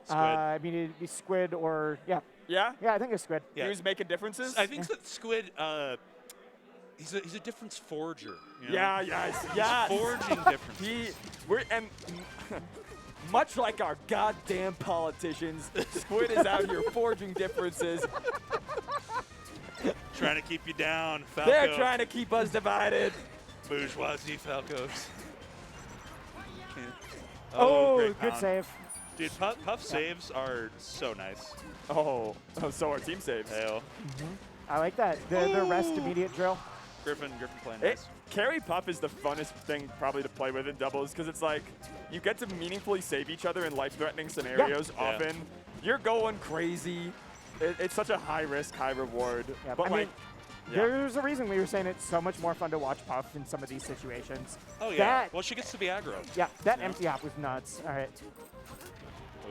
Squid. I mean, it'd be Squid or, yeah. Yeah? Yeah, I think it's Squid. Yeah. He was making differences? I think that Squid, he's a difference forger. You know? Yeah, yes. Forging difference. Much like our goddamn politicians, Squid is out here forging differences. Trying to keep you down, Falco. They're trying to keep us divided. Bourgeoisie Falcos. Oh, good save. Dude, Puff saves are so nice. Oh, so our team saves. I like that. The rest immediate drill. Griffin playing nice. Carry Puff is the funnest thing probably to play with in doubles because it's like you get to meaningfully save each other in life-threatening scenarios often. You're going crazy. It's such a high risk, high reward. Yeah, but I mean, there's a reason we were saying it's so much more fun to watch Puff in some of these situations. Oh, yeah. Well, she gets to be aggro. Yeah, that empty hop was nuts. All right.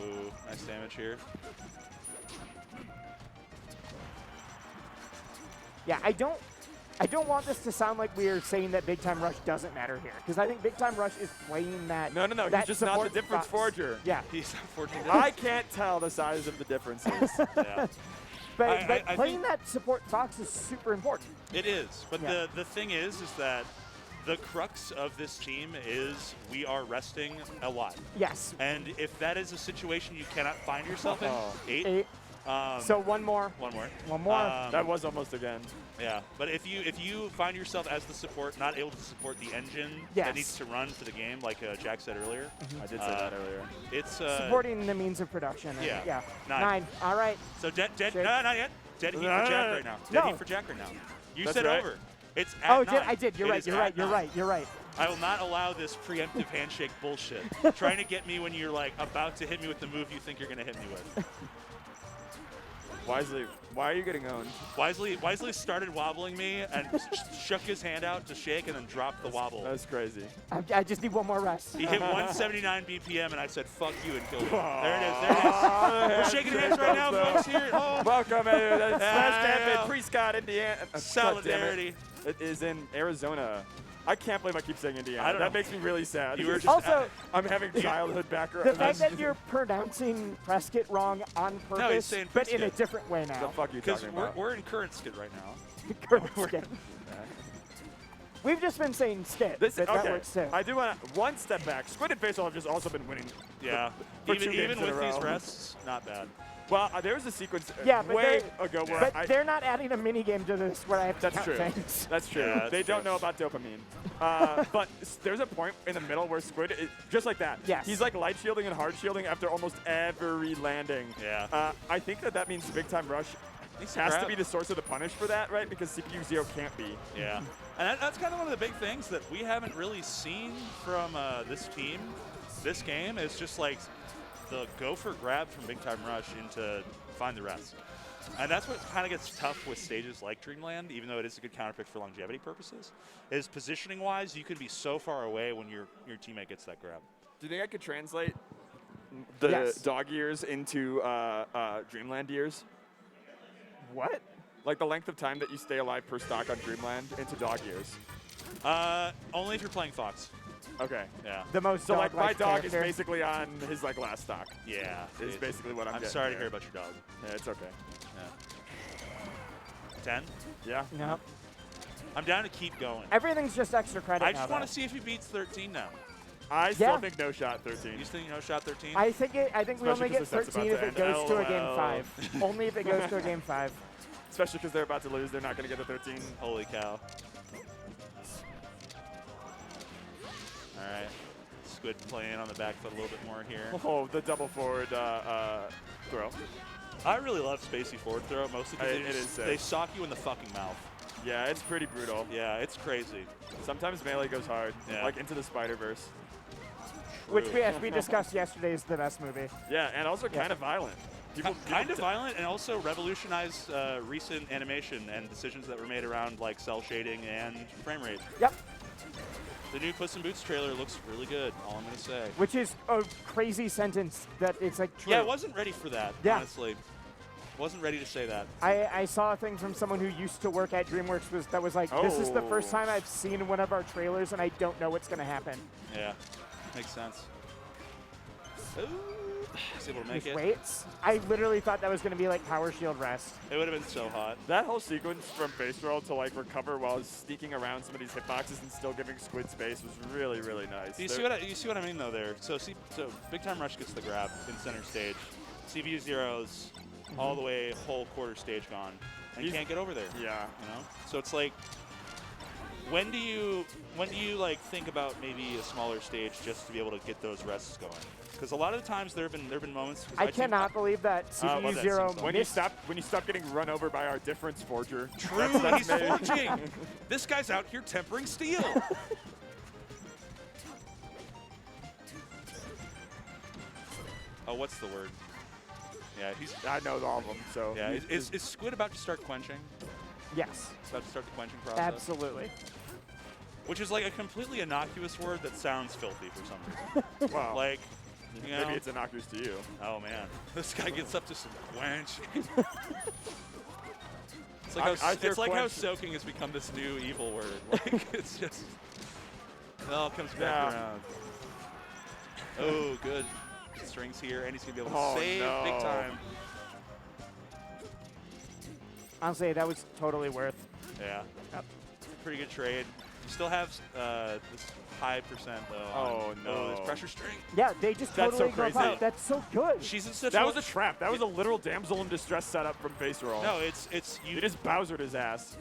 Ooh, nice damage here. Yeah, I don't want this to sound like we're saying that Big Time Rush doesn't matter here, because I think Big Time Rush is playing that. No, he's just not the difference forger. Yeah. He's not forging I can't tell the size of the differences. Yeah. But playing that support Fox is super important. It is, but the thing is that the crux of this team is we are resting a lot. Yes. And if that is a situation you cannot find yourself in, 8. So one more. One more. That was almost again. Yeah, but if you find yourself as the support not able to support the engine that needs to run for the game, like Jack said earlier. I did say that earlier. It's supporting the means of production. Yeah. 9. All right. So not yet. Dead heat for Jack right now. Dead heat for Jack right now. You said over. It's at 9. I did. You're right. You're right. I will not allow this preemptive handshake bullshit. Trying to get me when you're like about to hit me with the move you think you're going to hit me with. Wisely, why are you getting owned? Wisely started wobbling me and shook his hand out to shake and then dropped the wobble. That's crazy. I just need one more rest. He hit 179 BPM and I said, fuck you, and killed him. There it is. We're shaking hands right now, folks, here at home. Welcome, Slash Champion, Prescott, Indiana. Solidarity. It is in Arizona. I can't believe I keep saying Indiana. That makes me really sad. You were just also, I'm having childhood background. The fact that you're pronouncing Prescott wrong on purpose, no, he's saying but in a different way now. The fuck are you talking about? Because we're in current skit right now. Current skit. We've just been saying skit. That works too. I do want to one step back. Squid and Faceoff have just also been winning. Yeah. Even with these rests, not bad. Well, there was a sequence way ago where they're not adding a mini game to this where I have to count things. That's true. Yeah, they don't know about dopamine. But there's a point in the middle where Squid, just like that. Yes. He's like light shielding and hard shielding after almost every landing. Yeah. I think that means Big Time Rush has to be the source of the punish for that, right? Because CPU 0 can't be. Yeah. And that's kind of one of the big things that we haven't really seen from this team. This game is just like the go for grab from Big Time Rush into find the rest. And that's what kind of gets tough with stages like Dreamland, even though it is a good counterpick for longevity purposes, is positioning-wise, you can be so far away when your teammate gets that grab. Do you think I could translate the dog years into Dreamland years? What? Like the length of time that you stay alive per stock on Dreamland into dog years? Only if you're playing Fox. Okay. Yeah. The most so like my dog character. is basically on his like last stock. Yeah. Is basically what I'm getting. Sorry to hear about your dog. Yeah, it's okay. Yeah. 10? Yeah. No. I'm down to keep going. Everything's just extra credit. I just want to see if he beats 13 now. I still think no shot 13. You think no shot 13? I think we only get 13 if it goes to a game 5. Only if it goes to a game 5. Especially because they're about to lose, they're not going to get the 13. Holy cow. All right. Squid playing on the back foot a little bit more here. Oh, the double forward throw. I really love spacey forward throw, mostly because they sock you in the fucking mouth. Yeah, it's pretty brutal. Yeah, it's crazy. Sometimes melee goes hard, like Into the Spider-Verse. Which, as we discussed yesterday, is the best movie. Yeah, and also kind of violent. Kind of violent, and also revolutionized recent animation and decisions that were made around like cell shading and frame rate. Yep. The new Puss in Boots trailer looks really good, all I'm going to say. Which is a crazy sentence that it's like true. Yeah, I wasn't ready for that, honestly. Wasn't ready to say that. I saw a thing from someone who used to work at DreamWorks that was like, this is the first time I've seen one of our trailers and I don't know what's going to happen. Yeah, makes sense. Ooh, he's able to make it. Waits. I literally thought that was going to be like power shield rest. It would have been so hot. That whole sequence from base roll to like recover while sneaking around some of these hitboxes and still giving Squid space was really, really nice. You see what I mean though there? So Big Time Rush gets the grab in center stage. CPU zeros all the way whole quarter stage gone. And you can't get over there. Yeah. You know? So it's like when do you like think about maybe a smaller stage just to be able to get those rests going? Because a lot of the times there have been moments. I cannot believe that CPU zero. When you stop getting run over by our difference forger. True, he's forging. This guy's out here tempering steel. Oh, what's the word? Yeah, I know all of them. So yeah, is Squid about to start quenching? Yes. It's about to start the quenching process. Absolutely. Which is like a completely innocuous word that sounds filthy for some reason. Wow. Like, you know, maybe it's innocuous to you. Oh man, this guy gets up to some quenching. It's like how soaking has become this new evil word. Like it's just, it all comes back around. Oh, good. Strings here, and he's gonna be able to save big time. Honestly, that was totally worth. Yeah. Yep. Pretty good trade. You still have this high percent though. Oh no! This pressure string. Yeah, they just totally go up. That's so good. She's in such. That was a trap. That was a literal damsel in distress setup from face roll. No, it's you. You just Bowser'd his ass.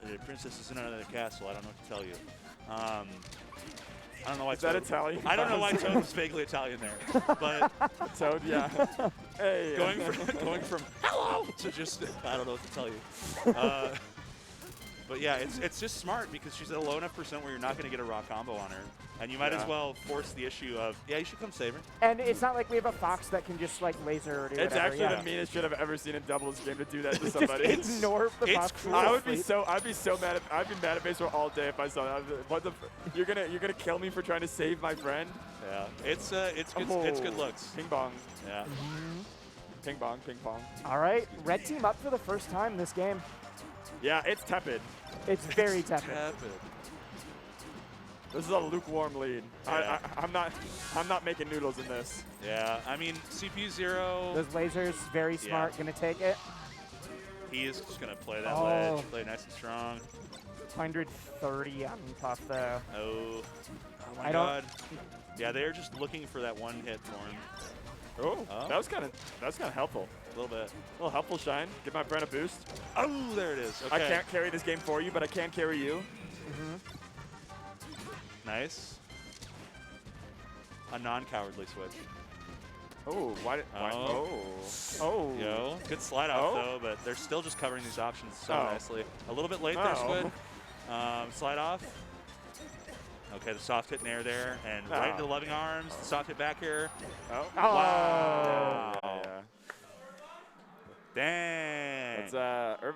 The princess is in another castle. I don't know what to tell you. I don't know why. Is that Italian? I don't know why Toad was vaguely Italian there, but Toad, yeah. Hey, going from hello to just I don't know what to tell you. But yeah, it's just smart because she's at a low enough percent where you're not going to get a raw combo on her. And you might as well force the issue of, yeah, you should come save her. And it's not like we have a Fox that can just like laser or do It's whatever. actually the meanest shit I've ever seen in doubles game to do that to somebody. Just ignore the Fox. I'd be so mad at Baseball all day if I saw that. What the? You're gonna kill me for trying to save my friend? Yeah, it's good looks. Ping pong. Yeah. Ping pong, ping pong. All right, red team up for the first time this game. Yeah, it's tepid. It's very tepid. This is a lukewarm lead. Yeah. I'm not making noodles in this. Yeah, I mean CPU 0. Those lasers, very smart, gonna take it. He is just gonna play that ledge, play nice and strong. 130 on top though. Oh my God. Yeah, they're just looking for that one hit for him. Oh, that was kind of helpful. A little bit. A little helpful, Shine. Give my friend a boost. Oh, there it is. Okay. I can't carry this game for you, but I can carry you. Nice. A non-cowardly switch. Oh, why? Oh. Yo, good slide off though, but they're still just covering these options so nicely. A little bit late there, Squid. Slide off. Okay, the soft hit nair there, and right into the loving arms. The soft hit back here. Oh. Wow. Yeah. Dang. That's